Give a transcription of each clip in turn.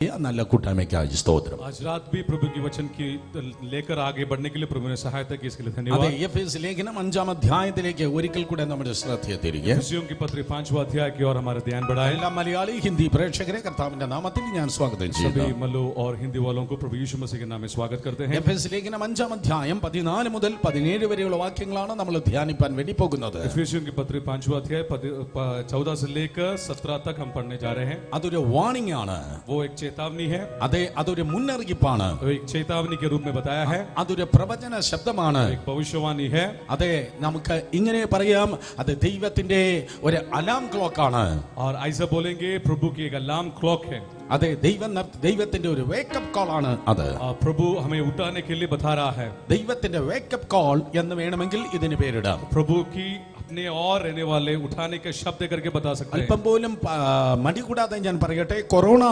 നല്ല കൂട്ടായ്മയ്ക്കായി സ്തോത്രം. आज रात भी प्रभु के वचन की लेकर आगे बढ़ने के लिए प्रभु ने सहायता की, इसके लिए धन्यवाद. एफेस ലേഖനം 5-ാം അധ്യായത്തിലേക്ക് ഒരിക്കൽ കൂടെ നമ്മുടെ ശ്രദ്ധയെ തിരികെ एफिसियों की पत्री 5वां अध्याय की ओर हमारा ध्यान बढ़ाएं. എല്ലാ മലയാളി ഹിന്ദി പ്രേക്ഷകരെ കർത്താവിന്റെ നാമത്തിൽ ഞാൻ സ്വാഗതം सभी ചെയ്യുന്നു. मल्लो और हिंदी वालों को प्रभु यीशु मसीह के नाम में स्वागत करते हैं. എഫേസ് ലേഖനം 5-ാം അധ്യായം 14 മുതൽ 17 വരെയുള്ള വാക്യങ്ങളാണ് നമ്മൾ ധ്യാനിപ്പാൻ വേണ്ടി പോകുന്നത്. एफिसियों की पत्री 5वां अध्याय 14 से लेकर 17 तक हम पढ़ने जा रहे हैं. അതൊരു വാർണിംഗ് ആണ്. वो एक चेतावनी है. അതൊരു മുന്നറിയിപ്പാണ്. एक चेतावनी के रूप में बताया है. അതൊരു പ്രവചന ശബ്ദമാണ്. एक भविष्यवाणी है. അതെ, നമുക്ക് ഇങ്ങനെ പറയാം, അത് ദൈവത്തിന്റെ ഒരു അലാം ക്ലോക്ക് ആണ്. और ऐसा बोलेंगे प्रभु की एक अलार्म क्लॉक है. അതെ, ദൈവത്തിന്റെ ഒരു വേക്കപ്പ് കോൾ ആണ് അത്. प्रभु हमें उठाने के लिए बता रहा है. ദൈവത്തിന്റെ വേക്കപ്പ് കോൾ എന്ന് വേണമെങ്കിൽ ഇതിന് പേരിടാം. प्रभु की अपने और रहने वाले उठाने के शब्द करके बता सकते हैं. അല്പം പോലും മടി കൂടാതെ ഞാൻ പറയട്ടെ, കൊറോണ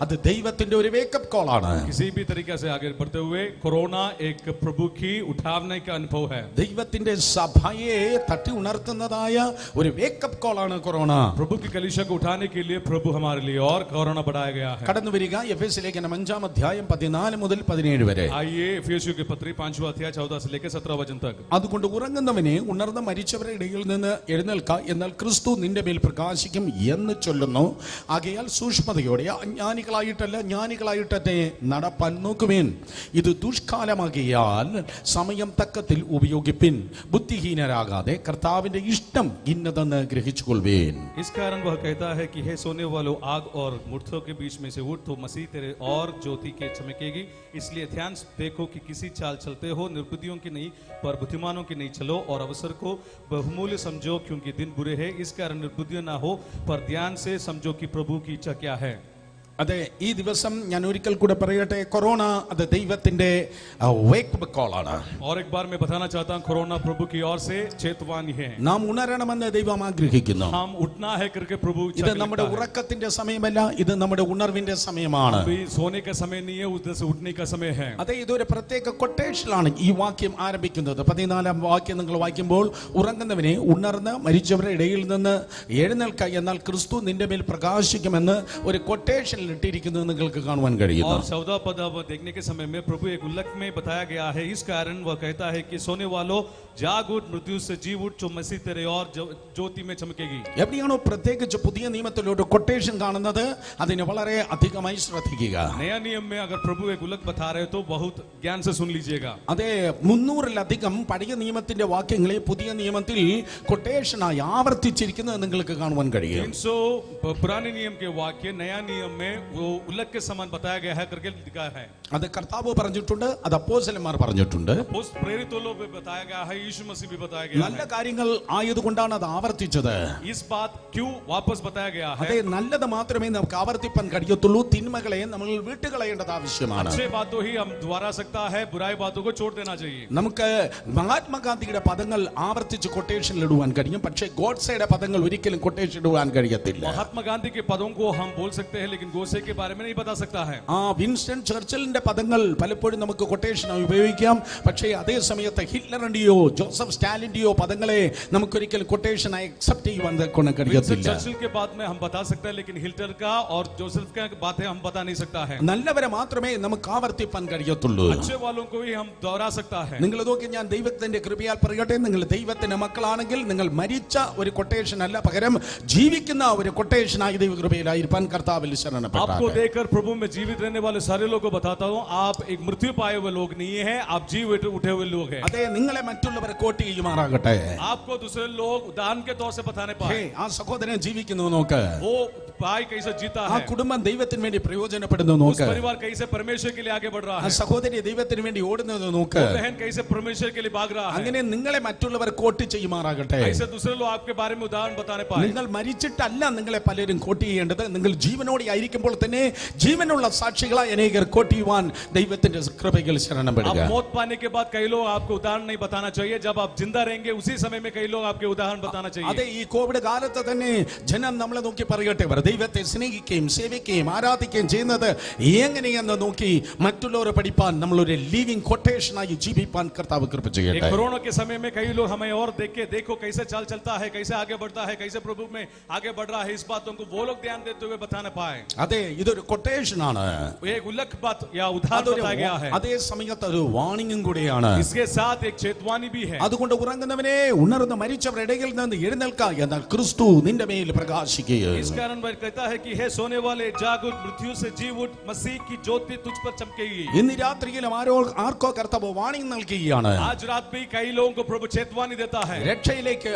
അത് ദൈവത്തിന്റെ ഒരു വേക്കപ്പ് കോൾ ആണ്. किसी भी तरीके से आगे बढ़ते हुए कोरोना एक प्रभु की उठाने का अनुभव है. ദൈവത്തിന്റെ സഭയെ തട്ടി ഉണർത്തുന്നതായ ഒരു വേക്കപ്പ് കോൾ ആണ് കൊറോണ. प्रभु की कलीसिया को उठाने के लिए प्रभु हमारे लिए और कोरोना बढ़ाया गया है. കടന്നു വരിക എഫേസ് ലേഖനം 5-ാം അധ്യായം 14 മുതൽ 17 വരെ. आइए एफिसियों की पत्री 5वां अध्याय 14 से लेकर 17 वचन तक. അതുകൊണ്ട് ഉറങ്ങുന്നവനെ ഉണർന്ന മരിച്ചവരുടെ ഇടയിൽ നിന്ന് എഴുന്നേൽക്ക, എന്നാൽ ക്രിസ്തു നിന്റെ മേൽ പ്രകാശിക്കും എന്ന് ചൊല്ലുന്നു. ആകയാൽ സൂക്ഷ്മതയോടെ അജ്ഞാനികളായിട്ടല്ല ജ്ഞാനികളായിട്ടെ നടപ്പാൻ നോക്കുവേൻ. ഇത് ദുഷ്കാലമാകിയാൽ സമയം തക്കത്തിൽ ഉപയോഗിപ്പിൻ. ബുദ്ധിഹീനരാകാതെ കർത്താവിന്റെ ഇഷ്ടം ഇന്നതെന്ന് ഗ്രഹിച്ചുകൊള്ളുവേൻ. इस कारण वह कहता है कि हे सोने वालों, आग और मूर्छों के बीच में से उठ, तो मसीह तेरे और ज्योति के चमकेगी. इसलिए ध्यान देखो कि किसी चाल चलते हो, निर्बुद्धियों की नहीं पर बुद्धिमानों की नहीं चलो, और अवसर को बहुमूल्य समझो, क्योंकि दिन बुरे हैं. इस कारण निर्बुद्धियों ना हो, पर ध्यान से समझो कि प्रभु की इच्छा क्या है. അതെ, ഈ ദിവസം ഞാൻ ഒരിക്കൽ കൂടെ പറയട്ടെ, കൊറോണ അത് ദൈവത്തിന്റെ വേക്കപ്പ് കോൾ ആണ്. और एक बार मैं बताना चाहता हूं, कोरोना प्रभु की ओर से चेतावनी है. നാം ഉണരണമെന്ന് ദൈവം ആഗ്രഹിക്കുന്നു. हम उठना है करके प्रभु ഇത് നമ്മുടെ ഉറക്കത്തിന്റെ സമയമല്ല, ഇത് നമ്മുടെ ഉണർവിന്റെ സമയമാണ്. अभी सोने का समय नहीं है, उधर से उठने का समय है. അതെ, ഇതൊരു പ്രത്യേക കൊട്ടേഷനാണ് ഈ വാക്യം ആരംഭിക്കുന്നത്. 14-ാം വാക്യം നിങ്ങൾ വായിക്കുമ്പോൾ, ഉറങ്ങുന്നവനെ ഉണർന്ന് മരിച്ചവരുടെ ഇടയിൽ നിന്ന് എഴുന്നേൽക്ക, എന്നാൽ ക്രിസ്തു നിന്റെ മേൽ പ്രകാശിക്കുമെന്ന് ഒരു കൊട്ടേഷൻ ഇട്ടിരിക്കുന്നത് നിങ്ങൾക്ക് കാണുവാൻ കഴിയുന്നു. और 14 पद देखने के समय में प्रभु एक उल्लेख में बताया गया है. इस कारण वह कहता है कि सोने वालों, जाग उठ, मृत्यु से जी उठ, जो मसीह तेरे और ज्योति में चमकेगी. എവിടെയാണോ പ്രത്യേകിച്ച് പുതിയ നിയമത്തിലൊരു കൊട്ടേഷൻ കാണുന്നത്, അതിനെ വളരെ അധികമായി ശ്രദ്ധിക്കുക. नया नियम में अगर प्रभु एक उल्लेख बता रहे हो तो बहुत ज्ञान से सुन लीजिएगा. അതെ, 300-ലധികം പഴയ നിയമത്തിന്റെ വാക്യങ്ങളെ പുതിയ നിയമത്തിൽ കൊട്ടേഷനായി ആവർത്തിച്ചിരിക്കുന്നത് നിങ്ങൾക്ക് കാണുവാൻ കഴിയും. 300 पुराने नियम के वाक्य नया नियम में वो उल्लेख के समान बताया गया है करके लिखा है. അത് കർത്താവ് പറഞ്ഞിട്ടുണ്ട്, അത് അപ്പോസ്തലന്മാർ പറഞ്ഞിട്ടുണ്ട്. उस प्रेरितों लोग भी बताया गया है, यीशु मसीह भी बताया गया നല്ല है. കാര്യങ്ങൾ ആയതുകൊണ്ടാണ് അത് ആവർത്തിച്ചത്. इस बात क्यों वापस बताया गया है? അതെ, നല്ലത് മാത്രമേ നമുക്ക് ആവർത്തിപ്പാൻ കഴിയത്തുള്ളൂ. തിന്മകളെ നമ്മൾ വിട്ടുകളയേണ്ടത് ആവശ്യമാണ്. अच्छे बातों ही हम दोहरा सकता है, बुराई बातों को छोड़ देना चाहिए. നമുക്ക് മഹാത്മാഗാന്ധിയുടെ പദങ്ങൾ ആവർത്തിച്ച് കൊട്ടേഷനിൽ ഇടുവാൻ കഴിയും, പക്ഷേ ഗോഡ്സെയുടെ പദങ്ങൾ ഒരിക്കലും കൊട്ടേഷൻ ഇടുവാൻ കഴിയത്തില്ല. महात्मा गांधी के पदों को हम बोल सकते हैं, लेकिन गोसे के बारे में नहीं बता सकता है. വിൻസ്റ്റൺ ചർച്ചിലിന്റെ പദങ്ങൾ പലപ്പോഴും നമുക്ക് കൊട്ടേഷനായി ഉപയോഗിക്കാം, പക്ഷേ അതേ സമയത്ത് ഹിറ്റ്ലറിന്റെയോ ജോസഫ് സ്റ്റാലിന്റെയോ പദങ്ങളെ നമുക്കൊരിക്കലും കൊട്ടേഷനായി അക്സെപ്റ്റ് ചെയ്യുവാൻ കഴിയത്തില്ല. चर्चिल के बाद में हम बता सकते हैं, लेकिन हिटलर का और जोसेफ का बातें हम बता नहीं सकता है. നല്ലവരെ മാത്രമേ നമുക്ക് ആവർത്തിപ്പാൻ കഴിയത്തുള്ളൂ. अच्छे वालों को ही हम दोहरा सकता है. നിങ്ങൾ നോക്കി, ഞാൻ ദൈവത്തിന്റെ കൃപയാൽ പറയട്ടെ, നിങ്ങൾ ദൈവത്തിന്റെ മക്കളാണെങ്കിൽ നിങ്ങൾ മരിച്ച ഒരു കൊട്ടേഷൻ അല്ല, പകരം ജീവിക്കുന്ന ഒരു കൊട്ടേഷനായി ദൈവകൃപയിലായിരിക്കാൻ കർത്താവിൽ ശരണപ്പെട്ടാട്ടെ. आपको देखकर प्रभु में जीवित रहने वाले सारे लोगों को बताता हूँ, आप एक मृत्यु पाए हुए लोग नहीं है, आप जीवित उठे हुए लोग हैं. അതെ, നിങ്ങളെ മറ്റുള്ളവർ കോട്ട് ചെയ്യുമാറാകട്ടെ. आपको दूसरे लोग उदाहरण के तौर से बताने पाए. ആ സഹോദരൻ ജീവിക്കുന്നു നോക്ക്, वो भाई कैसे जीता ആ है, കുടുംബം ദൈവത്തിന് വേണ്ടി പ്രയോജനപ്പെടുന്നു उस നോക്ക്, परिवार कैसे परमेश्वर के लिए आगे बढ़ रहा ആ है, സഹോദരി ദൈവത്തിന് വേണ്ടി ഓടുന്നത് നോക്ക്. वो बहन कैसे परमेश्वर के लिए भाग रहा है. അങ്ങനെ നിങ്ങളെ മറ്റുള്ളവർ കോട്ട് ചെയ്യുമാറാകട്ടെ. ऐसे दूसरे लोग आपके बारे में उदाहरण बताने पाए. നിങ്ങൾ മരിച്ചിട്ടല്ല നിങ്ങളെ പലരും കോട്ട് ചെയ്യേണ്ടത്, നിങ്ങൾ ജീവനോടെ ആയിരിക്കുമ്പോൾ തന്നെ ജീവനുള്ള സാക്ഷികളായി അനേകർ കോട്ട് ചെയ്യുവാൻ ദൈവത്തിന്റെ കൃപയിൽ ശരണപ്പെടുക. अब मौत पाने के बाद कई लोग आपको उदाहरण नहीं बताना चाहिए, जब आप जिंदा रहेंगे उसी समय में कई लोग आपके उदाहरण बताना चाहिए. അതെ, ഈ കോവിഡ് കാലത്ത് തന്നെ ജനം നമ്മളെ നോക്കി പറയട്ടെ, ദൈവത്തെ സ്നേഹിക്കുകയും സേവിക്കുകയും ആരാധിക്കുകയും ചെയ്യുന്നത് എങ്ങനെയെന്ന് നോക്കി മറ്റുള്ളവരെ പഠിപ്പാൻ നമ്മളൊരു ലിവിംഗ് കൊട്ടേഷനായി ജീവിപ്പാൻ കർത്താവ് കൃപ ചെയ്യട്ടെ. कोरोना के समय में कई लोग हमें और देख के देखो कैसे चाल चलता है, कैसे आगे बढ़ता है, कैसे प्रभु में आगे बढ़ रहा है, इस बातों को वो लोग ध्यान देते हुए बताने पाए. അതെ, ഇതൊരു കൊട്ടേഷനാണ്. एक उल्लेख बात या उदाहरण बताया गया है. അതേ സമയത്ത് ഒരു വാർണിംഗും കൂടിയാണ്. इसके साथ एक चेतावनी भी है. അതുകൊണ്ട് ഉറങ്ങുന്നവനെ ഉണർന്ന് മരിച്ചവരുടെ ഇടയിൽ നിന്ന് എഴുന്നേൽക്ക, എന്നാൽ ക്രിസ്തു നിന്റെ മേൽ പ്രകാശിക്കുക. इस कारण वह कहता है कि हे सोने वाले जाग उठ, मृत्यु से जी उठ, मसीह की ज्योति तुझ पर चमकेगी. ഇന്ന് രാത്രിയിലും ആർക്കോ കർത്താവ് വാർണിംഗ് നൽകുകയാണ്. आज रात भी कई लोगों को प्रभु चेतावनी देता है. രക്ഷയിലേക്ക്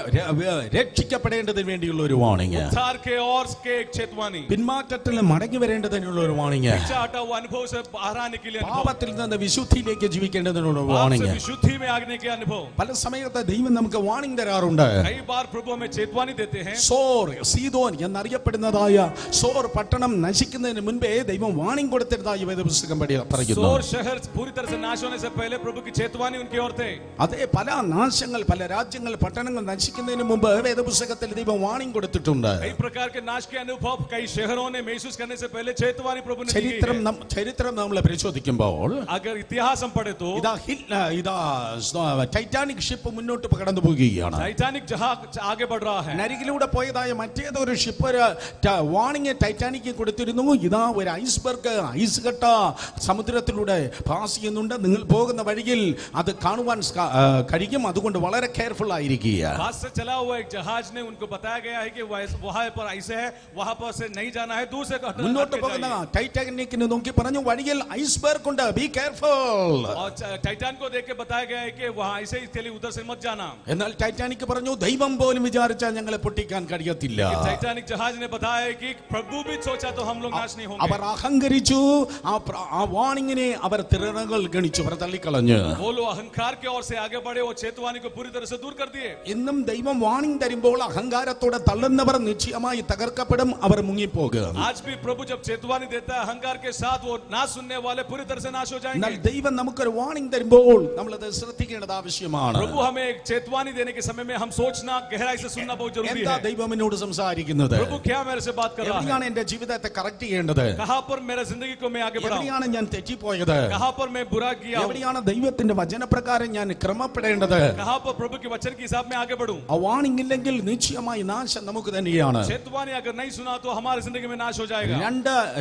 രക്ഷിക്കപ്പെടേണ്ടതിന് വേണ്ടിയുള്ള ഒരു വാർണിംഗ്, उद्धार के और के एक चेतावनी, പിന്മാറ്റത്തിൽ മടങ്ങി വരേണ്ടതിനുള്ള ഒരു വാർണിംഗ്, पीछे हटा हुआ अनुभव से बाहर आने के लिए अनुभव, പാപത്തിൽ നിന്ന് വിശുദ്ധിയിലേക്ക് ജീവിക്കേണ്ടതിനുള്ള पाप से വാർണിംഗ്. विशुद्धि में आने के अनुभव. പല സമയത്ത് ദൈവം നമുക്ക് വാർണിംഗ് തരാറുണ്ട്. कई बार प्रभु हमें चेतावनी देते हैं. സോർ സീദോൻ എന്നറിയപ്പെടുന്നതായ സോർ പട്ടണം നശിക്കുന്നതിന് മുൻപേ ദൈവം വാർണിംഗ് കൊടുത്തിരുന്നതായി വേദപുസ്തകം പറയുന്നു. सोर शहर पूरी तरह से नाश होने से पहले प्रभु की चेतावनी उनकी ओर थे. അതേ, പല നാശങ്ങൾ, പല രാജ്യങ്ങൾ, പട്ടണങ്ങൾ നശിക്കുന്നതിന് മുമ്പ് വേദപുസ്തകത്തിൽ ദൈവം വാർണിംഗ് കൊടുത്തിട്ടുണ്ട്. कई प्रकार के नाश के अनुभव कई शहरों ने महसूस करने से पहले चेतावनी प्रभु ने दी है. ചരിത്രം നമ്മൾ പരിശോധിക്കുമ്പോൾ अगर इतिहास हम पढ़े तो ഇതാ ടൈറ്റാനിക് ഷിപ്പ് മുന്നോട്ട് കടന്നു പോവുകയാണ്. टाइटैनिक जहाज आगे बढ़ रहा है. നരികിലൂടെ പോയതായ മറ്റേതൊരു ഷിപ്പ് വാർണിംഗ് ടൈറ്റാനിക്ക് കൊടുത്തിരുന്നു. ഇതാ ഒരു ഐസ്ബർഗ്, ഐസ് കട്ട സമുദ്രത്തിലൂടെ പാസ് ചെയ്യുന്നുണ്ട്, നിങ്ങൾ പോകുന്ന വഴിയിൽ അത് കാണുവാൻ കഴിയും, അതുകൊണ്ട് വളരെ കെയർഫുൾ ആയിരിക്കുക. पास से चला हुआ एक जहाज ने उनको बताया गया है कि वहां पर ऐसे है, वहां पर से नहीं जाना है, दूर से മുന്നോട്ട് പോകുന്ന ടൈറ്റാനിക്കിനെ നോക്കി പറഞ്ഞു, വഴിയിൽ ഐസ്ബർഗ് ഉണ്ട്, ബി കെയർഫുൾ. और टाइटैन को देख के बताया गया है कि वहां ऐसे इसके लिए उधर से मत जाना. എന്നാൽ ടൈറ്റാനിക് പറഞ്ഞു, ദൈവം പോലും വിചാരിച്ചാൽ ഞങ്ങളെ പൊട്ടിക്കാൻ കഴിയത്തില്ല. टाइटैनिक जहाज ने बताया है कि प्रभु भी सोचा तो हम लोग नाश नहीं होंगे. അവർ അഹങ്കരിച്ചു. ആ വാർണിംഗിനെ അവർ തിരകൾ ഗണിച്ചു, അവർ തള്ളിക്കളഞ്ഞു. वो लोग अहंकार के ओर से आगे बढ़े, वो चेतावनी को पूरी तरह से दूर कर दिए. ഇന്നും ദൈവം വാർണിംഗ് തരുമ്പോൾ അഹങ്കാരത്തോടെ തള്ളുന്നവർ നിശ്ചയമായി തകർക്കപ്പെടും, അവർ മുങ്ങിപ്പോകും. आज भी प्रभु जब चेतावनी देता है अहंकार के साथ, वो ना सुनने वाले पूरी तरह से नाश हो എന്നാൽ जाएंगे. ദൈവം നമുക്കൊരു വാർണിംഗ് തരുമ്പോൾ നമ്മൾ അത് ശ്രദ്ധിക്കേണ്ടത് ആവശ്യമാണ്. प्रभु हमें एक चेतावनी देने के समय में हम सोचना, गहराई से सुनना बहुत जरूरी എന്താ है. ദൈവം എന്നോട് സംസാരിക്കുന്നത്? प्रभु क्या मेरे से बात कर रहा है? എവിടെയാണ് എന്റെ ജീവിതത്തെ കറക്റ്റ് ചെയ്യേണ്ടത്? कहां पर मेरा जिंदगी को मैं आगे बढ़ाऊं? എവിടെയാണ് ഞാൻ തെറ്റിപ്പോയത്? कहां पर मैं बुरा किया? എവിടെയാണ് ദൈവത്തിന്റെ വചനപ്രകാരം ഞാൻ ക്രമപ്പെടേണ്ടത്? कहां पर प्रभु के वचन के हिसाब में आगे बढ़ूं? ആ വാർണിംഗ് ഇല്ലെങ്കിൽ നിശ്ചയമായി നാശം നമുക്ക് തന്നെയാണ്. चेतावनी अगर नहीं सुना तो हमारी जिंदगी में नाश हो जाएगा.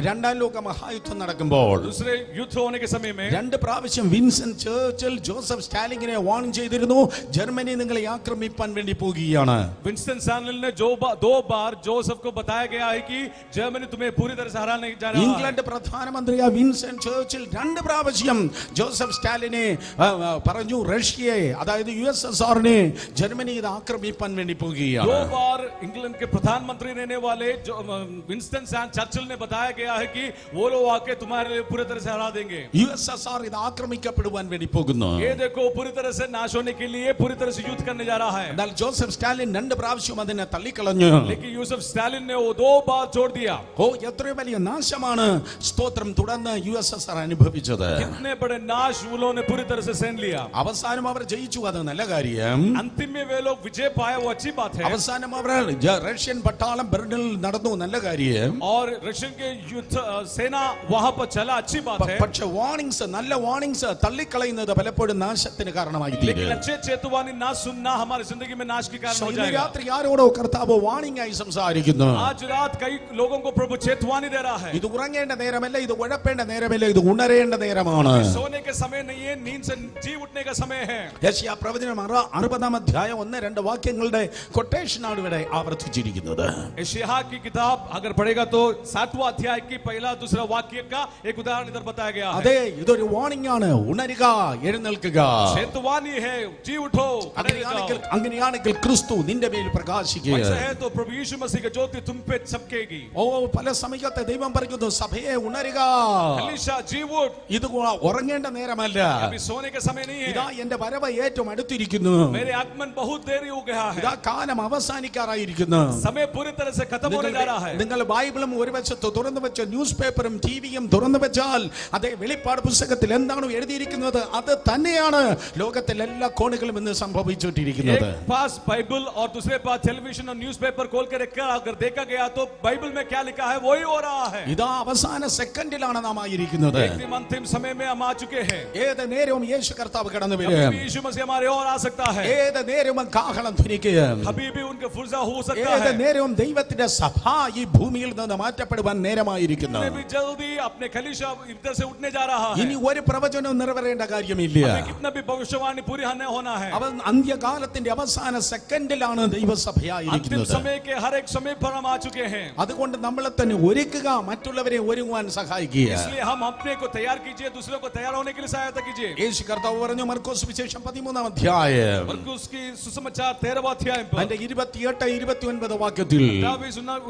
രണ്ടാം ലോക മഹായുദ്ധം നടക്കുമ്പോൾ दूसरे युद्ध होने के समय में രണ്ട് പ്രാവശ്യം വിൻസെന്റ് ചർച്ചിൽ ജോസഫ് സ്റ്റാലിങ്ങിനെ വാർണിംഗ് ചെയ്തിരുന്നു, ജർമ്മനി നിങ്ങളെ ആക്രമിക്കാൻ വേണ്ടി പോകുകയാണ്. विंस्टन चर्चिल ने दो बार जोसेफ को बताया गया है कि जर्मनी तुम्हें पूरी तरह से हराने जा रहा है. ഇംഗ്ലണ്ട് പ്രധാനമന്ത്രിയായ വിൻസെന്റ് ചർച്ചിൽ രണ്ട് പ്രാവശ്യം ജോസഫ് സ്റ്റാലിനെ പറഞ്ഞു, റഷ്യയെ അതായത് USSRനെ ജർമ്മനി ഇത് ആക്രമിക്കാൻ വേണ്ടി പോകുകയാണ്. दो बार इंग्लैंड के प्रधानमंत्री रहने वाले विंस्टन चर्चिल ने बताया गया है कि वो लोग आके तुम्हारे लिए पूरी तरह से हरा देंगे. USSR ഇത് ആക്രമിക്കപ്പെടുവാൻ വേണ്ടി പോകുന്നു. ये देखो पूरी तरह से नाश होने के लिए पूरी तरह से युद्ध करने जा रहा है. എന്നാൽ ജോസഫ് സ്റ്റാലിൻ രണ്ട് പ്രാവശ്യം അതിനെ തള്ളിക്കളഞ്ഞു. लेकिन यूसुफ स्टालिन ने वो दो बार छोड़ दिया. ഓ, എത്രയോ വലിയ നാശമാണ് സ്തോത്രം തുടർന്ന് USSR അനുഭവിച്ചത്. कितने बड़े नाश उन्होंने पूरी तरह से सहन लिया. അവസാനം അവർ ജയിച്ചു, അത് നല്ല കാര്യം. अंतिम में वे लोग विजय पाए, वो अच्छी बात है. അവസാനം അവർ റഷ്യൻ പട്ടാളം ബെർലിനിൽ നടന്നു, നല്ല കാര്യം. और रशियन के युद्ध सेना वहां पर चला, अच्छी बात है. പക്ഷെ വാർണിംഗ്സ്, നല്ല വാർണിംഗ്സ് തള്ളിക്കളയുന്നത് പലപ്പോഴും നാശത്തിന് കാരണമായി लेकिन തീരും. अच्छे चेतावनी ना सुनना हमारी जिंदगी में नाश के कारण हो ഇന്ന് जाएगा. രാത്രി ആരോടോ കർത്താവ് വാർണിംഗ് ആയി സംസാരിക്കുന്നു. आज रात कई लोगों को प्रभु चेतावनी दे रहा है. ഇത് ഉറങ്ങേണ്ട നേരമല്ല, ഇത് ഉഴപ്പേണ്ട നേരമല്ല, ഇത് ഉണരേണ്ട നേരമാണ്. सोने के समय नहीं है, नींद से जी उठने का समय है. യെശയ്യാ പ്രവചനം 60-ാം അധ്യായം 1-2 വാക്യങ്ങളുടെ കൊട്ടേഷനാണ് ഇവിടെ ആവർത്തിച്ചിരിക്കുന്നത്. यशायाह की किताब अगर पढ़ेगा तो 7वां अध्याय की पहला दूसरा वाक्य का एक उदाहरण इधर बताया गया है. അതെ, ഇതൊരു വാർണിംഗ് ആണ്. ഉണരുക, എഴുന്നേൽക്കുക. चेतावनी है, जी उठो. അങ്ങനെയാണെങ്കിൽ ക്രിസ്തു നിന്റെ മേൽ പ്രകാശിക്കുക. ऐसा है तो प्रभु यीशु मसीह की ज्योति तुम पे चमकेगी. ഓ, പല സമയത്തെ ദൈവം പറയുന്നു, സഭയെ ഉണരുക. हमेशा जी उठ. ഇത് ഉറങ്ങേണ്ട നേരമല്ല. अभी सोने का समय नहीं ഇതാ है. എന്റെ വരവ് ഏറ്റവും അടുത്തിരിക്കുന്നു. मेरे आगमन बहुत देरी हो गया है. ഇതാ കാലം അവസാനിക്കാറായിരിക്കുന്നു. समय पूरी तरह से खत्म होने जा रहा है. നിങ്ങൾ ബൈബിളും ഒരു വശത്ത് തുറന്നു വെച്ച ന്യൂസ് പേപ്പറും ടിവിയും തുറന്നു വെച്ചാൽ അതേ വെളിപ്പാട് പുസ്തകത്തിൽ എന്താണോ എഴുതിയിരിക്കുന്നത് അത് തന്നെയാണ് ലോകത്തിലെ എല്ലാ കോണുകളും ഇന്ന് സംഭവിച്ചുകൊണ്ടിരിക്കുന്നത്. एक पास बाइबल और दूसरे पास टेलीविजन और न्यूज़पेपर खोल के रखकर अगर देखा गया तो बाइबल में क्या लिखा है वही हो रहा है। ഇതാ അവസാന സെക്കൻഡിലാണ് നാം ആയിരിക്കുന്നത്. एकदम अंतिम समय में हम आ चुके हैं। ഏത് നേരവും യേശു കർത്താവ് കടന്നു कभी വരും. भी यीशु मसीह हमारे और आ सकता है। ഏത് നേരവും കാഹളം ധ്വനിക്കുകയും कभी भी उनके फुर्जा हो सकता ഏത് है। നേരവും ദൈവത്തിന്റെ സഭ ഈ ഭൂമിയിൽ നിന്ന് മാറ്റപ്പെടുവാൻ നേരമായിരിക്കുന്നു. भी जल्दी अपने कलीसिया इधर से उठने जा रहा है। ഇനി ഒരു പ്രവചനവും നിറവേറേണ്ട കാര്യമില്ല. कितना भी भविष्यवाणी पूरी होना है। അവൻ അന്ത്യകാലത്തിന്റെ അവസാന സെക്കൻഡിലാണ് अंतिम ദൈവസഭയായിരിക്കുന്നത്. समय के हर एक समय पर हम आ चुके हैं। അതുകൊണ്ട് നമ്മളെ തന്നെ ഒരുക്കുക, മറ്റുള്ളവരെ ഒരുങ്ങുവാൻ സഹായിക്കുക. इसलिए हम अपने को तैयार कीजिए, दूसरों को तैयार होने के लिए सहायता कीजिए। യേശു കർത്താവ് പറഞ്ഞു മർക്കോസ് വിശേഷം 13-ാം അധ്യായം मरकुस की सुसमाचार 13वां अध्याय पर അതിന്റെ 28-29 വാക്യത്തിൽ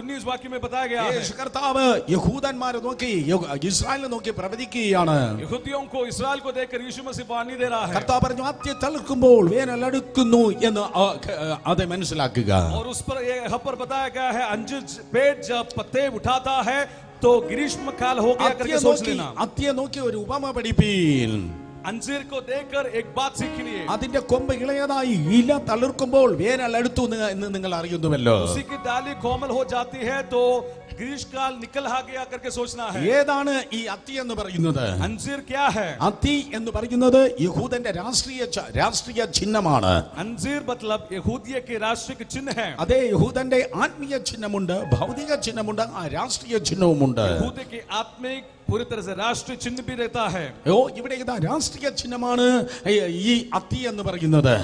19 वाक्य में बताया गया है। യേശു കർത്താവ് യഹൂദന്മാരെ നോക്കി ഇസ്രായേലിനെ നോക്കി പ്രവചിക്കുകയാണ്. यहूदियों को इस्राएल को देखकर यीशु मसीह वाणी दे रहा है। കർത്താവ് പറഞ്ഞു അത്തി തളിർക്കുമ്പോൾ വേനൽ അടുക്കുന്നു എന്ന് അത് മനസ്സിലാക്കുക. और उस पर यहाँ पर बताया गया है अंजीर पेड़ जब पत्ते उठाता है तो ग्रीष्म काल हो गया करके सोच लेना। അത്തിയെ നോക്കി ഒരു ഉപമ പഠിപ്പീൻ. अंजीर को देखकर एक बात सीखिए। അതിന്റെ കൊമ്പ് ഇളയതായി ഇല തളിർക്കുമ്പോൾ വേനൽ അടുത്തു എന്ന് നിങ്ങൾ അറിയുന്നുവല്ലോ. उसी की डाली कोमल हो जाती है तो ग्रीष्म काल निकल आ गया करके सोचना है। ഏതാണ് ഈ അത്തി എന്ന് പറയുന്നത്? अंजीर क्या है? അത്തി എന്ന് പറയുന്നത് യഹൂദന്റെ രാഷ്ട്രീയ ചിഹ്നമാണ്. अंजीर मतलब यहूदिया के राष्ट्रीय चिन्ह है। അതേ യഹൂദന്റെ ആത്മീയ ചിഹ്നമുണ്ട്, ഭൗതിക ചിഹ്നമുണ്ട്, ആ രാഷ്ട്രീയ ചിഹ്നവുമുണ്ട്. यहूदी की आत्मिक पूरी तरह से राष्ट्रीय चिन्ह भी रहता है। ഇവിടെ ഇതാ രാഷ്ട്രീയ ചിഹ്നമാണ് ഈ അത്തി എന്ന് പറയുന്നത്.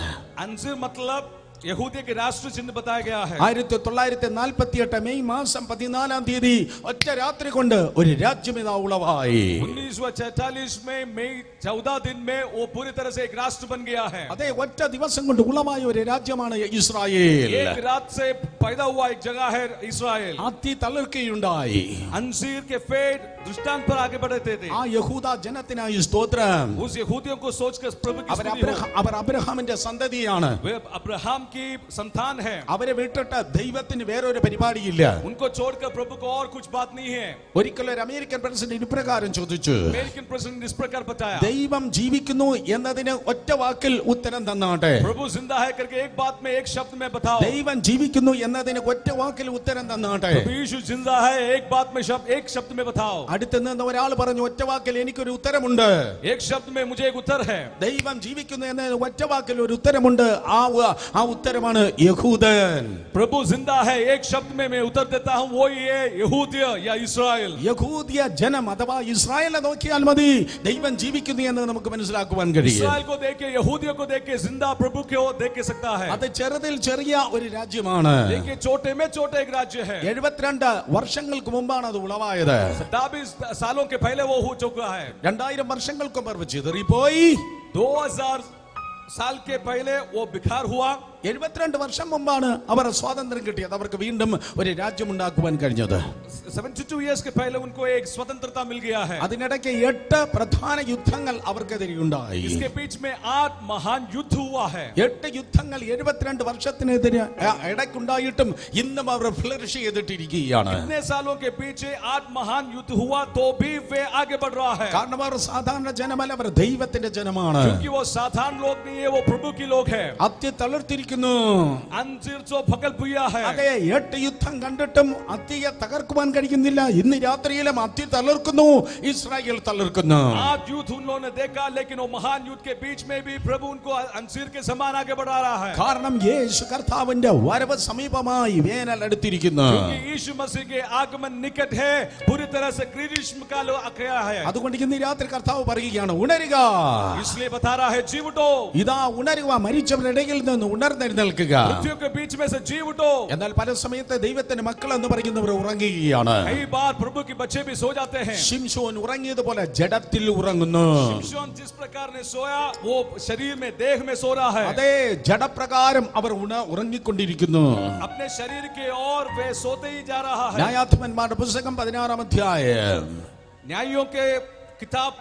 अंजीर मतलब यहूदी के राष्ट्रीय चिन्ह बताया गया है। 1948 മെയ് മാസം 14-ാം തീയതി ഒറ്റ രാത്രി കൊണ്ട് ഒരു രാജ്യം ഇതാ ഉളവായി. 1946 में मई 14 दिन में वो पूरी तरह से एक राष्ट्र बन गया है। അതേ ഒറ്റ ദിവസം കൊണ്ട് ഉളവായ ഒരു രാജ്യമാണ് ഇസ്രായേൽ. एक रात से पैदा हुआ एक जगह है इस्राएल। അത്തി തളിർക്കുകയുണ്ടായി. अंजीर के पेड़ दृष्टांत पर आगे बढ़ते थे। ആ യഹൂദ ജനത്തിനായി സ്തോത്രം. उस यहूदियों को सोचकर प्रभु की स्तुति हो। അവർ അബ്രഹാമിന്റെ സന്തതിയാണ്. वे अब्राहम की संतान है। അവരെ വിട്ടിട്ട് ദൈവത്തിന് വേറൊരു പരിപാടിയില്ല. उनको छोड़कर प्रभु को और कुछ बात नहीं है। ഒരിക്കലും ഒരു അമേരിക്കൻ പ്രസിഡന്റ് ഇപ്രകാരം ചോദിച്ചു, अमेरिकन प्रेसिडेंट इस प्रकार बताया, ദൈവം ജീവിക്കുന്നു എന്നതിന് ഒറ്റ വാക്കിൽ ഉത്തരം തന്നാട്ടെ. प्रभु जिंदा है करके एक बात में एक शब्द में बताओ। ദൈവം ജീവിക്കുന്നു എന്നതിന് ഒറ്റ വാക്കിൽ ഉത്തരം തന്നാട്ടെ. प्रभु यीशु जिंदा है एक बात में एक शब्द में बताओ। അടുത്ത് നിന്ന് ഒരാൾ പറഞ്ഞു ഒറ്റ വാക്കിൽ എനിക്കൊരു ഉത്തരമുണ്ട്. एक शब्द में मुझे एक उत्तर है। ദൈവം ജീവിക്കുന്നു എന്നതിന് ഒറ്റ വാക്കിൽ ഒരു ഉത്തരമുണ്ട്. ആ ഉത്തരമാണ് യഹൂദൻ. प्रभु जिंदा है एक शब्द में मैं उत्तर देता हूं, वो ये यहूदिया या इस्राएल। യഹൂദിയ ജനം അഥവാ ഇസ്രായേലിനെ നോക്കിയാൽ മതി ദൈവം ജീവിക്കുന്നു എന്ന് നമുക്ക് മനസ്സിലാക്കുവാൻ കഴിയും. इस्राएल को देख के यहूदियों को देख के जिंदा प्रभु को देख के सकता है। അത് ചെറുതിൽ ചെറിയ ഒരു രാജ്യമാണ്. देखिए छोटे में छोटे एक राज्य है। 72 വർഷങ്ങൾക്ക് മുമ്പാണ് അത് ഉളവായത്. 27 सालों के पहले वो हो चुका है। 2000 വർഷങ്ങൾക്ക് മുമ്പ് ചിതറിപ്പോയി. 2000 साल के पहले वो बिखार हुआ। 72 വർഷം മുമ്പാണ് അവർ സ്വാതന്ത്ര്യം കിട്ടിയത്. അവർക്ക് വീണ്ടും ഒരു രാജ്യം ഉണ്ടാക്കുവാൻ കഴിഞ്ഞത്. 72 years के पहले उनको एक स्वतंत्रता मिल गया है। അതിനിടയ്ക്ക് 8 പ്രധാന യുദ്ധങ്ങൾ അവർക്കെതിരെ ഉണ്ടായി. इसके बीच में 8 महान युद्ध हुआ है। 8 യുദ്ധങ്ങൾ 72 വർഷത്തിനെതിരെ ഇടയ്ക്കുണ്ടായിട്ടും ഇന്നും അവർ ഫ്ലറിഷ് ചെയ്തിട്ടിരിക്കുകയാണ്. इतने सालों के पीछे 8 महान युद्ध हुआ तो भी वे आगे बढ़ रहा है। കാരണം അവർ സാധാരണ ജനമല്ല, അവർ ദൈവത്തിന്റെ ജനമാണ്. क्योंकि वो साधारण लोग नहीं है, वो प्रभु की लोग है। അത്തി തളിർത്തിരിക്കുന്നു. अंजीर जो फकल पुया है। അതെ, 8 യുദ്ധം കണ്ടിട്ടും അത്തിയെ തകർക്കുവാൻ കഴിയുന്നില്ല. ഇന്ന് രാത്രിയിലും അത്തി തളിർക്കുന്നു, ഇസ്രായേൽ തളിർക്കുന്നു. आज युद्ध उन लोगों ने देखा, लेकिन वो महान युद्ध के बीच में भी प्रभु उनको अंजीर के समान आगे बढ़ा रहा है। കാരണം യേശു കർത്താവിന്റെ വരവ് സമീപമായി, വേനൽ അടുത്തിരിക്കുന്നു. क्योंकि यीशु मसीह के आगमन निकट है, पूरी तरह से ग्रीष्म काल आ गया है। അതുകൊണ്ട് ഇന്ന് രാത്രി കർത്താവ് പറയുകയാണ്, ഉണരുക. इसलिए बता रहा है, जी उठो। ഇതാ ഉണരുക, മരിച്ചവരുടെ ഇടയിൽ നിന്ന് ഉണർന്നെഴുന്നേൽക്കുക. मृत्यु के बीच में से जी उठो। എന്നാൽ പല സമയത്ത് ദൈവത്തിന്റെ മക്കൾ എന്ന് പറയുന്നവർ ഉറങ്ങുകയാണ്. कई बार प्रभु के बच्चे भी सो जाते हैं। ശിംശോൻ ഉറങ്ങിയതുപോലെ ജഡത്തിൽ ഉറങ്ങുന്നു. शिमशोन जिस प्रकार ने सोया, वो शरीर में देह में सो रहा है। അതെ, ജഡപ്രകാരം അവർ ഉറങ്ങിക്കൊണ്ടിരിക്കുന്നു. अपने शरीर के और वे सोते ही जा रहा है। ന്യായാധിപന്മാരുടെ പുസ്തകം 16-ാം അധ്യായം न्यायियों के किताब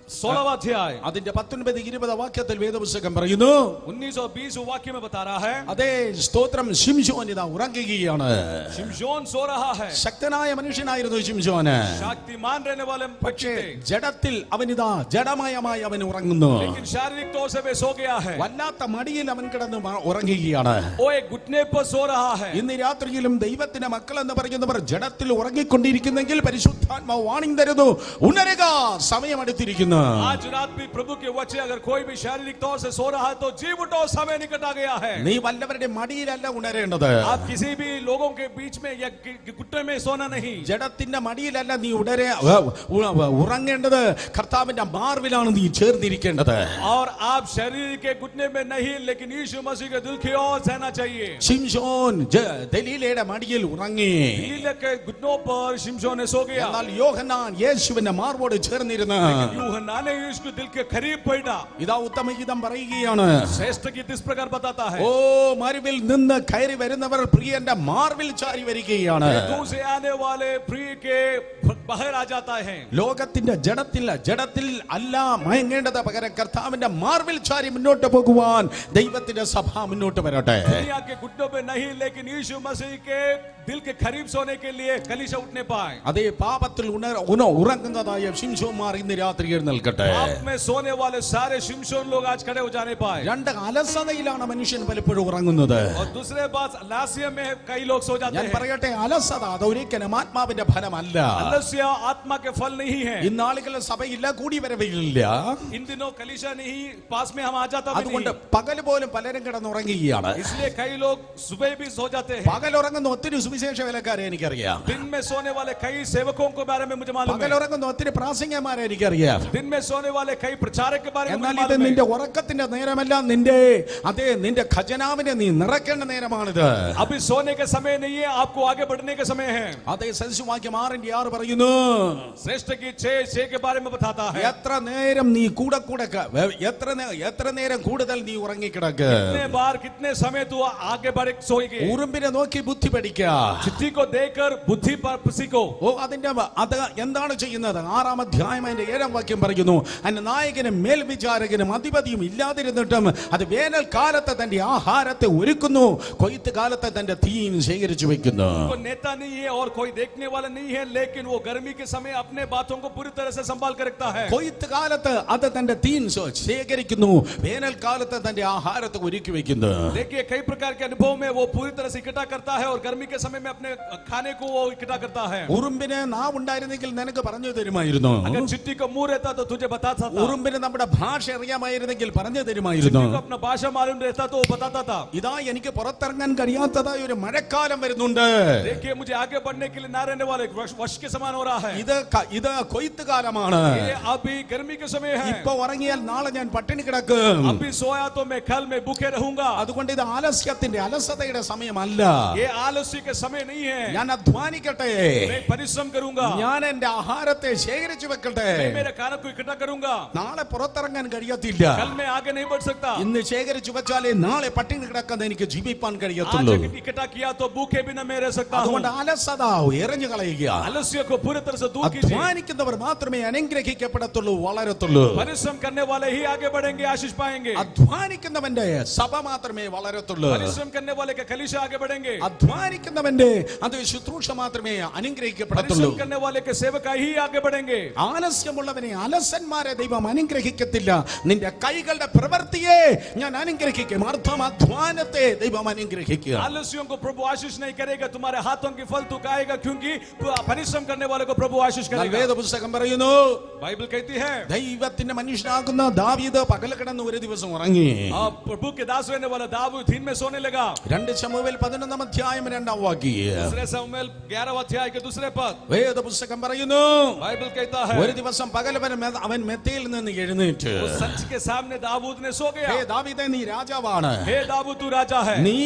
16वां अध्याय അതിന്റെ 19-20 വാക്യത്തിൽ വേദപുസ്തകം പറയുന്നു 19 और 20 वाक्य में बता रहा है അതേ സ്തോത്രം ശിംശോൻ ഇതാ ഉറങ്ങുകയാണ്. शिमशोन सो रहा है. ശക്തനായ മനുഷ്യനായിരുന്നു ശിംശോന്. शक्तिमान रहने वाले പക്ഷേ व्यक्ति थे. ജഡത്തിൽ അവനിതാ ജഡമയമായി അവൻ ഉറങ്ങുന്നു. लेकिन शारीरिक तौर से वे सो गया है. വല്ലാത്ത മടിയിൽ അവൻ കിടന്ന് ഉറങ്ങുകയാണ്. वो एक घुटने पर सो रहा है. ഇന്ന് രാത്രിയിലും ദൈവത്തിന്റെ മക്കൾ എന്ന് പറയുന്നവർ ജഡത്തിൽ ഉറങ്ങിക്കൊണ്ടിരിക്കുന്നെങ്കിൽ പരിശുദ്ധാത്മാവ് വാണിംഗ് തരുന്നു, ഉണരുക, സമയം അടുത്തിരിക്കുന്നു. आज रात भी प्रभु के वचन अगर कोई भी शारीरिक तौर से सो रहा है तो जीव उठो, समय निकट आ गया है. നീ വല്ലവരുടെ മടിയിലല്ല ഉണരേണ്ടത്. आप किसी भी लोगों के बीच में या घुटने में सोना नहीं. ജഡത്തിന്റെ മടിയിലല്ല നീ ഉറങ്ങേണ്ടത്, കർത്താവിന്റെ മാർവിലാണ് നീ ചേർന്നിരിക്കേണ്ടത്. और आप शरीर के घुटने में नहीं लेकिन यीशु मसीह के दिल की ओर रहना चाहिए. ശിംശോൻ ദലീലയുടെ മടിയിൽ ഉറങ്ങി. दलील के घुटनों पर शिमशोन ने सो गया. എന്നാൽ യോഹന്നാൻ യേശുവിന്റെ മാർവോട് ചേർന്നിരുന്ന് यूहन्ना ने यीशु के दिल के करीब बैठा. ഇതാ ഉത്തമഗീതം പറയുകയാണ്, श्रेष्ठ गीत इस प्रकार बताता है. ഓ മരുവിൽ നിന്ന് കയറി വരുന്നവർ പ്രിയന്റെ മാർവിൽ ചാരി വരികയാണ്. दूर से आने वाले प्रिय के बाहर आ जाता है. ലോകത്തിന്റെ ജഡത്തിൽ അല്ല മയങ്ങേണ്ടത്, പകരം കർത്താവിന്റെ മാർവിൽ ചാരി മുന്നോട്ട് പോകുവാൻ ദൈവത്തിന്റെ സഭ മുന്നോട്ട് വരട്ടെ. दुनिया के घुटनों पे नहीं लेकिन यीशु मसीह के दिल के करीब सोने के लिए कलीसिया उठने पाए. അതേ പാപത്തിൽ ഉറങ്ങുന്നതായ ശിംശോന്മാർ ഇന്ന് രാത്രി എഴുന്നേൽക്കട്ടെ. पाप में सोने वाले सारे शिमशोन लोग आज खड़े हो जाने पाए. രണ്ട് അലസതയിലാണ് മനുഷ്യൻ പലപ്പോഴും ഉറങ്ങുന്നത്. और दूसरे बात लास्य में कई लोग सो जाते ഞാൻ हैं. പറയട്ടെ, അലസത അതൊരിക്കലും ആത്മാവിന്റെ ഫലമല്ല. आलस्य आत्मा के फल नहीं है. ഇന്നാളുകൾ സഭയില്ല, കൂടി വരവില്ല. इन दिनों कलीसिया नहीं, पास में हम आ जाता भी അതുകൊണ്ട് नहीं. പകൽ പോലും പലരും കിടന്നുറങ്ങുകയാണ്. इसलिए कई लोग सुबह भी सो जाते हैं. പകൽ ഉറങ്ങുന്ന ഒത്തിരി സുവിശേഷ വേലക്കാരെ എനിക്കറിയാം. दिन में सोने वाले कई सेवकों के बारे में मुझे मालूम പകൽ है. ഉറങ്ങുന്ന ഒത്തിരി പ്രാസംഗികന്മാരെ എനിക്കറിയാം. दिन में सोने वाले कई प्रचारक के बारे में എന്നാൽ मुझे ഇത് मालूम നിന്റെ है. ഉറക്കത്തിന്റെ നേരമല്ല, നിന്റെ ഖജനാവിനെ നീ നിറയ്ക്കേണ്ട നേരമാണിത്. अभी सोने के समय नहीं है, आपको आगे बढ़ने के समय है. അതേ സദൃശവാക്യം 6:6 പറയുന്നു, श्रेष्ठ की 6 के बारे में बताता है. എത്ര നേരം നീ കൂടെ എത്ര നേരം കൂടുതൽ നീ ഉറങ്ങിക്കിടക്ക്. कितने बार कितने समय तू आगे बढ़ सोएगी. ഉറുമ്പിനെ നോക്കി ബുദ്ധി പഠിക്ക. चिट्ठी को देखकर बुद्धि पर सीखो. ഓ അത് എന്താണ് ചെയ്യുന്നത്? 6-ാം അധ്യായം അതിന്റെ 7-ാം വാക്യം പറയുന്നു, അതിന്റെ നായകനും മേൽവിചാരകനും അധിപതിയും ഇല്ലാതിരുന്നിട്ടും അത് വേനൽക്കാലത്ത് തന്റെ ആഹാരത്തെ ഒരുക്കുന്നു, കൊയ്ത്ത് കാലത്ത് തന്റെ തീയും ശേഖരിച്ചു വെക്കുന്നു. कोई नेता नहीं है और कोई देखने वाला नहीं है, लेकिन वो गर्मी के समय अपने बातों को पूरी तरह से संभाल कर रखता है. കൊയ്ത്ത് കാലത്ത് അത് തന്റെ തീൻ ശേഖരിക്കുന്നു, വേനൽക്കാലത്ത് തന്റെ ആഹാരത്തെ ഒരുക്കി വെക്കുന്നു. देखिए कई प्रकार के अनुभव में वो पूरी तरह से इकट्ठा करता है और गर्मी के समय में अपने खाने को वो इकट्ठा करता है. ഉറുമ്പിന് നാവുണ്ടായിരുന്നെങ്കിൽ നിനക്ക് പറഞ്ഞു തരുമായിരുന്നു. अगर चिट्ठी को मुंह रहता तो तुझे बताता था. ഉറുമ്പിന് നമ്മുടെ ഭാഷ അറിയാമായിരുന്നെങ്കിൽ പറഞ്ഞു തരുമായിരുന്നു. चिट्ठी को अपना भाषा मालूम रहता तो वो बताता था. ഇതാ എനിക്ക് പുറത്തിറങ്ങാൻ കഴിയാത്തതായ ഒരു മഴക്കാലം വരുന്നുണ്ട്. देखिए मुझे आगे बढ़ने के लिए ना रहने वाले वर्ष के समान हो रहा है. ഇത് കൊയ്ത്ത് കാലമാണ്. ये अभी गर्मी के समय है. ഇപ്പൊ ഉറങ്ങിയാൽ നാളെ ഞാൻ പട്ടിണി കിടക്കും. अभी सोया तो मैं कल में भूखे रहूंगा. അതുകൊണ്ട് ഇത് അലസതയുടെ സമയമല്ല. ये आलस्य के समय नहीं है. ഞാൻ അധ്വാനിക്കട്ടെ, मैं परिश्रम करूंगा. ഞാൻ എന്റെ ആഹാരത്തെ ശേഖരിച്ചു വെക്കട്ടെ. मैं मेरे खाने को इकट्ठा करूंगा. നാളെ പുറത്തിറങ്ങാൻ കഴിയത്തില്ല. कल मैं आगे नहीं बढ़ सकता. ഇന്ന് ശേഖരിച്ചു വെച്ചാലേ നാളെ പട്ടിണി കിടക്കാൻ എനിക്ക് ജീവിപ്പാൻ आज കഴിയത്തുള്ളൂ. इकट्ठा किया तो भूखे बिना मैं रह सकता हूं. അതുകൊണ്ട് അലസത എറിഞ്ഞു കളയുക. आलस्य को पूरी तरह से दूर कीजिए. അധ്വാനിക്കുന്നവർ മാത്രമേ അനുഗ്രഹിക്കപ്പെടത്തുള്ളൂ, വളരത്തുള്ളൂ. परिश्रम करने वाले ही आगे बढ़ेंगे, आशीष पाएंगे. അധ്വാനിക്കുന്നവന്റെ സഭ മാത്രമേ വളരത്തുള്ളൂ. परिश्रम करने वाले के कलीसिया आगे बढ़ेंगे. അധ്വാനിക്കുന്നവന്റെ അത് ശുശ്രൂഷ മാത്രമേ അനുഗ്രഹിക്കപ്പെടത്തുള്ളൂ. परिश्रम करने वाले के सेवक ही आगे बढ़ेंगे. ആലസ്യമുള്ളവനെ അലസന്മാരെ ദൈവം അനുഗ്രഹിക്കത്തില്ല. നിന്റെ കൈകളുടെ പ്രവൃത്തിയെ ഞാൻ അനുഗ്രഹിക്കും. അധ്വാനത്തെ ദൈവം അനുഗ്രഹിക്കുക. आलस्यों को प्रभु आशीष नहीं करेगा, तुम्हारे हाथों की फल तू खाएगा, क्योंकि परिश्रम करने वाले को प्रभु आशीष करेगा. വേദപുസ്തകം പറയുന്നു, बाइबल कहती है ദൈവത്തിന്റെ മനുഷ്യനാകുന്ന ദാവീദ് പകൽ കിടന്ന് ഒരു ദിവസം ഉറങ്ങി. प्रभु के दास रहने वाला दाऊद दिन में सोने लगा. 2 ശമൂവേൽ 11-ാം അധ്യായം 2-ാം വാക്യം. दूसरे शमूएल 11वां अध्याय के दूसरे पद. വേദപുസ്തകം പറയുന്നു, बाइबल कहता है ഒരു ദിവസം പകൽ അവൻ മെത്തയിൽ നിന്ന് എഴുന്നേറ്റ്, उस संच के सामने दाऊद ने सो गया. ഹേ ദാവീദേ, നീ രാജാവാണ്. हे दाऊद तू राजा है. നീ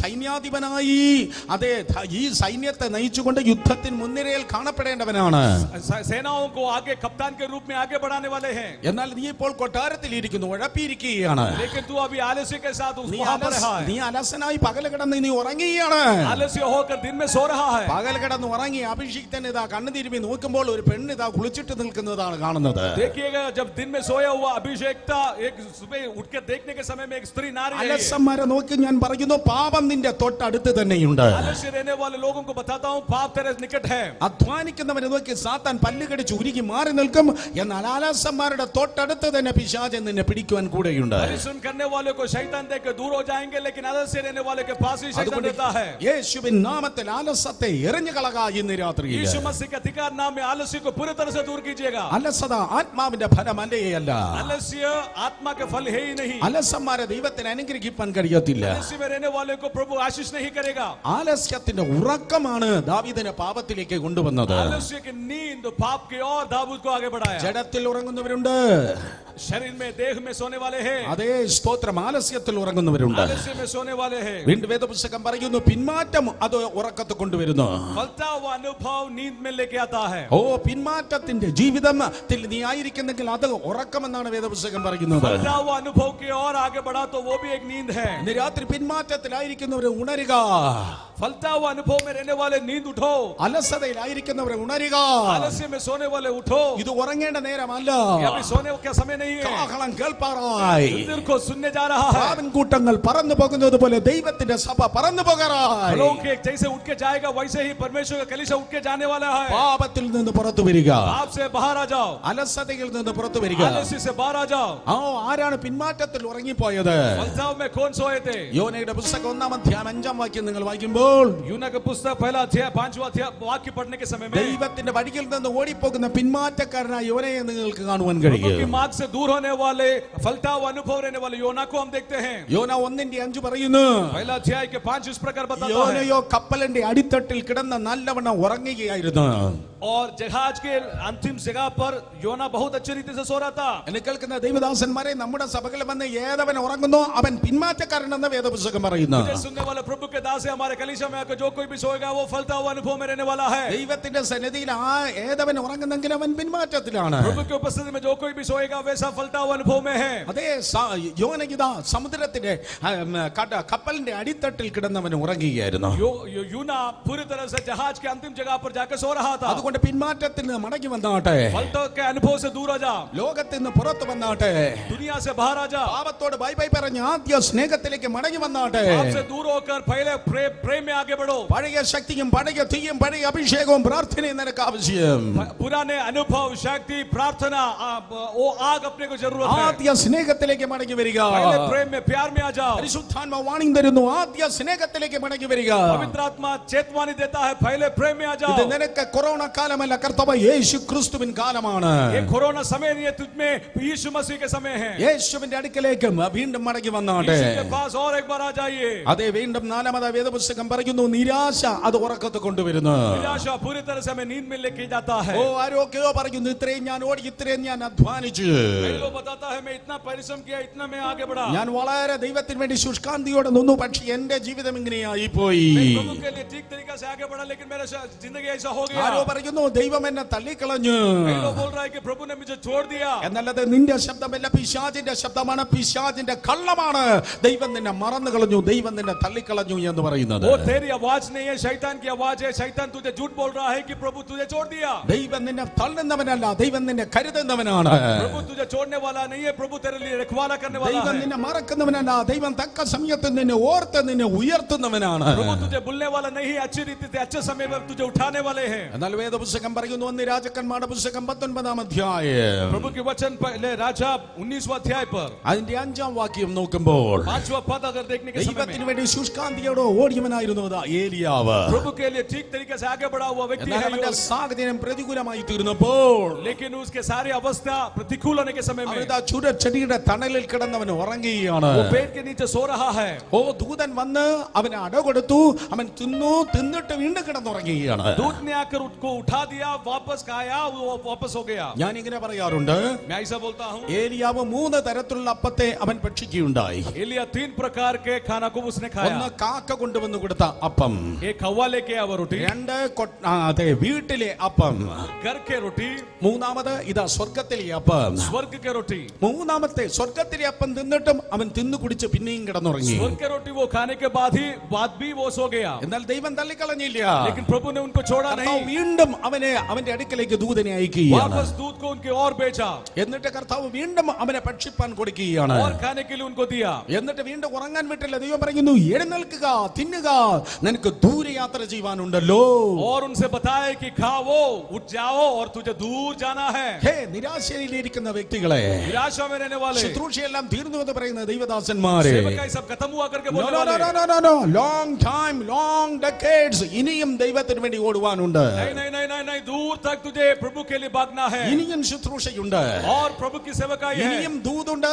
സൈന്യാധിപനായി അതെ ഈ സൈന്യത്തെ നയിച്ചുകൊണ്ട് യുദ്ധത്തിന് മുൻനിരയിൽ കാണപ്പെടേണ്ടവനാണ്. सेनाओं को आगे कप्तान के रूप में आगे बढ़ाने वाले हैं। എന്നാൽ നീ ഇപ്പോൾ കൊട്ടാരത്തിൽ ഇരിക്കുന്നു, ഉഴപ്പിയിരിക്കുകയാണ്. लेकिन तू अभी आलस्य के साथ നീ वहां पर रहा നീ है, അലസനായി പകൽ കിടന്ന് നീ ഉറങ്ങുകയാണ്. आलस्य होकर दिन में सो रहा है। പകൽ കിടന്ന് ഉറങ്ങി അഭിഷിക്തൻ ഇതാ കണ്ണു തിരുമ്പി നോക്കുമ്പോൾ ഒരു പെണ്ണ് ഇതാ കുളിച്ചിട്ട് നിൽക്കുന്നതാണ് കാണുന്നത്. देखिएगा जब दिन में सोया हुआ अभिषेकता एक सुबह उठ के देखने के समय में एक स्त्री नारी है। അലസന്മാരെ നോക്കി ഞാൻ പറയുന്നു, പാപം നിന്റെ തൊട്ടടുത്ത് തന്നെയുണ്ട്. आलस्य रहने वाले लोगों को बताता हूँ, पाप तेरे निकट है। അധ്വാനിക്കുന്നവരെ നോക്കി സാത്താൻ പല്ലുകടിച്ച് ഉരുകി മാറി നിൽക്കും. എന്നാൽ അലസന്മാരുടെ തൊട്ടടുത്ത് തന്നെ പിശാചൻ നിന്നെ പിടിക്കുവാൻ കൂടെയുണ്ട്. परिश्रम करने वाले को शैतान देख के दूर हो जाएंगे, लेकिन आलस्य रहने वाले के पास ही शैतान रहता है। യേശുവിൻ നാമത്തിൽ ആലസ്യത്തെ എറിഞ്ഞു കളക ഇന്ന് രാത്രി. यीशु मसीह के अधिकार नाम में आलस्य को पूरी तरह से दूर कीजिएगा। അലസത ആത്മാവിന്റെ ഫലമല്ലേയല്ല. आलस्य आत्मा के फल है ही नहीं। അലസന്മാരെ ദൈവത്തിന് അനുഗ്രഹിക്കാൻ കഴിയത്തില്ല. आलस्य में रहने वाले को प्रभु आशीष नहीं करेगा। ആലസ്യത്തിന്റെ ഉറക്കമാണ് ദാവീദിനെ പാപത്തിലേക്ക് കൊണ്ടുവന്നത്. आलस्य की नींद पाप की ओर दाऊद को आगे बढ़ाया। ജഡത്തിൽ ഉറങ്ങുന്നവരുണ്ട്, शरीर में देह में सोने वाले हैं, അതേ സ്തോത്രം, ആലസ്യത്തിൽ ഉറങ്ങുന്നവരുണ്ട്. आलस्य में सोने वाले हैं। വീണ്ടും വേദപുസ്തകം പറയുന്നു, പിന്മാറ്റം അത് ഉറക്കത്തെ കൊണ്ടുവരുന്നു. फलता हुआ अनुभव नींद में लेके आता है। ഓ, പിന്മാറ്റത്തിന്റെ ജീവിതത്തിൽ നീ ആയിരിക്കുന്നെങ്കിൽ അത് ഉറക്കമെന്നാണ് വേദപുസ്തകം പറയുന്നത്. फलता हुआ अनुभव की ओर आगे बढ़ा तो वो भी एक नींद है। ഇന്ന് രാത്രി പിന്മാറ്റത്തിലായിരിക്കുന്നവരെ ഉണരുക. फलता हुआ अनुभव में रहने वाले नींद उठो। അലസതയിലായിരിക്കുന്നവരെ ഉണരുക. आलस्य में सोने वाले उठो। ഇത് ഉറങ്ങേണ്ട നേരമല്ല. ये अभी सोने का समय नहीं है। കാഹളം കേൾപ്പാറായി. दिल को सुनने जा रहा है। കൂട്ടങ്ങൾ പറന്നു പോകുന്നത് പോലെ ദൈവത്തിന്റെ സഭ പറന്നു പോകാറായി. लोग के जैसे उठ के जाएगा वैसे ही परमेश्वर का कलीसिया उठ के जाने वाला है। പാപത്തിൽ നിന്ന് പുറത്തു വരിക, आप से बाहर आ जाओ, അലസതയിൽ നിന്ന് പുറത്തു വരിക. आलस्य से बाहर आ जाओ। ആരാണ് പിന്മാറ്റത്തിൽ ഉറങ്ങിപ്പോയത്? फलताओं में कौन सोए थे? യോനയുടെ പുസ്തകം 1-ാം അധ്യായം 5-ാം വാക്യം നിങ്ങൾ വായിക്കുമ്പോൾ यूना का पुस्तक पहला अध्याय 5वां अध्याय वाक्य पढ़ने के समय में ദൈവത്തിന്റെ വഴിയിൽ നിന്ന് ഓടിപ്പോകുന്ന പിന്മാറ്റക്കാരനായ യോനയെ നിങ്ങൾക്ക് കാണുവാൻ प्रभु की കഴിയും. मार्ग से दूर होने वाले फलता हुआ अनुभव रहने वाले योना को हम देखते हैं। യോന 1:5 പറയുന്നു, पहला अध्याय के 5 इस प्रकार बताता है, യോനയോ കപ്പലിന്റെ അടിത്തട്ടിൽ കിടന്ന് നല്ലവണ്ണം ഉറങ്ങുകയായിരുന്നു. और जहाज के अंतिम जगह पर योना बहुत अच्छी रीति से सो रहा था। എന്നെ കേൾക്കുന്ന ദൈവദാസന്മാരെ, നമ്മുടെ സഭകളിൽ വന്ന് ഏതവൻ ഉറങ്ങുന്നോ അവൻ പിന്മാറ്റക്കാരനെന്ന് വേദപുസ്തകം പറയുന്നു. मुझे सुनने वाले प्रभु के दास है, हमारे कलीसिया में आकर जो कोई भी सोएगा वो फलता हुआ अनुभव में रहने वाला है। ദൈവത്തിന്റെ സന്നിധിയിൽ ഏതവൻ ഉറങ്ങുന്നെങ്കിൽ അവൻ പിന്മാറ്റത്തിലാണ്. प्रभु की उपस्थिति में जो कोई भी सोएगा वैसा फलता हुआ अनुभव में है। അതേ യോനഗിത സമുദ്രത്തിന്റെ കപ്പലിന്റെ അടിത്തട്ടിൽ കിടന്നവൻ ഉറങ്ങുകയായിരുന്നു. यूना पूरी तरह से जहाज के अंतिम जगह पर जाकर सो रहा था। അതുകൊണ്ട് പിന്മാറ്റത്തിൽ നിന്ന് മടങ്ങി വന്നാട്ടെ, फलता के अनुभव से दूर आ जा, ലോകത്തിൽ നിന്ന് പുറത്തു വന്നാട്ടെ, दुनिया से बाहर आ जा, പാപത്തോട് ബൈ ബൈ പറഞ്ഞ് ആദ്യ സ്നേഹത്തിലേക്ക് മടങ്ങി വന്നാട്ടെ. आपसे दूर होकर पहले प्रेम में आगे बढ़ो। പഴയ ശക്തിയും പഴയ തീയും പഴയ അഭിഷേകവും പ്രാർത്ഥനയും നിനക്ക് ആവശ്യം. पुराने अनुभव, शक्ति, प्रार्थना, वो आग अपने को जरूरत है। ആദ്യ സ്നേഹത്തിലേക്ക് മടങ്ങി വരിക. पहले प्रेम में प्यार में आ जाओ। പരിശുദ്ധാത്മാവ് വാണിംഗ് തരുന്നു, ആദ്യ സ്നേഹത്തിലേക്ക് മടങ്ങി വരിക. पवित्र आत्मा चेतवानी देता है, पहले प्रेम में आ ഇത് जाओ। നിനക്ക് കൊറോണ കാലമല്ല, കർത്താവ് യേശു ക്രിസ്തുവിൻ കാലമാണ്. ये कोरोना समय नहीं है, तुझमें यीशु मसीह के समय है। യേശുവിന്റെ അടുക്കലേക്ക് വീണ്ടും മടങ്ങി വന്നാട്ടെ. यीशु के पास और एक बार आ जाइए। അതേ, വീണ്ടും 4-ാമത് വേദപുസ്തകം പറയുന്നു, നിരാശ അത് ഉറക്കത്ത് കൊണ്ടുവരുന്നു. निराशा पूरी तरह से हमें नींद में लेके जाता है। ഓ, ആരോഗ്യോ പറയുന്നു, ഇത്രയും ഞാൻ ഓടി, ഇത്രയും ഞാൻ അധ്വാനിച്ചു, वो बताता है मैं इतना परिश्रम किया, इतना मैं आगे बढ़ा, ഞാൻ വളരെ ദൈവത്തിന് വേണ്ടി ശുഷ്കാന്തിയോടെ നിന്നു, പക്ഷെ എന്റെ ജീവിതം ഇങ്ങനെയായി പോയി. मैं प्रभु के लिए ठीक तरीके से आगे बढ़ा, लेकिन मेरा जिंदगी ऐसा हो गया। ആരോ പറയുന്നു, ദൈവം എന്നെ തള്ളിക്കളഞ്ഞു. लोग बोल रहा है कि प्रभु ने मुझे छोड़ दिया। എന്നല്ലത് നിന്റെ ശബ്ദമല്ല, പിശാചിന്റെ ശബ്ദമാണ്, പിശാചിന്റെ കള്ളമാണ്. ദൈവം നിന്നെ മറന്നു കളഞ്ഞു, ദൈവം നിന്നെ തള്ളിക്കളഞ്ഞു എന്ന് പറയുന്നത്. वो तेरी आवाज नहीं है, शैतान की आवाज है। शैतान तुझे झूठ बोल रहा है कि प्रभु तुझे छोड़ दिया। ദൈവം നിന്നെ തള്ളുന്നവനല്ല, ദൈവം നിന്നെ കരുതുന്നവനാണ്. प्रभु तुझे छोड़ने वाला नहीं है, प्रभु तेरे लिए रखवाला करने वाला ദൈവം है। നിന്നെ മറക്കുന്നവനല്ല, ദൈവം തക്ക സമയത്ത് നിന്നെ ഓർത്ത് നിന്നെ ഉയർത്തുന്നവനാണ്. प्रभु तुझे भूलने वाला नहीं है, अच्छी रीति से अच्छे समय में तुझे उठाने वाले हैं। എന്നാൽ വേദപുസ്തകം പറയുന്നു, 1 രാജാക്കന്മാരുടെ പുസ്തകം 19-ാം അധ്യായം प्रभु के वचन पहले राजा 19वां अध्याय पर അതിന്റെ 5-ാം വാക്യം നോക്കുമ്പോൾ 5वां पद अगर देखने के समय ദൈവത്തിന് में വേണ്ടി ശുഷ്കാന്തിയോടെ ഓടിയവനായിരുന്നു ഏലിയാവ്. प्रभु के लिए ठीक तरीके से आगे बढ़ा हुआ व्यक्ति എന്നാൽ है അവന്റെ यो। സാഹചര്യം പ്രതികൂലമായി തീർന്നപ്പോൾ लेकिन उसके सारी अवस्था प्रतिकूल होने के समय में അവനിതാ ചുരച്ചെടിയുടെ തണലിൽ കിടന്നവൻ ഉറങ്ങുകയാണ്. वो पेड़ के नीचे सो रहा है। ഓ, ദൂതൻ വന്ന് അവന് അട കൊടുത്തു, അവൻ തിന്നു, തിന്നിട്ട് വീണ്ടും കിടന്നുറങ്ങുകയാണ്. दूत ने आकर उसको उठा दिया, वापस खाया, वो वापस हो गया। ഞാൻ ഇങ്ങനെ പറയാറുണ്ട്, मैं ऐसा बोलता हूँ, ഏലിയാവ് 3 തരത്തിലുള്ള അപ്പത്തെ അവൻ ഭക്ഷിക്കുകയുണ്ടായി. एलिया 3 प्रकार के खाना को उसने खाया। ഒന്ന് കാക്ക കൊണ്ടുവന്ന് കൊടുത്ത അപ്പം, एक कौवा लेके आया वो रोटी, 2 അതെ വീട്ടിലെ അപ്പം, घर के रोटी, മൂന്നാമത് ഇതാ സ്വർഗത്തിലെ അപ്പം. स्वर्ग के रोटी। മൂന്നാമത്തെ സ്വർഗത്തിലെ അപ്പം തിന്നിട്ടും അവൻ തിന്നു കുടിച്ച് പിന്നെയും കിടന്നുറങ്ങി. स्वर्ग के रोटी वो खाने के बाद भी वो सो गया, എന്നാൽ ദൈവം തള്ളിക്കളഞ്ഞില്ല. लेकिन प्रभु ने उनको छोड़ा കർത്താവ് नहीं, വീണ്ടും അവന്റെ അടുക്കലേക്ക് ദൂതനെ അയക്കുകയാണ്. वापस दूध को उनके और भेजा, എന്നിട്ട് കർത്താവ് വീണ്ടും അവനെ ഭക്ഷിപ്പാൻ കൊടുക്കുകയാണ്. और खाने के लिए उनको दिया। എന്നിട്ട് വീണ്ടും ഉറങ്ങാൻ വിട്ടില്ല. ദൈവം പറയുന്നു, എഴുന്നേൽക്കുക, തിന്നുക, നിനക്ക് ദൂരയാത്ര ചെയ്യുവാനുണ്ടല്ലോ. और उनसे बताए कि खाओ, उठ जाओ और तुझे दूर जाना है। ഹേ, നിരാശയിലിരിക്കുന്ന വ്യക്തികളെ, निराशा में रहने वाले, ശുശ്രൂഷയെല്ലാം തീർന്നു എന്ന് പറയുന്ന ദൈവദാസന്മാരെ, सेवकाई सब खत्म हुआ करके बोलने वाले, ലോങ് ടൈം, ലോങ് ഡെക്കേഡ്സ്, ഇനിയും ദൈവത്തിന് വേണ്ടി ഓടുവാനുണ്ട്. नहीं नहीं नहीं नहीं नहीं, दूर तक तुझे प्रभु के लिए भागना है, ഇനിയും ശുശ്രൂഷയുണ്ട്, और प्रभु की सेवकाई है, ഇനിയും ദൂതുണ്ട്,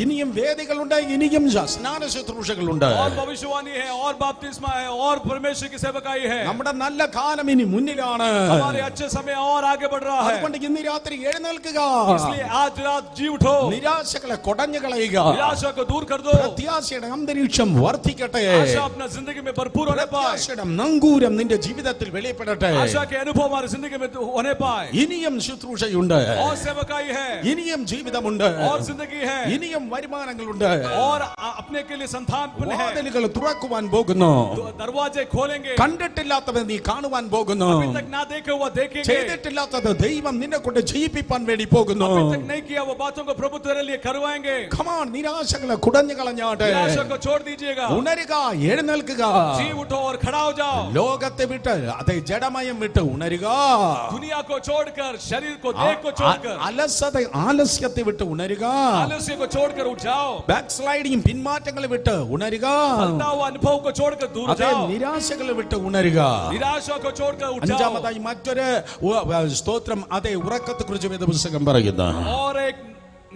ഇനിയും വേദികളുണ്ട്, ഇനിയും സ്നാന ശുശ്രൂഷകളുണ്ട്. और भविष्यवाणी है, और बपतिस्मा है, और परमेश्वर की सेवकाई है। നമ്മുടെ നല്ല കാലം ഇനി മുന്നിലാണ്. हमारे अच्छे समय और आगे बढ़ रहा है, അതുകൊണ്ട് ഇന്ന് രാത്രി എഴുന്നേൽക്കുക, इसलिए आज रात जी उठो, നിരാശകളെ കൊടഞ്ഞു കളയുക, निराशा को दूर कर दो, പ്രത്യാശയുടെ അന്തരീക്ഷം വർദ്ധിക്കട്ടെ, आशा अपना जिंदगी में भरपूर होने पाए, പ്രത്യാശയുടെ നങ്കൂരം നിന്റെ ജീവിതത്തിൽ വെളിപ്പെടട്ടെ. आशा के अनुभव हमारी जिंदगी में होने पाए, ഇനിയും ശുശ്രൂഷയുണ്ട്, और सेवकाई है, ഇനിയും ജീവിതമുണ്ട്, और जिंदगी है, ഇനിയും വരുമാനങ്ങളുണ്ട്, और अपने के लिए संतान है, വാതിലുകൾ തുറക്കുവാൻ പോകുന്നു. दरवाजे खोलेंगे, കണ്ടിട്ടില്ലാത്തത് നീ കാണുവാൻ പോകുന്നു. अभी तक ना देखे हुआ देखेंगे, ചെയ്തിട്ടില്ലാത്തത് ദൈവം നിന്നെ കൊണ്ട് ചെയ്യിപ്പിക്കാൻ വേണ്ടി പോകുന്നു. अभी तक नहीं किया वो बातों को प्रभु तेरे लिए करवाएंगे। Come on, നിരാശകളെ കുടഞ്ഞു കളഞ്ഞാട്ടെ. निराशा को छोड़ दीजिएगा, ഉണരുക, എഴുന്നേൽക്കുക, जी उठो और खड़ा हो जाओ, ലോകത്തെ വിട്ട്, അതെ ജഡമയം വിട്ട് ഉണരുക, दुनिया को छोड़कर, शरीर को देह को छोड़कर, ആലസ്യത്തെ വിട്ട് ഉണരുക, आलस्य को छोड़कर उठ जाओ, ബാക്ക് സ്ലൈഡിങ് പിന്മാറ്റങ്ങളെ വിട്ട് ഉണരുക, फलता हुआ अनुभव को छोड़कर दूर അതെ जाओ, നിരാശകളെ വിട്ട് ഉണരുക. निराशा को छोड़कर उठ जाओ। അഞ്ചാമതായി മറ്റൊരു സ്തോത്രം, അതെ ഉറക്കത്തെ കുറിച്ച് വേദപുസ്തകം പറയുന്നു. और एक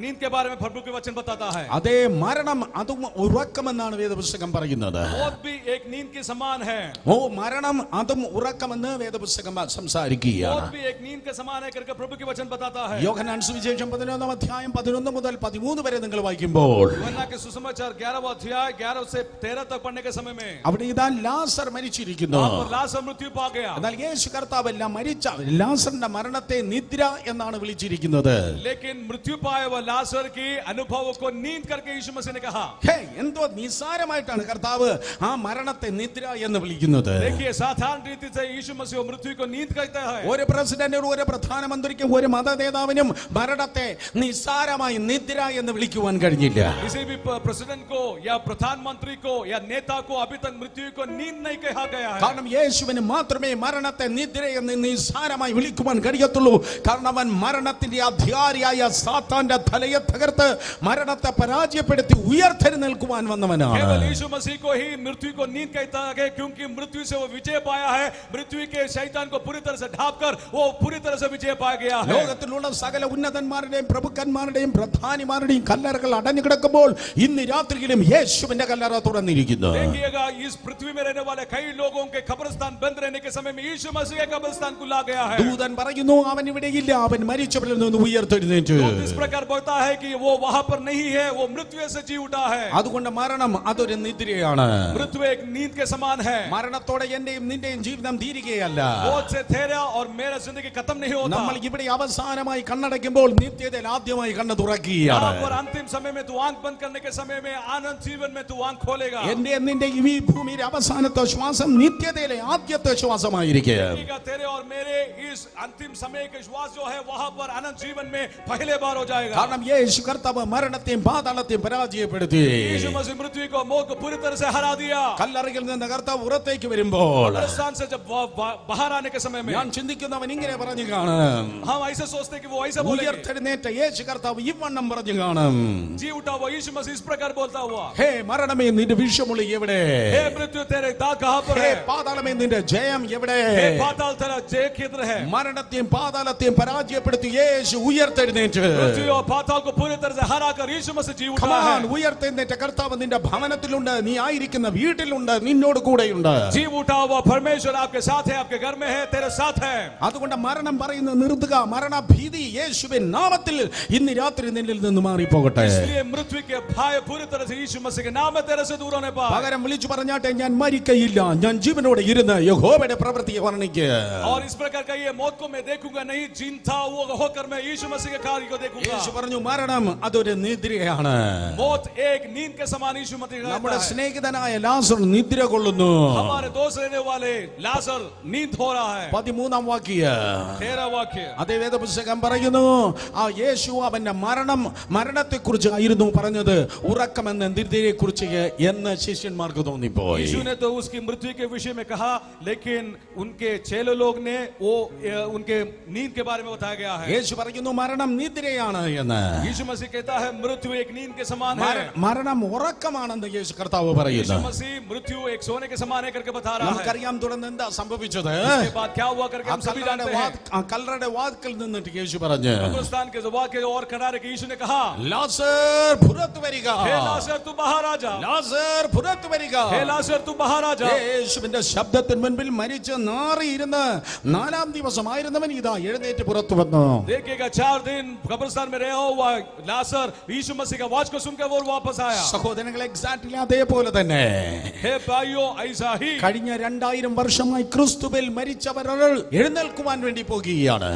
नींद के बारे में प्रभु के वचन बताता है, അതേ മരണം അതും ഉറക്കമെന്നാണ് വേദപുസ്തകം പറയുന്നത്. मौत भी एक नींद के समान है, ഓ മരണം അതും ഉറക്കമെന്ന് വേദപുസ്തകം സംസാരിക്കുകയാണ്. मौत भी एक नींद के समान है करके प्रभु के वचन बताता है। യോഹന്നാൻ സുവിശേഷം 11-ാം അധ്യായം 11 മുതൽ 13 വരെ നിങ്ങൾ വായിക്കുമ്പോൾ यूहन्ना के सुसमाचार 11वां अध्याय 11 से 13 तक पढ़ने के समय में അവിടെ ഇതാ ലാസർ മരിച്ചിരിക്കുന്നു. वहां पर लाजर मृत्यु पा गया, എന്നാൽ യേശു കർത്താവ് എല്ലാം മരിച്ച ലാസറിന്റെ മരണത്തെ നിദ്ര എന്നാണ് വിളിച്ചിരിക്കുന്നത്. लेकिन मृत्यु पाए हुआ लाजर की अनुभव को नींद करके यीशु मसीह ने कहा। ഹേ, എന്തോ നിസ്സാരമായിട്ടാണ് കർത്താവ് ആ മരണത്തെ നിദ്ര എന്ന് വിളിക്കുന്നത്. देखिए साधारण रीति से यीशु मसीह मृत्यु को नींद कहता है। ഒരു പ്രസിഡന്റിനും ഒരു പ്രധാനമന്ത്രിക്കും ഒരു മത നേതാവിനും മരണത്തെ നിസ്സാരമായി നിദ്ര എന്ന് വിളിക്കുവാൻ കഴിഞ്ഞില്ല. किसी भी प्रेसिडेंट को या प्रधानमंत्री को या नेता को अभी तक मृत्यु को नींद नहीं कहा गया है, കാരണം യേശുവിന് മാത്രമേ മരണത്തെ നിദ്ര എന്ന് നിസ്സാരമായി വിളിക്കുവാൻ കഴിയത്തുള്ളൂ. കാരണം അവൻ മരണത്തിന്റെ അധികാരിയായ സാത്താന്റെ തലയെ തകർത്ത് മരണത്തെ പരാജയപ്പെടുത്തി ഉയർത്തെഴുന്നേൽക്കുവാൻ വന്നവനാണ്. केवल यीशु मसीह को ही मृत्यु को नींद कहता है, क्योंकि मृत्यु से वो विजय पाया है। मृत्यु के शैतान को पूरी तरह से ढांपकर वो पूरी तरह से विजय पा गया है। ലോകത്തിലുള്ള സകല ഉന്നതന്മാരുടെയും പ്രഭുക്കന്മാരുടെയും പ്രധാനിമാരുടെയും കല്ലറകൾ അടഞ്ഞു കിടക്കുമ്പോൾ ഇന്ന് രാത്രിയിലും യേശുവിന്റെ കല്ലറ തുറന്നിരിക്കുന്നു. देखिएगा इस पृथ्वी में रहने वाले कई लोगों के कब्रिस्तान बंद रहने के समय में यीशु मसीह का कब्रिस्तान खुला गया है। ദൂതൻ പറയുന്നു, അവൻ ഇവിടെയില്ല, അവൻ മരിച്ചവരിൽ നിന്ന് ഉയർത്തെഴുന്നേറ്റു. इस प्रकार बोलता है कि वो वहां पर नहीं है, वो मृत्यु से जी उठा है। അതുകൊണ്ട് മരണം അതൊരു നിദ്രയാണ്. मृत्यु एक नींद के समान है। മരണത്തോടെ എന്റെയും നിന്റെയും ജീവിതം തീരുകയല്ല. मौत से तेरा और मेरा जिंदगी खत्म नहीं होता। നമ്മൾ ഇവിടെ അവസാനമായി കണ്ണടയ്ക്കുമ്പോൾ നിത്യതയിൽ ആദ്യമായി കണ്ണ് തുറക്കുകയാണ്. यहाँ पर अंतिम समय में तू आंख बंद करने के समय में आनंद जीवन में तू आंख खोलेगा। എന്റെ നിന്റെ ഈ ഭൂമിയിലെ അവസാനത്തെ ശ്വാസം നിത്യതയിലെ ആദ്യത്തെ ശ്വാസമായിരിക്കും. तेरे और मेरे इस अंतिम समय के श्वास जो है वहां पर अनंत जीवन में पहले बार हो जाएगा। കാരണം യേശു കർത്താവ് മരണത്തെയും പാതാളത്തെയും പരാജയപ്പെടുത്തി. यीशु मसीह मृत्यु को, मौत को पूरी तरह से हरा दिया। കല്ലറയിൽ നിന്ന് കർത്താവ് പുറത്തേക്ക് വരുമ്പോൾ कब्रिस्तान से जब बाहर आने के समय में ഞാൻ ചിന്തിക്കുന്നവൻ ഇങ്ങനെ പറഞ്ഞു കാണും, हम ऐसे सोचते कि वो ऐसा बोलेंगे। ഉയർത്തെഴുന്നേറ്റ യേശു കർത്താവ് ഇവണ്ണം പറഞ്ഞു കാണും, जी उठा हुआ यीशु मसीह इस प्रकार बोलता हुआ, ഹേ മരണമേ നിന്റെ വിഷമുള്ളി എവിടെ? हे मृत्यु तेरे दाग कहां पर ഹേ है? പാതാളമേ നിന്റെ ജയം എവിടെ? हे पाताल तेरा जय किधर है? മരണത്തെയും പാതാളത്തെയും പരാജയപ്പെടുത്തി യേശു ഉയർത്തെഴുന്നേറ്റ് मृत्यु और पाताल को पूरी तरह से हरा कर यीशु मसीह जी उठा है। ഉയർത്തെഴുന്നേറ്റ കർത്താവ് നിന്റെ ഭവനത്തിലുണ്ട്, നീ ആയിരിക്കുന്ന വീട്ടിലുണ്ട്, നിന്നോട് കൂടെയുണ്ട്. जी उठा हुआ परमेश्वर आपके साथ है, आपके घर में है, तेरे साथ है। അതുകൊണ്ട് മരണം പറയുന്നത് നിർത്തുക. മരണഭീതി യേശുവിൻ നാമത്തിൽ ഇന്ന് രാത്രി നിന്നിൽ നിന്ന് മാറിപ്പോകട്ടെ. इसलिए मृत्यु के भय पूरी तरह से यीशु मसीह के नाम में तेरे से दूर होने पाए। പകരം വിളിച്ചു പറഞ്ഞാട്ടെ, ഞാൻ മരിക്കയില്ല, ഞാൻ ജീവനോടെ ഇരുന്ന് യഹോവയുടെ പ്രവൃത്തിയെ വർണ്ണിക്കുക. और इस प्रकार का ये मौत को मैं देखूंगा नहीं, जीता हुआ होकर मैं यीशु मसीह के कार्य को देखूंगा। യേശു പറഞ്ഞു മരണം അതൊരു നിദ്രയാണ്. मौत एक नींद के समान यीशु मसीह कहता നമ്മുടെ है। സ്നേഹിതനായ ലാസർ നിദ്ര കൊള്ളുന്നു. हमारे दोस्त रहने वाले लाजर नींद हो रहा है। 13 വാക്യം 13 वाक्य അതേ വേദപുസ്തകം പറയുന്നു, ആ യേശു അവന്റെ മരണത്തെ കുറിച്ച് ആയിരുന്നു പറഞ്ഞത്, ഉറക്കമെന്ന നിദ്രയെ കുറിച്ച് എന്ന് ശിഷ്യന്മാർക്ക് തോന്നിപ്പോയി. यीशु ने तो उसकी मृत्यु के विषय में कहा, लेकिन उनके चेले लोग ने वो उनके नींद के बारे में बताया गया है। യേശു പറയുന്നു മരണം നിദ്രയാണ് എന്ന്. यीशु मसीह कहता है मृत्यु एक नींद के समान है। മരണം ഉറക്കമാണെന്ന് യേശു കർത്താവ് പറയുന്നു. यीशु मसीह मृत्यु एक सोने के समान है करके बता रहा है। നമുക്കറിയാം തുടർന്ന് എന്താ സംഭവിച്ചത്. इसके बाद क्या हुआ करके हम सभी जानते हैं। കല്ലറയുടെ വാതിൽക്കൽ നിന്നിട്ട് യേശു പറഞ്ഞു, कब्रिस्तान के ज़बान के और किनारे के यीशु ने कहा, ലാസർ പുറത്തു വരിക, हे लाजर तू बाहर आ जा, ലാസർ പുറത്തു വരിക. हे लाजर तू बाहर आ जा। യേശുവിന്റെ ശബ്ദത്തിന് മുൻപിൽ മരിച്ച് നാറിയിരുന്ന് 4-ാം ദിവസമായിരുന്നവൻ ഇതാ എഴുന്നേറ്റ് പുറത്തു വന്നു. देखिएगा 4 दिन कब्रिस्तान में रहा हुआ लाजर यीशु मसीह का आवाज को सुनकर वो वापस आया। സഹോദരങ്ങളെ, എക്സാക്ട്ലി അതേപോലെ തന്നെ हे भाइयों ऐसा ही കഴിഞ്ഞ 2000 വർഷമായി ക്രിസ്തുവിൽ മരിച്ചവർ എഴുന്നേൽക്കുവാൻ വേണ്ടി പോകുകയാണ്.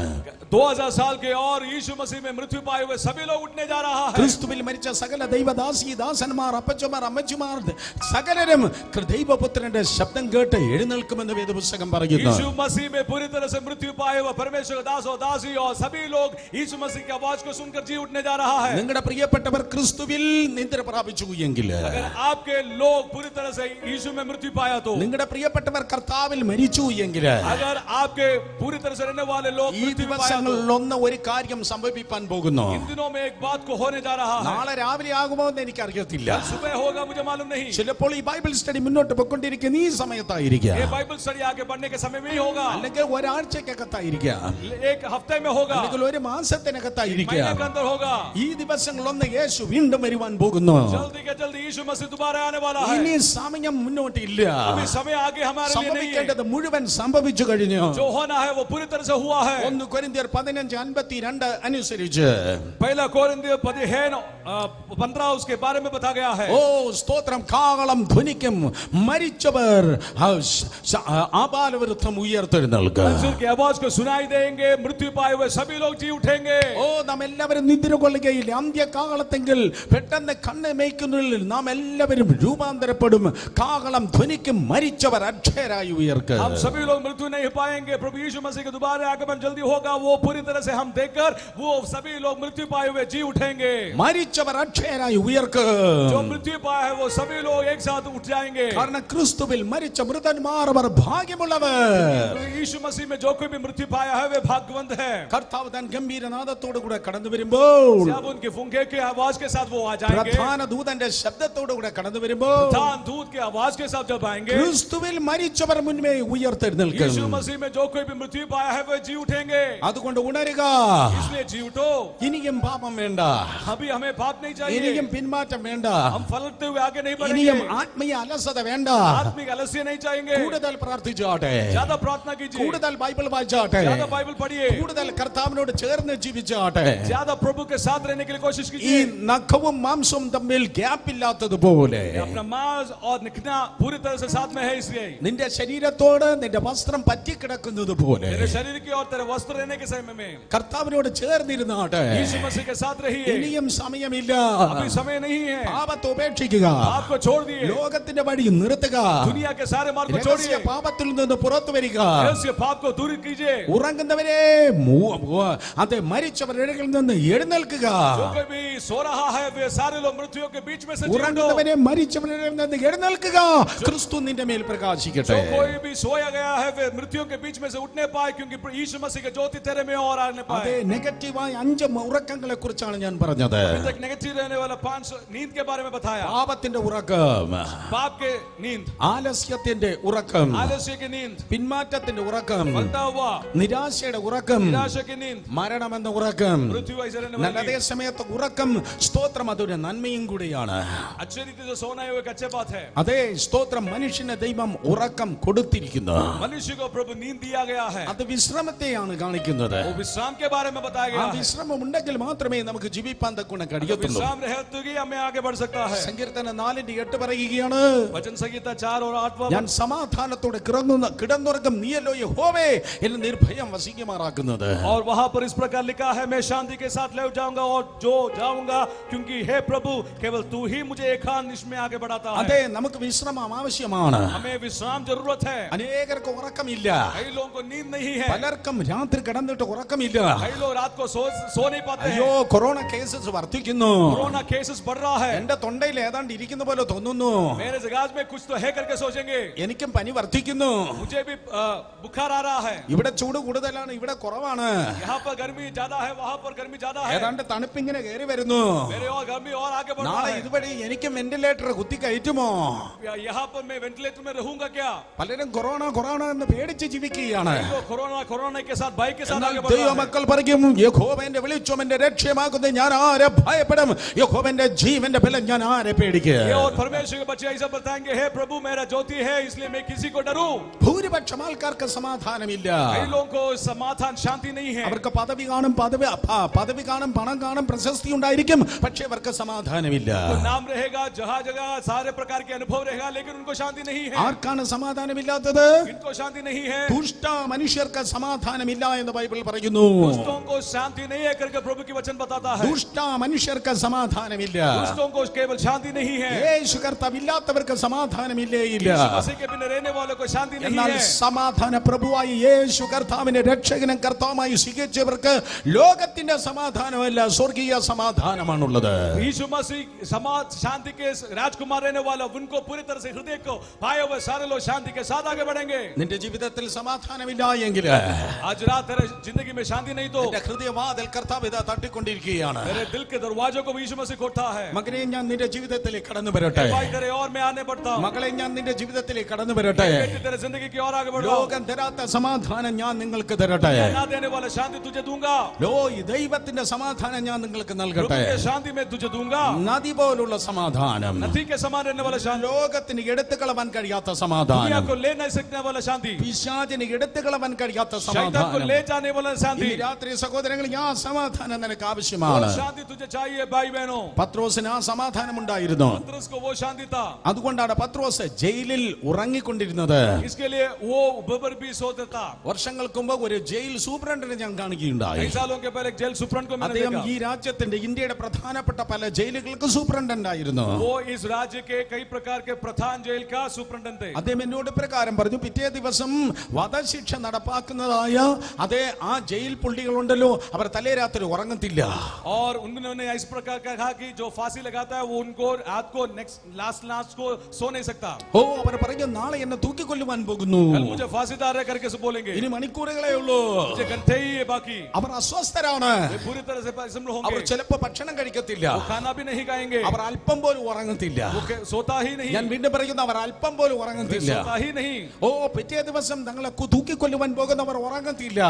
2000 साल के और यीशु मसीह में मृत्यु पाए हुए सभी लोग उठने जा रहा है। ക്രിസ്തുവിൽ മരിച്ച സകല ദൈവദാസി ദാസന്മാർ, അപ്പച്ചമാർ, അമ്മച്ചിമാർ സകലരും ദൈവപുത്രന്റെ ശബ്ദം കേട്ട് എഴുന്നേൽക്കുമെന്ന് വേദപുസ്തകം പറയുന്നു. यीशु मसीह में पूरी तरह से मृत्यु पाए हुए परमेश्वर दास और दासी और सभी लोग यीशु मसीह की आवाज को सुनकर जी उठने जा रहा है। നിങ്ങളുടെ പ്രിയപ്പെട്ടവർ ക്രിസ്തുവിൽ നിദ്ര പ്രാപിച്ചു എങ്കിൽ, अगर आपके लोग पूरी तरह से यीशु में मृत्यु पाया तो, നിങ്ങളുടെ പ്രിയപ്പെട്ടവർ കർത്താവിൽ മരിച്ചു എങ്കിൽ, अगर आपके पूरी तरह से रहने वाले लोग ഈ मृत्यु पाया तो, ദിവസങ്ങളിലൊന്ന് ഒരു കാര്യം സംഭവിക്കാൻ പോകുന്നു. इन दिनों में एक बात को होने जा रहा है। നാളെ രാവിലെ ആകുമോ എന്ന് എനിക്കറിയത്തില്ല. सुबह होगा मुझे मालूम नहीं। ചിലപ്പോൾ ഈ ബൈബിൾ സ്റ്റഡി മുന്നോട്ട് പോയിക്കൊണ്ടിരിക്കുന്ന ഈ സമയത്തായിരിക്കാം, ये बाइबल स्टडी आगे बढ़ने के समय में ही होगा, അല്ലെങ്കിൽ ഒരാഴ്ചക്കകത്തായിരിക്കാം, एक हफ्ते में होगा, അല്ലെങ്കിൽ ഒരു महीने മാസത്തിനകത്തായിരിക്കാം. के अंदर होगा। ഈ ദിവസങ്ങളൊന്ന് യേശു വീണ്ടും വരുവാൻ പോകുന്നു. जल्दी के जल्दी यीशु मसीह दोबारा आने वाला है। ഇനി സമയം മുന്നോട്ടില്ല. अभी समय आगे हमारे लिए नहीं है। സംഭവിക്കേണ്ടത് മുഴുവൻ സംഭവിച്ചു കഴിഞ്ഞു. जो होना है वो पूरी तरह से हुआ है। 1 കൊരിന്ത്യർ 15:52 അനുസരിച്ച്, पहला कोरिन्थियों 15 उसके बारे में बताया गया है। ഓ സ്തോത്രം, കാഹളം ധ്വനിക്കും, മരിച്ചവർ ആപാലവൃത്തം ഉയർത്തെഴുന്നേൽക്കും. मंसूर की आवाज को सुनाई देंगे, मृत्यु पाए हुए सभी लोग जी उठेंगे। ഓ നാം എല്ലാവരും നിദ്ര കൊള്ളുകയില്ല. അന്ത്യകാലത്തെങ്കിൽ പെട്ടെന്ന് കണ്ണ് മേയ്ക്കുന്നുള്ളിൽ നാം എല്ലാവരും രൂപാന്തരപ്പെടും. കാഹളം ധ്വനിക്കും, മരിച്ചവർ അക്ഷയരായി ഉയർക്കും. हम सभी लोग मृत्यु नहीं पाएंगे। प्रभु यीशु मसीह के दोबारा आगमन जल्दी होगा। वो पूरी तरह से हम देखकर वो सभी लोग मृत्यु पाए हुए जी उठेंगे। മരിച്ചവർ അക്ഷയരായി ഉയർക്കും. जो मृत्यु पाया है वो सभी लोग एक साथ उठ जाएंगे। കാരണം ക്രിസ്തുവിൽ മരിച്ച മൃതന്മാർ അവർ ഭാഗ്യമുള്ളവർ. यीशु मसीह में जो कोई भी मृत्यु पाया है वे भाग्यवंत है। കർത്താവ് താൻ ഗംഭീരനാദത്തോടു കൂടെ കടന്നു വരുമ്പോൾ, जब उनके फुंके के आवाज के साथ वो आ जाएंगे, പ്രധാന ദൂതന്റെ ശബ്ദത്തോടു കൂടെ കടന്നു വരുമ്പോൾ, प्रधान दूत के आवाज के साथ जब आएंगे, ക്രിസ്തുവിൽ മരിച്ചവർ മുൻപേ ഉയർത്തെഴുന്നേൽക്കും. यीशु मसीह में जो कोई भी मृत्यु पाया है वे जी उठेंगे। അതുകൊണ്ട് ഉണരുക. इसलिए जी उठो। ഇനിയും പാപം വേണ്ട, अभी हमें पाप नहीं चाहिए, ഇനിയും പിന്മാറ്റം വേണ്ട, हम फलते हुए आगे नहीं ഇനിയും बढ़ेंगे, ആത്മീയ അലസത വേണ്ട. आत्मिक आलस्य नहीं चाहेंगे। കൂടുതൽ പ്രാർത്ഥിച്ചാട്ടെ, ज्यादा प्रार्थना कीजिए, കൂടുതൽ ബൈബിൾ വായിച്ചാട്ടെ, ज्यादा बाइबल पढ़िए, കൂടുതൽ കർത്താവിനോട് ചേർന്ന് ജീവിച്ചാട്ടെ. ज्यादा प्रभु के साथ रहने के लिए कोशिश ഈ कीजिए। നഖവും മാംസവും തമ്മിൽ ഗ്യാപ്പ് ഇല്ലാത്തതുപോലെ अपना मांस और निकना पूरी तरह से साथ में है। इसलिए നിന്റെ ശരീരത്തോട് നിന്റെ വസ്ത്രം പറ്റിക്കിടക്കുന്നത് പോലെ तेरे शरीर की और तेरे वस्त्र रहने के समय में കർത്താവിനോട് ചേർന്നിരുന്നാട്ടെ. यीशु मसीह के साथ रहिए। ഇനിയും സമയമില്ല. अभी समय नहीं है, പാപത്തെ ഉപേക്ഷിക്കുക, आपको छोड़ दिए, ലോകത്തിന്റെ വഴി നിർത്തുക, दुनिया के सारे मार्ग को രഹസ്യ छोड़िए, പാപത്തിൽ നിന്ന് പുറത്തു വരിക. रहस्य पाप को दूर कीजिए। ഉറങ്ങുന്നവരെ അത് മരിച്ചവരിൽ നിന്ന് എഴുന്നേൽക്കുക. जो कोई भी सो रहा है वे सारे लोग मृत्यु के बीच में से जी उठो। ഉറങ്ങുന്നവരെ മരിച്ചവരിൽ നിന്ന് എഴുന്നേൽക്കുക. ക്രിസ്തു നിന്റെ മേൽ പ്രകാശിക്കട്ടെ. जो कोई भी सोया गया है वे मृत्यु के बीच में से उठने पाए, क्योंकि यीशु मसीह के ज्योति तेरे में और आने അതെ, पाए। നെഗറ്റീവായ 5 ഉറക്കങ്ങളെ കുറിച്ചാണ് ഞാൻ പറഞ്ഞത്. अभी तक नेगेटिव रहने वाला 5 नींद के बारे में बताया। പാപത്തിന്റെ ഉറക്കം, पाप के नींद, ആലസ്യത്തിന്റെ ഉറക്കം, आलस्य की नींद, പിന്മാറ്റത്തിന്റെ ഉറക്കം, बनता हुआ നിരാശയുടെ ഉറക്കം, निराशा की नींद, മരണമെന്ന ഉറക്കം, मृत्यु ऐसे रहने എന്നാൽ वाली അതേ സമയത്ത് ഉറക്കം സ്തോത്രം അതൊരു നന്മയും കൂടിയാണ്. अच्छे रीति से सोना है वो एक अच्छी बात है. അതേ സ്തോത്രം മനുഷ്യന് ദൈവം ഉറക്കം കൊടുത്തിരിക്കുന്നു. मनुष्य को प्रभु नींद दिया गया है. അത് വിശ്രമത്തെയാണ് കാണിക്കുന്നത്. वो विश्राम के बारे में बताया ആ गया है. വിശ്രമം ഉണ്ടെങ്കിൽ മാത്രമേ നമുക്ക് ജീവിപ്പാൻ തക്കവണ്ണം കഴിയത്തുള്ളൂ. विश्राम रहे तो ही हमें आगे बढ़ सकता है. സങ്കീർത്തനം 4:8 പറയുകയാണ്, वचन संहिता 4 और 8 ഞാൻ സമാധാനത്തോടെ കിടന്നുറങ്ങും നീയല്ലോ യഹോവേ എന്നെ നിർഭയം വസിക്കുമാറാക്കുന്നത്. और वहां पर इस प्रकार लिखा है, मैं शांति के साथ लौट जाऊंगा और जो जाऊंगा, क्योंकि हे प्रभु केवल तू ही मुझे एकांत में आगे बढ़ाता है. അതെ, നമുക്ക് വിശ്രമം ആവശ്യമാണ്. हमें विश्राम जरूरत है. അനേകർക്ക് ഉറക്കമില്ല. कई लोगों को नींद नहीं है. പലർക്കും രാത്രി കിടന്നിട്ട് ഉറക്കമില്ല. कई लोग रात को सो नहीं पाते അയ്യോ, हैं. കൊറോണ കേസസ് വർദ്ധിക്കുന്നു. कोरोना केसेस बढ़ रहा है. എന്റെ തൊണ്ടയിൽ ഏതാണ്ട് ഇരിക്കുന്ന പോലെ തോന്നുന്നു. मेरे जगाज में कुछ तो है करके सोचेंगे. എനിക്കും പനി വർദ്ധിക്കുന്നു. मुझे भी बुखार आ रहा है. ഇവിടെ ചൂട് കൂടുതലാണ്, ഇവിടെ കുറവാണ്. यहाँ पर गर्मी ज्यादा है, वहाँ पर गर्मी ज्यादा है. ഏതാണ്ട് തണുപ്പിങ്ങനെ കയറി വരുന്നു. मेरे और गर्मी और आगे बढ़ रहा നാളെ है. ഇതുവഴി എനിക്ക് വെന്റിലേറ്റർ കുത്തി കയറ്റുമോ? यहाँ पर मैं वेंटिलेटर में रहूंगा क्या? പലരും കൊറോണ എന്ന് പേടിച്ച് ജീവിക്കുകയാണ്. तो कोरोना के साथ बाइक के साथ എന്നാൽ आगे बढ़ रहा है. ദൈവമക്കൾ പറയും, യഹോവന്റെ വെളിച്ചം എന്റെ രക്ഷമാകുന്നത് ഞാൻ ആരെ ഭയപ്പെടും? യഹോവന്റെ ജീവന്റെ ബലം ഞാൻ ആരെ പേടിക്കും? ये और परमेश्वर के बच्चे ऐसा बताएंगे, हे प्रभु मेरा ज्योति है इसलिए मैं किसी को डरूं. ഭൂരിപക്ഷം ആൾക്കാർക്ക് സമാധാനമില്ല. कई लोगों को समाधान शांति नहीं है. അവർക്ക് പദവി കാണും, പണം കാണും, പ്രശസ്തി ഉണ്ടായിരിക്കും, പക്ഷേ അവർക്ക് സമാധാനമില്ല. तो नाम रहेगा, जगह जगह सारे प्रकार के अनुभव रहेगा, लेकिन उनको शांति नहीं है. ആർക്കാണ് സമാധാനമില്ലാത്തത്? इनको शांति नहीं है. ദുഷ്ട മനുഷ്യർക്ക് സമാധാനമില്ല എന്ന് ബൈബിൾ പറയുന്നു. दुष्टों को शांति नहीं है करके प्रभु की वचन बताता है. ദുഷ്ട മനുഷ്യർക്ക് സമാധാനമില്ല. दुष्टों को केवल शांति नहीं है. യേശു കർത്താവില്ലാത്തവർക്ക് സമാധാനമില്ലേ ഇല്ല. यीशु मसीह के बिना रहने वालों को शांति नहीं എന്നാൽ है. സമാധാന പ്രഭുവായി യേശു കർത്താവിനെ രക്ഷകനും കർത്താവുമായി സ്വീകരിച്ചവർക്ക് ലോകത്തിന്റെ സമാധാനമല്ല, സ്വർഗീയ സമാധാനമാണുള്ളത്. यीशु मसीह शांति के राजकुमार रहने वाला, उनको पूरी तरह से हृदय को पाए हुए सारे लोग शांति के साथ आगे बढ़ेंगे. നിന്റെ ജീവിതത്തിൽ സമാധാനമില്ല എങ്കിൽ आज रात तेरे जिंदगी में शांति नहीं तो നിന്റെ ഹൃദയവാതിൽ കർത്താവ് ഇതാ തട്ടിക്കൊണ്ടിരിക്കുകയാണ്. तेरे दिल के दरवाजों को यीशु मसीह खोलता है. മകനെ, ഞാൻ നിന്റെ ജീവിതത്തിലേക്ക് കടന്നു വരട്ടെ. भाई तेरे और मैं आने बढ़ता हूं. മകളെ, ഞാൻ നിന്റെ ജീവിതത്തിലേക്ക് കടന്നു വരട്ടെ. बेटी तेरे जिंदगी की और आगे बढ़ रहा हूं. ലോകം തരാത്ത സമാധാനം ഞാൻ നിങ്ങൾക്ക് തരട്ടെ. ना देने वाला शांति तुझे दूंगा. ദൈവത്തിന്റെ സമാധാനം ഞാൻ നിങ്ങൾക്ക് प्रभु നൽകട്ടെ. की शांति मैं तुझे दूंगा. നദി പോലുള്ള സമാധാനം, नदी के समान रहने वाला शांति, ലോകത്തിന് എടുത്തു കളവാൻ കഴിയാത്ത दुनिया സമാധാനം, को ले नहीं सकने वाला शांति, പിശാചിന് എടുത്തു കളവാൻ കഴിയാത്ത शैतान को സമാധാനം. ले जाने वाला शांति. ഈ രാത്രി സഹോദരങ്ങൾ, ആ സമാധാനം നിനക്ക് वो ആവശ്യമാണ്. शांति तुझे चाहिए भाई बहनों. പത്രോസിന് ആ സമാധാനം ഉണ്ടായിരുന്നു. पतरस को वो शांति था. അതുകൊണ്ടാണ് പത്രോസ് ജയിലിൽ ഉറങ്ങിക്കൊണ്ടിരുന്നത്. इसके लिए वो बबर भी सोता था. വർഷങ്ങൾക്ക് മുമ്പ് ഒരു ജയിൽ സൂപ്രണ്ടിനെ ഞാൻ കാണുകയുണ്ടായി. कई सालों के पहले एक जेल सुपरंट को मैंने അദ്ദേഹം देखा. ഈ രാജ്യത്തിന്റെ ഇന്ത്യയുടെ പ്രധാനപ്പെട്ട പല ജയിലുകൾക്ക് സൂപ്രണ്ടന്റ് ആയിരുന്നു. वो इस राज्य के कई प्रकार के प्रधान जेल का सुपरंटेंडेंट थे. അദ്ദേഹം എന്നോട് പ്രകാരം പറഞ്ഞു, പിറ്റേ ദിവസം വധശിക്ഷ നടപ്പാക്കുന്നതായ അതേ ആ ജയിൽ പുള്ളികളുണ്ടല്ലോ, അവർ തലേ രാത്രി ഉറങ്ങത്തില്ല. और उन्होंने इस प्रकार का कहा कि जो फांसी लगाता है वो उनको रात को लास्ट को सो नहीं सकता. ഓ, അവർ പറഞ്ഞു, നാളെ എന്നെ തൂക്കിക്കൊല്ലുവാൻ പോകുന്നു. कल मुझे फांसीदार है करके से बोलेंगे. ഇനി മണിക്കൂറുകളേ ഉള്ളൂ. मुझे घंटे ही है बाकी. അവർ അസ്വസ്ഥരാണ്. वे पूरी तरह से परिश्रम അവർ होंगे. ചിലപ്പോ ഭക്ഷണം കഴിക്കത്തില്ല. वो खाना भी नहीं खाएंगे. അവർ അല്പം പോലും ഉറങ്ങത്തില്ല. वो सोता ही नहीं. ഞാൻ വീണ്ടും പറയുന്നു, അവർ അല്പം പോലും वे ഉറങ്ങത്തില്ല. सोता ही नहीं. ഓ, പിറ്റേ ദിവസം തങ്ങളെ തൂക്കിക്കൊല്ലുവാൻ പോകുന്നവർ ഉറങ്ങത്തില്ല.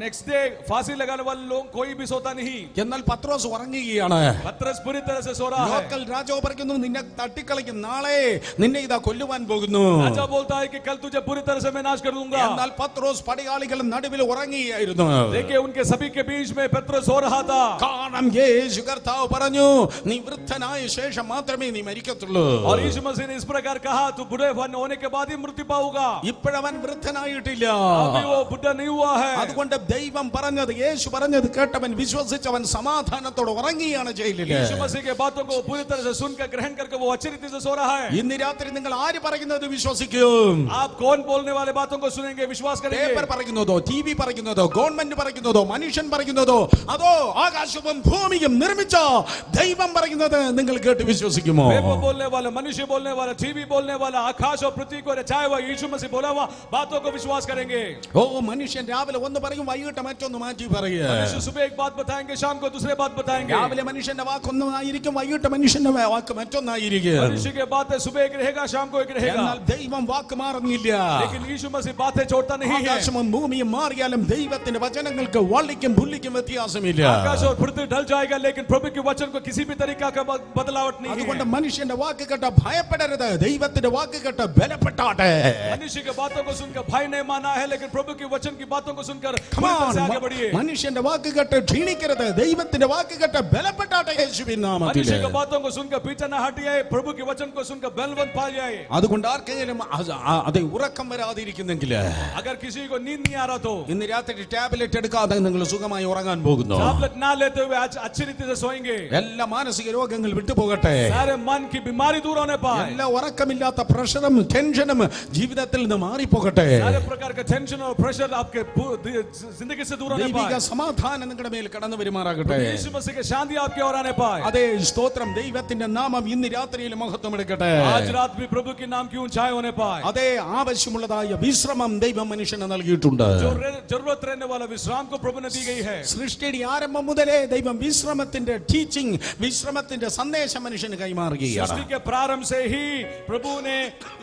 नेक्स्ट डे फांसी लगाने वाले लोग कोई भी सोता नहीं. എന്നാൽ പത്രോസ് ഉറങ്ങുകയാണ്. पतरस पूरी तरह से सो रहा है. ലോക്കൽ രാജാവ് പറയുന്നു, നിന്നെ തട്ടിക്കളയും, നാളെ നിന്നെ ഇതാ കൊല്ലുവാൻ പോകുന്നു. राजा बोलता है कि कल तुझे पूरी तरह से मैं नाश कर दूंगा. എന്നാൽ പത്രോസ് പടയാളികളുടെ നടുവിൽ ഉറങ്ങുകയായിരുന്നു. देखिए उनके सभी के बीच में पतरस सो रहा था. കാരണം യേശു കർത്താവ് പറഞ്ഞു, നീ വൃദ്ധനായ ശേഷം മാത്രമേ നീ മരിക്കത്തുള്ളൂ. और यीशु मसीह ने इस प्रकार कहा, तू बूढ़े होने के बाद ही मृत्यु पाऊंगा. ഇപ്പോഴവൻ വൃദ്ധനായിട്ടില്ല. अभी वो बुढ़ा नहीं हुआ है. അതുകൊണ്ട് ദൈവം പറഞ്ഞത്, യേശു പറഞ്ഞത് കേട്ടവൻ വിശ്വസിച്ചവൻ സമാധാനത്തോടെ ഉറങ്ങിയാണ് ജയിലിൽ. यीशु मसीह के बातों को पूरी तरह से सुनकर ग्रहण करके वो अच्छी रीति से सो रहा है. ഇന്ന് രാത്രി നിങ്ങൾ ആര് പറയുന്നത് വിശ്വസിക്കും? आप कौन बोलने वाले बातों को सुनेंगे, विश्वास करेंगे? പേപ്പർ പറയുന്നതോ, TV പറയുന്നതോ, ഗവൺമെന്റ് പറയുന്നതോ, മനുഷ്യൻ പറയുന്നതോ, അതോ ആകാശവും ഭൂമിയും നിർമ്മിച്ച ദൈവം പറയുന്നത് നിങ്ങൾ കേട്ട് വിശ്വസിക്കുമോ? पेपर बोलने वाला, मनुष्य बोलने वाला, टीवी बोलने वाला, आकाश और पृथ्वी को रचाया हुआ यीशु मसीह बोला हुआ बातों को विश्वास करेंगे. ഓ, മനുഷ്യൻ രാവിലെ ഒന്ന് പറയും, വൈകിട്ട് മറ്റൊന്ന് മാറ്റി പറയുക. मनुष्य सुबह एक बात बताएंगे, शाम को दूसरे बात बताएंगे. രാവിലെ മനുഷ്യന്റെ വാക്കൊന്നായിരിക്കും, വൈകിട്ട് മനുഷ്യന്റെ വാക്ക് മറ്റൊന്നായിരിക്കും. मनुष्य के बातें सुबह एक रहेगा, शाम को एक रहेगा. എന്നാൽ ദൈവം വാക്ക് മാറുന്നില്ല. लेकिन यीशु मसीह बातें छोड़ता नहीं है. ആകാശവും ഭൂമിയും മാറിയാലും ദൈവത്തിന്റെ വചനങ്ങൾക്ക് വള്ളിക്കും പുല്ലിക്കും വ്യത്യാസം വ്യത്യാസമില്ല. आकाश और पृथ्वी ढल जाएगा लेकिन प्रभु के वचन को किसी भी तरीका का बदलावट नहीं അതുകൊണ്ട് है. മനുഷ്യന്റെ വാക്ക് കേട്ട ഭയപ്പെടരുത്, ദൈവത്തിന്റെ വാക്ക് കേട്ട് ബലപ്പെട്ടാട്ടെ. मनुष्य के बातों को सुनकर भय नहीं माना है, लेकिन प्रभु के वचन की बातों को सुनकर Come पूरी तरह on, से आगे बढ़िए. മനുഷ്യന്റെ വാക്ക് കേട്ട് ക്ഷീണിക്കരുത്, ദൈവത്തിന്റെ വാക്ക് കേട്ട് ബലപ്പെട്ടാട്ടെ യേശുവിൻ നാമത്തിൽ. मनुष्य की बातों को सुनकर पीछे न हटिए, प्रभु के वचन को सुनकर बलवंत पा जाए. അതുകൊണ്ട് ആർക്കെങ്കിലും അതെ ഉറക്കം വരാതിരിക്കുന്നെങ്കിൽ अगर किसी को नींद नहीं आ रहा तो ഇന്ന് രാത്രി ടാബ്ലറ്റ് എടുക്കാതെ നിങ്ങൾ സുഖമായി ഉറങ്ങാൻ പോകുന്നു. टैबलेट ना लेते हुए आज अच्छी रीति से सोएंगे. എല്ലാ മാനസിക രോഗങ്ങൾ വിട്ടുപോകട്ടെ. सारे मन की बीमारी दूर होने पाए. എല്ലാ ഉറക്കമില്ലാത്ത പ്രഷറും ടെൻഷനും ജീവിതത്തിൽ നിന്ന് മാറിപ്പോകട്ടെ. सारे प्रकार का टेंशन और प्रेशर आपके जिंदगी से दूर होने ദൈവിക पाए. സമാധാനം നിങ്ങളുടെ മേൽ കടന്നു വരുമാറാകട്ടെ. यीशु मसीह की शांति आपके ओर आने पाए. അതേ സ്തോത്രം. ദൈവത്തിന്റെ നാമം ഇന്ന് രാത്രിയിൽ മഹത്വം എടുക്കട്ടെ. आज रात भी प्रभु के नाम की ऊंचाई होने पाए. അതേ ആവശ്യമുള്ളതായ വിശ്രമം ദൈവം മനുഷ്യന് നൽകിയിട്ടുണ്ട്. जो जरूरत रहने वाला विश्राम को प्रभु ने दी गई है. സൃഷ്ടിയുടെ ആരംഭം മുതലേ ദൈവം വിശ്രമത്തിന്റെ ടീച്ചിങ്, വിശ്രമത്തിന്റെ സന്ദേശം മനുഷ്യന് കൈമാറുകയാണ്. सृष्टि के प्रारंभ से ही प्रभु ने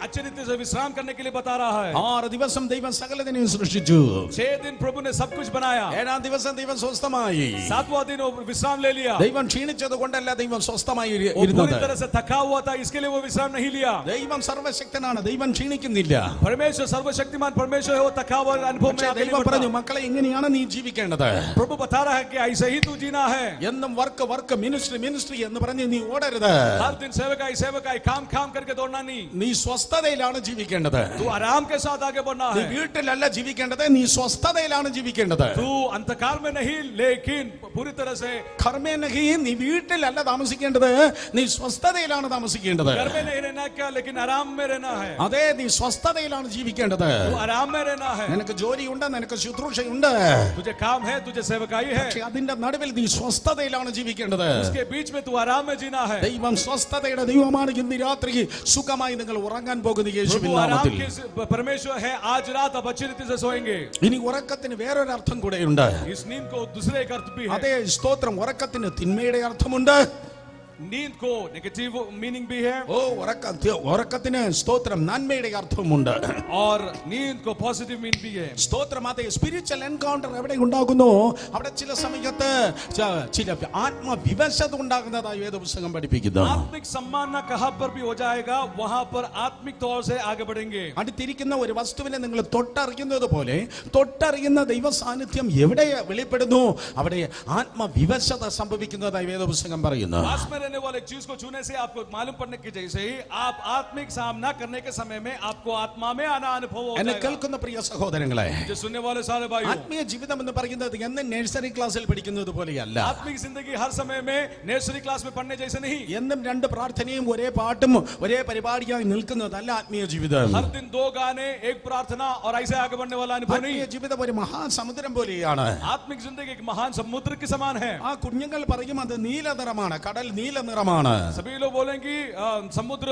अच्छी रीति से विश्राम करने के लिए बता रहा है. 6 ദിവസം ദൈവം സകലതിനെയും സൃഷ്ടിച്ചു. 6 दिन प्रभु ने सब कुछ बनाया. 7-ാം ദിവസം ദൈവം സ്വസ്ഥമായി. 7वां दिन वो विश्राम ले लिया. ദൈവം ക്ഷീണിച്ചത് കൊണ്ടല്ല ദൈവം സ്വസ്ഥമായി वो पूरी ഇരുന്നത്. तरह से थका हुआ था, इसके लिए वो विश्राम नहीं लिया. ദൈവം സർവശക്തനാണ്, ദൈവം ക്ഷീണിക്കുന്നില്ല. परमेश्वर सर्वशक्तिमान परमेश्वर है, वो थका हुआ अनुभव में പക്ഷേ आगे नहीं ദൈവം പറഞ്ഞു, बढ़ता. മക്കളെ ഇങ്ങനെയാണ് നീ ജീവിക്കേണ്ടത്. प्रभु बता रहा है कि ऐसे ही तू जीना है. എന്നും വർക്ക് മിനിസ്ട്രി എന്ന് പറഞ്ഞ് നീ ഓടരുത്. हर दिन सेवकाई काम करके दौड़ना नहीं. നീ സ്വസ്ഥതയിലാണ് ജീവിക്കേണ്ടത്. तू आराम के साथ आगे बढ़ना നീ है. വീട്ടിലല്ല ജീവിക്കേണ്ടത്, നീ സ്വസ്ഥതയിലാണ് ജീവിക്കേണ്ടത്. तू अंधकार में नहीं, लेकिन पूरी तरह से കർമ്മേ നഹി, നീ വീട്ടിലല്ല താമസിക്കേണ്ടത്, നീ സ്വസ്ഥതയിലാണ് താമസിക്കേണ്ടത്. घर में नहीं रहना क्या, लेकिन आराम में रहना है. അതെ, നീ സ്വസ്ഥതയിലാണ് ജീവിക്കേണ്ടത്. तू आराम में रहना है. നിനക്ക് ജോലിയുണ്ട്, നിനക്ക് ശുശ്രൂഷയുണ്ട്, तुझे काम है, तुझे सेवकाई है. പക്ഷെ അതിന്റെ നടുവിൽ നീ സ്വസ്ഥതയിലാണ് ജീവിക്കേണ്ടത്. उसके बीच में तू आराम में जीना है. ദൈവം സ്വസ്ഥതയുടെ ദൈവമാണ്. ഇന്ന് രാത്രി സുഖമായി നിങ്ങൾ ഉറങ്ങാൻ പോകുന്ന യേശുവിൻ प्रभु आराम നാമത്തിൽ. के परमेश्वर है. आज रात आप अच्छी रीति से सोएंगे. ഇനി ഉറക്കത്തിന് വേറൊരു അർത്ഥം കൂടെയുണ്ട്. इस नींद को दूसरे एक अर्थ भी है. അതേ സ്തോത്രം. ഉറക്കത്തിന് തിന്മയുടെ അർത്ഥമുണ്ട്. नींद को नेगेटिव मीनिंग भी है. ഉറക്കത്തിന് സ്തോത്രം നന്മയുടെ അർത്ഥമുണ്ട്. और नींद को पॉजिटिव मीनिंग भी है. സ്തോത്രം. അതെ, സ്പിരിച്വൽ എൻകൗണ്ടർ എവിടെ ഉണ്ടാകുന്നു അവിടെ ചില സമയത്ത് ചില ആത്മവിവശത ഉണ്ടാകുന്നതായി വേദപുസ്തകം പഠിപ്പിക്കുന്നു. आत्मिक सम्मान कहां पर भी हो जाएगा, वहां पर आत्मिक तौर से आगे बढ़ेंगे. അടുത്തിരിക്കുന്ന ഒരു വസ്തുവിനെ നിങ്ങൾ തൊട്ടറിയുന്നത് പോലെ തൊട്ടറിയുന്ന ദൈവ സാന്നിധ്യം എവിടെ വെളിപ്പെടുന്നു അവിടെ ആത്മവിവശത സംഭവിക്കുന്നതായി വേദപുസ്തകം പറയുന്നു. पास में रहने वाले चीज को छूने से आपको मालूम पड़ने की जैसे ही आप आत्मिक सामना करने के समय में आपको आत्मा में आना अनुभव हो എന്നെ जाएगा. കേൾക്കുന്ന പ്രിയ സഹോദരങ്ങളെ, जो सुनने वाले सारे भाइयों, ആത്മീയ ജീവിതം എന്ന് പറയുന്നത് എന്നും നഴ്സറി ക്ലാസ്സിൽ പഠിക്കുന്നത് പോലെയല്ല. आत्मिक जिंदगी हर समय में नर्सरी क्लास में पढ़ने जैसे नहीं. എന്നും 2 പ്രാർത്ഥനയും ഒരേ പാട്ടും ഒരേ പരിപാടിയായി നിൽക്കുന്നതല്ല ആത്മീയ ജീവിതം. हर दिन 2 गाने, एक प्रार्थना और ऐसे आगे बढ़ने वाला अनुभव नहीं. ആത്മീയ ജീവിതം ഒരു മഹാസമുദ്രം പോലെയാണ്. आत्मिक जिंदगी एक महान समुद्र के समान है. ആ കുഞ്ഞുങ്ങൾ പറയും അത് നീല നിറമാണ്, കടൽ നീല നിറമാണ്. सभी लोग बोलेंगे समुद्र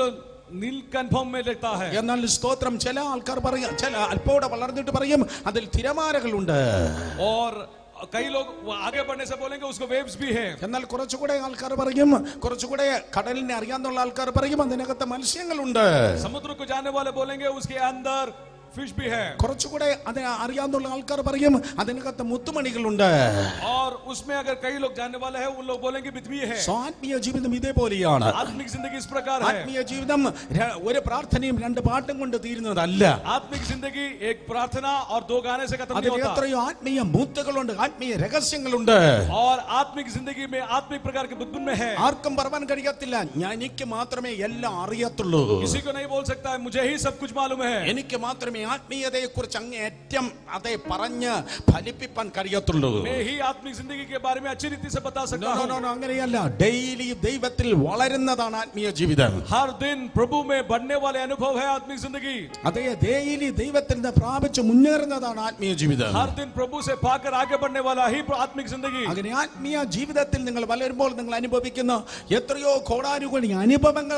नील कन्फर्म में लगता है. എന്നാൽ സ്തോത്രം ചില ആൾക്കാർ പറയും, ചില അല്പോടെ വളർന്നിട്ട് പറയും അതിൽ തിരമാലകളുണ്ട്. और कई लोग आगे बढ़ने से बोलेंगे उसको वेव्स भी है. എന്നാൽ കുറച്ചുകൂടെ ആൾക്കാർ പറയും, കുറച്ചുകൂടെ കടലിനെ അറിയാവുന്ന ആൾക്കാർ പറയും അതിനകത്ത് മത്സ്യങ്ങളുണ്ട്. समुद्र को जानने वाले बोलेंगे उसके अंदर फिश भी है. കുറച്ചുകൂടെ അത് അറിയാവുന്ന ആൾക്കാർ പറയും അതിനകത്ത് മുത്തുമണികളുണ്ട്. और उसमें अगर कई लोग जानने वाले हैं, उन लोग बोलेंगे पृथ्वी है. ആത്മീയ ജീവിതം ഇതേപോലെയാണ്. आत्मिक जिंदगी इस प्रकार है. ആത്മീയ ജീവിതം ഒരു പ്രാർത്ഥനയും 2 പാട്ടും കൊണ്ട് തീരുന്നതല്ല. आत्मिक जिंदगी एक प्रार्थना और 2 गाने से खत्म नहीं അതിൽ होता. എത്രയോ ആത്മീയ മൂത്തുകളുണ്ട്, ആത്മീയ രഹസ്യങ്ങളുണ്ട്. और आत्मिक जिंदगी में आत्मिक प्रकार के बुद्धि में है. ആർക്കും പറയാൻ കഴിയത്തില്ല എനിക്ക് മാത്രമേ എല്ലാം അറിയത്തുള്ളൂ, किसी को नहीं बोल सकता है मुझे ही सब कुछ मालूम है. എനിക്ക് മാത്രമേ ആത്മീയതയെ കുറിച്ച് അങ്ങേയറ്റം അതേ പറഞ്ഞ് ഫലിപ്പിക്കാൻ കഴിയത്തുള്ളൂ. मैं ही आत्मिक जिंदगी के बारे में अच्छी रीति से बता सकता हूं. അങ്ങനെയല്ല. ഡെയിലി ദൈവത്തിൽ വളരുന്നതാണ് ആത്മീയ ജീവിതം. हर दिन प्रभु में बढ़ने वाले अनुभव है आत्मिक जिंदगी. അതേ, ഡെയിലി ദൈവത്തിൽ നിന്ന് പ്രാപിച്ച് മുന്നേറുന്നതാണ് ആത്മീയ ജീവിതം. हर दिन प्रभु से पाकर आगे बढ़ने वाला ही आत्मिक जिंदगी. അങ്ങനെ ആത്മീയ ജീവിതത്തിൽ നിങ്ങൾ വളരുമ്പോൾ നിങ്ങൾ അനുഭവിക്കുന്ന എത്രയോ കോടാനുകോടി അനുഭവങ്ങൾ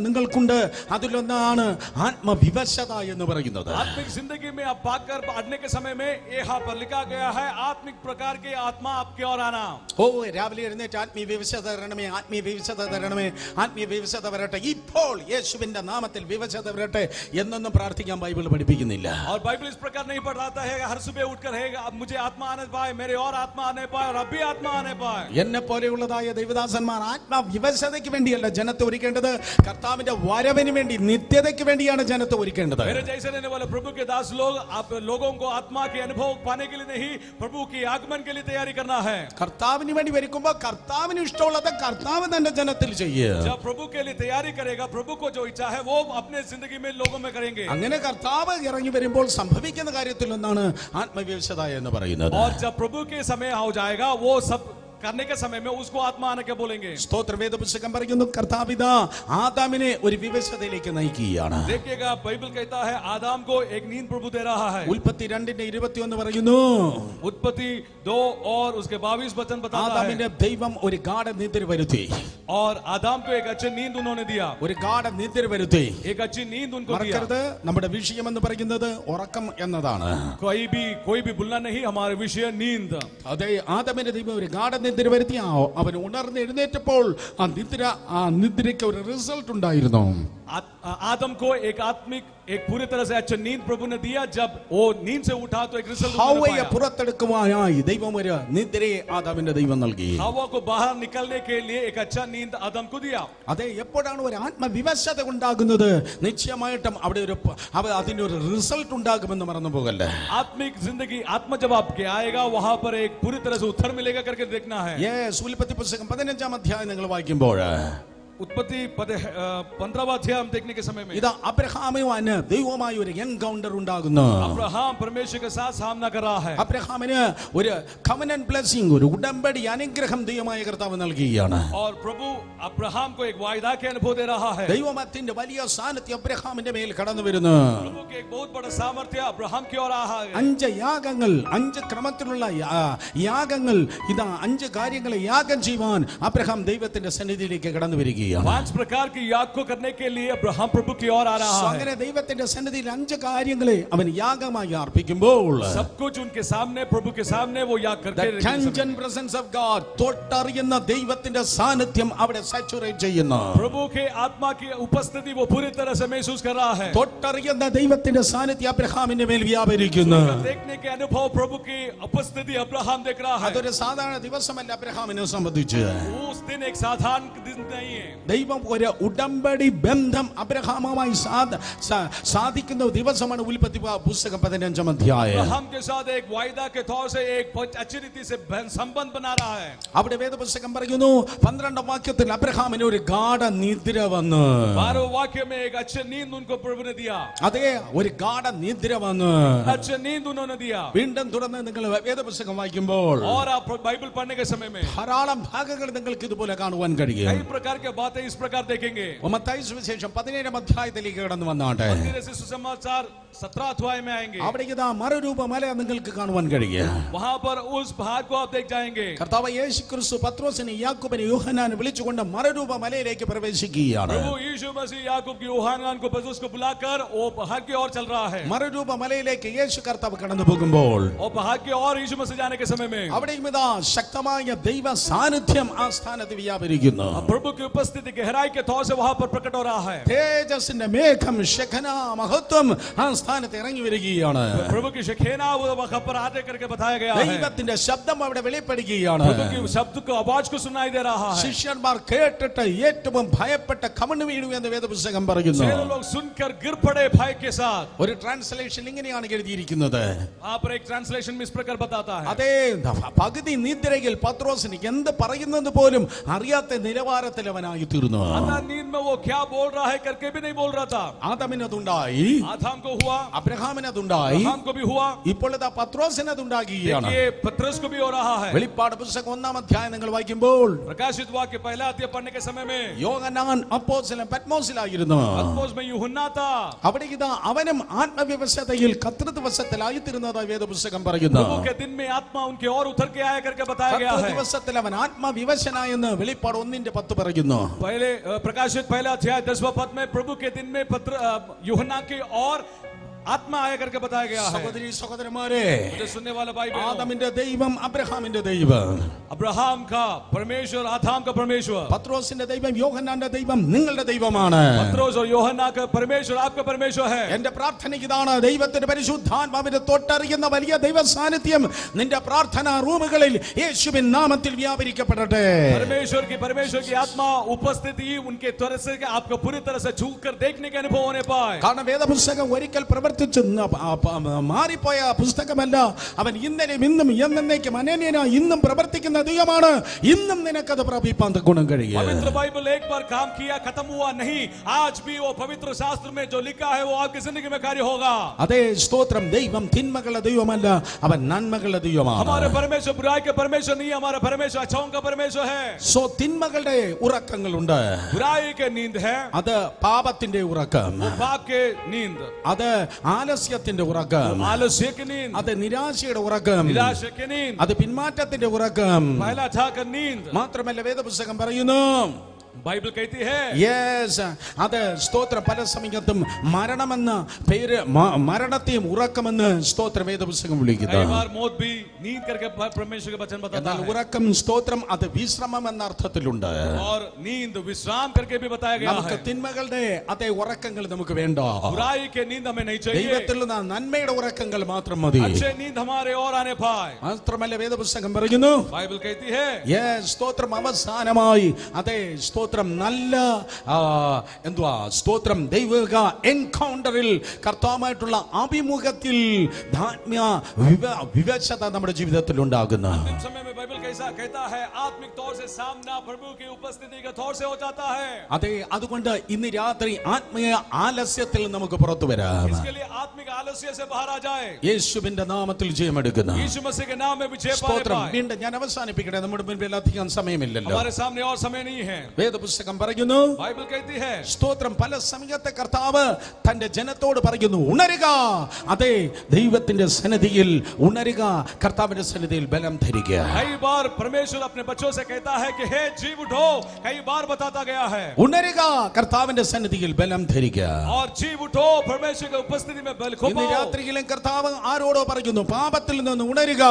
നിങ്ങൾക്കുണ്ട്. അതിലൊന്നാണ് ആത്മവിവശത എന്ന് പറയുന്നത്. आत्मिक जिंदगी में आप भागकर बढ़ने के समय में यहाँ पर लिखा गया है आत्मिक प्रकार के आत्मा आपके और आना। ഓ രാവിലെ എഴുന്നേറ്റ് ആത്മീയ വിവശത തരണമേ, ആത്മീയ വിവശത തരണമേ, ആത്മീയ വിവശത വരട്ടെ, ഇപ്പോൾ യേശുവിന്റെ നാമത്തിൽ വിവശത വരട്ടെ എന്നൊന്നും പ്രാർത്ഥിക്കാൻ ബൈബിൾ പഠിപ്പിക്കുന്നില്ല. और बाइबल इस प्रकार नहीं पढ़ाता है हर सुबह उठकर है अब मुझे आत्मा आने पाए, मेरे और आत्मा आने पाए और अब भी आत्मा आने पाए. എന്നെ പോലെയുള്ളതായ ദൈവദാസന്മാർ ആത്മവിവശതയ്ക്ക് വേണ്ടിയല്ല ജനത്തെ ഒരുക്കേണ്ടത്, കർത്താവിന്റെ വരവിന് വേണ്ടി, നിത്യതയ്ക്ക് വേണ്ടിയാണ് ജനത്തെ ഒരുക്കേണ്ടത്. मेरे जैसे रहने वाले प्रभु के दास लोग आप लोगों को आत्मा के अनुभव पाने के लिए नहीं, प्रभु के आगमन के लिए तैयारी करना है. കർത്താവിന് വേണ്ടി വരുമ്പോൾ കർത്താവിന് ഇഷ്ടമുള്ളത് കർത്താവ് തന്റെ ജനത്തിൽ ചെയ്യും. जब प्रभु के लिए तैयारी करेगा, प्रभु को जो इच्छा है वो अपने जिंदगी में लोगों में करेंगे. അങ്ങനെ കർത്താവ് ഇറങ്ങി വരുമ്പോൾ സംഭവിക്കുന്ന കാര്യത്തിൽ ഒന്നാണ് ആത്മവിവശത എന്ന് പറയുന്നത്. और जब प्रभु के समय हो जाएगा वो सब करने के समय में उसको आत्मा आने के बोलेंगे. സ്തോത്രവേദ പുസ്തകം പറയുന്നു കർത്താവിതാ ആദാമിനെ ഒരു വിവശതയിലേക്ക് നയിക്കുകയാണ്. देखिएगा बाइबल कहता है आदम को एक नींद प्रभु दे रहा है. ഉൽപ്പത്തി 2:21 പറയുന്നു उत्पत्ति 2 और उसके 22 वचन बताता है ആദാമിന്റെ ദൈവം ഒരു ഗാഢനിദ്ര വരുത്തി. और आदम को एक अच्छी नींद उन्होंने दिया, ഒരു ഗാഢനിദ്ര വരുത്തി. एक अच्छी नींद उनको दिया. മറക്കരുത്, നമ്മുടെ വിഷയം എന്ന് പറയുന്നത് ഉറക്കം എന്നതാണ്. कोई भी भूलना नहीं, हमारे विषय नींद. അതെ, ആദാമിന്റെ ദൈവം ഒരു ഗാഢനിദ്ര വരുത്തി. അവൻ ഉണർന്ന് എഴുന്നേറ്റപ്പോൾ ആ നിദ്രയ്ക്ക് ഒരു റിസൾട്ട് ഉണ്ടായിരുന്നു. आदम को एक आत्मिक एक पूरी तरह से अच्छा नींद प्रभु ने दिया. जब वो नींद से उठा तो एक रिजल्ट ഹവ്വയെ പുറത്തെടുക്കുവാനായി ദൈവം ഒരു നിദ്രയെ ആദാമിന്റെ ദൈവം നൽകി. हवा को बाहर निकलने के लिए एक अच्छा नींद आदम को दिया. അതെ, എപ്പോഴാണ് ഒരു ആത്മവിവശത ഉണ്ടാകുന്നത്, നിശ്ചയമായിട്ടും അവിടെ അതിന്റെ ഒരു റിസൾട്ട് ഉണ്ടാകുമെന്ന് മറന്നു പോകല്ലേ. आत्मिक जिंदगी आत्मा जब आपके आएगा वहां पर एक पूरी तरह से उत्तर मिलेगा करके देखना है. ഉൽപ്പത്തി പുസ്തകം 15-ാം അധ്യായം നിങ്ങൾ വായിക്കുമ്പോൾ उत्पत्ति 15वां अध्याय हम देखने के समय में ഇതാ അബ്രഹാമുമായിട്ട് ദൈവവുമായി ഒരു എൻകൗണ്ടർ ഉണ്ടാകുന്നു. अब्राहम परमेश्वर के साथ सामना कर रहा है. അബ്രഹാമിന് ഒരു കവനന്റ് ബ്ലെസ്സിംഗ്, ഒരു ഉടമ്പടി അനുഗ്രഹം ദൈവമായ കർത്താവ് നൽകുകയാണ്. और प्रभु अब्राहम को एक वायदा के अनुभव दे रहा है. ദൈവത്തിന്റെ വലിയ സാന്നിധ്യം അബ്രഹാമിന്റെ മേൽ കടന്നു വരുന്നു. प्रभु के एक बहुत बड़ा सामर्थ्य अब्राहम की ओर आ रहा है. 5 യാഗങ്ങൾ, 5 ക്രമത്തിലുള്ള യാഗങ്ങൾ, ഇതാ 5 കാര്യങ്ങളെ യാഗം ചെയ്യുവാൻ അബ്രഹാം ദൈവത്തിന്റെ സന്നിധിയിലേക്ക് കടന്നു വരികയാണ്. 5 प्रकार की याग को करने के लिए अब्राहम प्रभु की ओर आ रहा है. അങ്ങനെ ദൈവത്തിന്റെ സന്നിധിയിൽ 5 കാര്യങ്ങളെ അവൻ യാഗമായി അർപ്പിക്കുമ്പോൾ सब कुछ उनके सामने, प्रभु के सामने वो याग करके the tangible presence of God, തൊട്ടറിയുന്ന ദൈവത്തിന്റെ സാന്നിധ്യം അവിടെ സാച്ചുറേറ്റ് ചെയ്യുന്നു. प्रभु के आत्मा की उपस्थिति वो पूरी तरह से महसूस कर रहा है. തൊട്ടറിയുന്ന ദൈവത്തിന്റെ സാന്നിധ്യം അബ്രഹാമിന്റെ മേൽ വ്യാപരിക്കുന്നു. देखने के अनुभव प्रभु की उपस्थिति अब्राहम देख रहा है. അതൊരു സാധാരണ ദിവസമല്ല അബ്രഹാമിനെ സംബന്ധിച്ച്. उस दिन एक साधारण दिन नहीं है. ദൈവം ഒരു ഉടമ്പടി ബന്ധം അബ്രഹാമുമായി സാധിക്കുന്ന ദിവസമാണ് ഉൽപ്പത്തി പുസ്തകം 15-ാം അധ്യായം. अब्राहम के साथ एक वायदा के तौर से एक अच्छी रीति से संबंध बना रहा है. അവിടെ വേദപുസ്തകം പറയുന്നു 12-ാം വാക്യത്തിൽ അബ്രഹാമിന് ഒരു ഗാഢനിദ്ര വന്നു. 12वें वाक्य में एक अच्छी नींद उनको प्रभु ने दिया. അതെ, ഒരു ഗാഢനിദ്ര വന്നു. अच्छी नींद उन्होंने दिया. വീണ്ടും തുറന്ന് നിങ്ങൾ വേദപുസ്തകം വായിക്കുമ്പോൾ और आप बाइबल पढ़ने के समय में ധാരാളം ഭാഗങ്ങൾ നിങ്ങൾക്ക് ഇതുപോലെ കാണുവാൻ കഴിയും. कई प्रकार के बातें इस प्रकार देखेंगे. മത്തായി സുവിശേഷം 17-ാം അധ്യായത്തിലേക്ക് കടന്നു വന്നാട്ടെ. सुसमाचार 17 अध्याय में आएंगे. അവിടെ ഇതാ മറുരൂപമല നിങ്ങൾക്ക് കാണുവാൻ കഴിയും. वहां पर उस भाग को आप देख जाएंगे. കർത്താവ് യേശുക്രിസ്തു പത്രോസിനെ യാക്കോബിനെ യോഹന്നാനെ വിളിച്ചുകൊണ്ട് മറുരൂപമലയിലേക്ക് പ്രവേശിക്കുകയാണ്. प्रभु यीशु मसीह याकूब की यूहन्ना को पतरस को बुलाकर वो पहाड़ की ओर चल रहा है. മറുരൂപമലയിലേക്ക് യേശു കർത്താവ് കടന്നു പോകുമ്പോൾ और पहाड़ की ओर यीशु मसीह जाने के समय में അവിടെയും ഇതാ ശക്തമായ ദൈവ സാന്നിധ്യം ആ സ്ഥാനത്ത് വ്യാപരിക്കുന്നു. प्रभु की उपस्थिति गहराई के तौर से वहां पर प्रकट हो रहा है. തേജസ്സിന്റെ മേഘം, ശെഖന, മഹത്വം ആ സ്ഥാനത്ത് ഇറങ്ങി വരികയാണ്. प्रभु की शखेना वो वहां पर आते करके बताया गया है. ദൈവത്തിന്റെ ശബ്ദം അവിടെ വെളിപ്പെടുകയാണ്. प्रभु की शब्द को आवाज को सुनाई दे रहा है. ശിഷ്യന്മാർ കേട്ടിട്ട് ഏറ്റവും ഭയപ്പെട്ട കമണ് വീണു എന്ന് വേദപുസ്തകം പറയുന്നു. लोग सुनकर गिर पड़े भय के साथ. ഒരു ട്രാൻസ്ലേഷൻ ഇങ്ങനെയാണ് എഴുതിയിരിക്കുന്നത്. वहां पर एक ट्रांसलेशन में इस प्रकार बताता है. അതേ, പകുതി നിദ്രയിൽ പത്രോസിന് എന്ത് പറയുന്നത് പോലും അറിയാത്ത നിലവാരത്തിൽ അവനായി തീർന്നു. नींद में वो क्या बोल रहा है करके भी नहीं बोल रहा था. ആദമിനതുണ്ടായി, आदम को हुआ, അബ്രഹാമിനതുണ്ടായി, अब्राहम को भी हुआ, ഇപ്പോൾ ഇതാ പത്രോസിനതുണ്ടാകുകയാണ്. देखिए पतरस को भी हो रहा है. വെളിപ്പാട് പുസ്തകം 1-ാം അധ്യായം നിങ്ങൾ വായിക്കുമ്പോൾ प्रकाशित वाक्य पहला अध्याय पढ़ने के समय में യോഹന്നാൻ അപ്പോസ്തലൻ പത്മോസിലായിരുന്നു. पतरस में यूहन्ना था. അവിടെ ഇതാ അവനും ആത്മവ്യവസ്ഥതയിൽ കർത്തൃദിവസത്തിലായി തീർന്നതായി വേദപുസ്തകം പറയുന്നു. प्रभु के दिन में आत्मा उनके और उतर के आया करके बताया गया है. ദിവസത്തിൽ അവൻ ആത്മവിവശനായെന്ന് വെളിപ്പാട് 1-10 പറയുന്നു. पहले प्रकाशित पहला अध्याय 10वां पद में प्रभु के दिन में यूहन्ना की और आत्मा आया करके बताया गया है। സഹോദരി സഹോദരന്മാരെ, मुझे सुनने वाला भाई बहनों, ആദമിന്റെ ദൈവം അബ്രഹാമിന്റെ ദൈവം, अब्राहम का परमेश्वर, आदाम का परमेश्वर, പത്രോസിന്റെ ദൈവം, യോഹന്നാന്റെ ദൈവം നിങ്ങളുടെ ദൈവമാണ്. पत्रोस और യോഹന്നാ का परमेश्वर आपका परमेश्वर है। എന്റെ പ്രാർത്ഥന ഇതാണ്, ദൈവത്തിന്റെ പരിശുദ്ധാത്മാവിനെ തൊട്ടറിയുന്ന വലിയ ദൈവ സാന്നിധ്യം നിന്റെ പ്രാർത്ഥനാ റൂമുകളിൽ യേശുവിൻ നാമത്തിൽ വ്യാപരിക്കപ്പെടട്ടെ. परमेश्वर की आत्मा उपस्थिति उनके तरह से आपको पूरी तरह से झुक कर देखने के अनुभव होने पाए। കാരണം വേദപുസ്തകം ഒരിക്കൽ പ്രവർത്തിച്ച് മാറിപ്പോയ പുസ്തകമല്ല. അവൻ ഇന്നലെയും ഇന്നും എന്നേക്കും അനന്യനായി ഇന്നും പ്രവർത്തിക്കുന്ന ദൈവമാണ്. ഇന്നും നിനക്കത് പ്രാപിപ്പാൻ ഗുണം കഴിയും. पवित्र बाइबल एक बार काम किया खत्म हुआ नहीं, आज भी वो पवित्र शास्त्र में जो लिखा है वो आपकी जिंदगी में कार्य होगा। അതേ സ്തോത്രം. ദൈവം തിന്മകളുടെ ദൈവമല്ല, അവൻ നന്മകളുടെ ദൈവമാണ്. हमारे परमेश्वर बुराई के परमेश्वर नहीं, हमारा परमेश्वर अच्छाओं का परमेश्वर है। തിന്മകളുടെ ഉറക്കങ്ങളുണ്ട്. बुराई के नींद है, അത് പാപത്തിന്റെ ഉറക്കം. पाप के नींद, അത് ആലസ്യത്തിന്റെ ഉറക്കം. आलस्य की नींद, അത് നിരാശയുടെ ഉറക്കം. निराशा की नींद, അത് പിന്മാറ്റത്തിന്റെ ഉറക്കം. पहला था का नींद। മാത്രമല്ല വേദപുസ്തകം പറയുന്നു, बाइबल कहती है യെസ്, അത് സ്തോത്രം പല സമയത്തും മരണമെന്ന പേര് മരണത്തെയും ഉറക്കമെന്ന് സ്തോത്ര വേദപുസ്തകം വിളിക്കുന്നു. कई बार मौत भी नींद करके परमेश्वर के वचन बताता എന്നാൽ है, ഉറക്കം സ്തോത്രം അത് വിശ്രമം എന്ന അർത്ഥത്തിലുണ്ട്. और नींद विश्राम करके भी बताया गया നമുക്ക് है। തിന്മകളുടെ അതേ ഉറക്കങ്ങൾ നമുക്ക് വേണ്ട. बुराई के नींद हमें नहीं चाहिए, ദൈവത്തിൽ നിന്ന് നന്മയുടെ ഉറക്കങ്ങൾ മാത്രം മതി. अच्छे नींद हमारे और आने पाए। മാത്രമല്ല വേദപുസ്തകം പറയുന്നു, बाइबल कहती है യെസ്, സ്തോത്രം അവസാനമായി അതേ സ്തോത്രം നല്ല എന്തുവാ സ്തോത്രം ദൈവിക എൻകൗണ്ടറിൽ കർത്താവുമായിട്ടുള്ള അഭിമുഖത്തിൽ ധാന്യ വിവശത നമ്മുടെ ജീവിതത്തിൽ ഉണ്ടാകുന്നു. अंतिम समय में बाइबल कैसा कहता है, आत्मिक तौर से सामना प्रभु की उपस्थिति के तौर से हो जाता है। അതെ, അതുകൊണ്ട് ഇന്ന് രാത്രി ആത്മീയ ആലസ്യത്തിൽ നമുക്ക് പുറത്തു വരാം. इसके लिए आत्मिक आलस्य से बाहर आ जाए, യേശുവിന്റെ നാമത്തിൽ ജയമെടുക്കുന്നു. यीशु मसीह के नाम में विजय पाने സ്തോത്രം. पाए। വീണ്ടും ഞാൻ അവസാനിപ്പിക്കട്ടെ, നമ്മുടെ മുൻപിൽ അധികം സമയമില്ലല്ലോ. हमारे सामने और समय नहीं है। വേദപുസ്തകം പറയുന്നു, बाइबल कहती है സ്തോത്രം പല സമയത്തെ കർത്താവ് തന്റെ ജനത്തോട് പറയുന്നു, ഉണരുക. അതെ, ദൈവത്തിന്റെ സന്നിധിയിൽ ഉണരുക, കർത്താവിന്റെ സന്നിധിയിൽ ബലം ധരിക്കുക. कई बार परमेश्वर अपने बच्चों से कहता है कि हे जीव उठो, कई बार बताता गया है। ഉണരുക, കർത്താവിന്റെ സന്നിധിയിൽ ബലം ധരിക്കുക. और जीव उठो, परमेश्वर की उपस्थिति में बल खो ഇന്ന് पाओ। രാത്രിയിലും കർത്താവ് ആരോടോ പറയുന്നു, പാപത്തിൽ നിന്ന് ഉണരുക.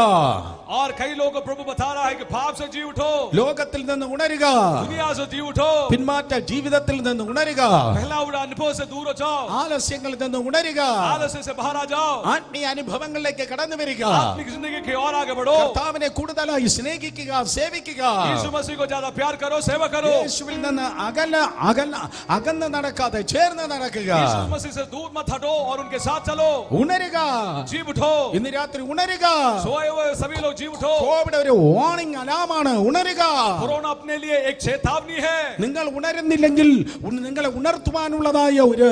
और कई लोगों को प्रभु बता रहा है कि पाप से जीव उठो, ലോകത്തിൽ നിന്ന് ഉണരുക. दुनिया से जीव उठो, പിന്മാറ്റ ജീവിതത്തിൽ നിന്ന് ഉണരുക. पहला उड़ा अनुभव से दूर हो जाओ, ആലസ്യങ്ങളിൽ നിന്ന് ഉണരുക. आलस्य से बाहर आ जाओ, ആത്മീയ അനുഭവങ്ങളിലേക്ക് കടന്നു വരിക. आत्मिक जिंदगी की ओर आगे बढ़ो, കർത്താവിനെ കൂടുതലായി സ്നേഹിക്കുക, സേവിക്കുക. यीशु मसीह को ज्यादा प्यार करो, सेवा करो, യേശുവിൽ നിന്ന് അകന്ന് നടക്കാതെ ചേർന്ന് നടക്കുക. यीशु मसीह से दूर मत हटो और उनके साथ चलो। ഉണരുക. जीव उठो, ഇന്ന് രാത്രി ഉണരുക. सोए हुए सभी लोग जीव उठो। കോവിഡ് ഒരു വാർണിംഗ് അലാമാണ്. ഉണരുക. कोरोना अपने लिए एक चेतावनी है। നിങ്ങൾ ഉണരുന്നില്ലെങ്കിൽ നിങ്ങളെ ഉണർത്തുവാനുള്ളതായ ഒരു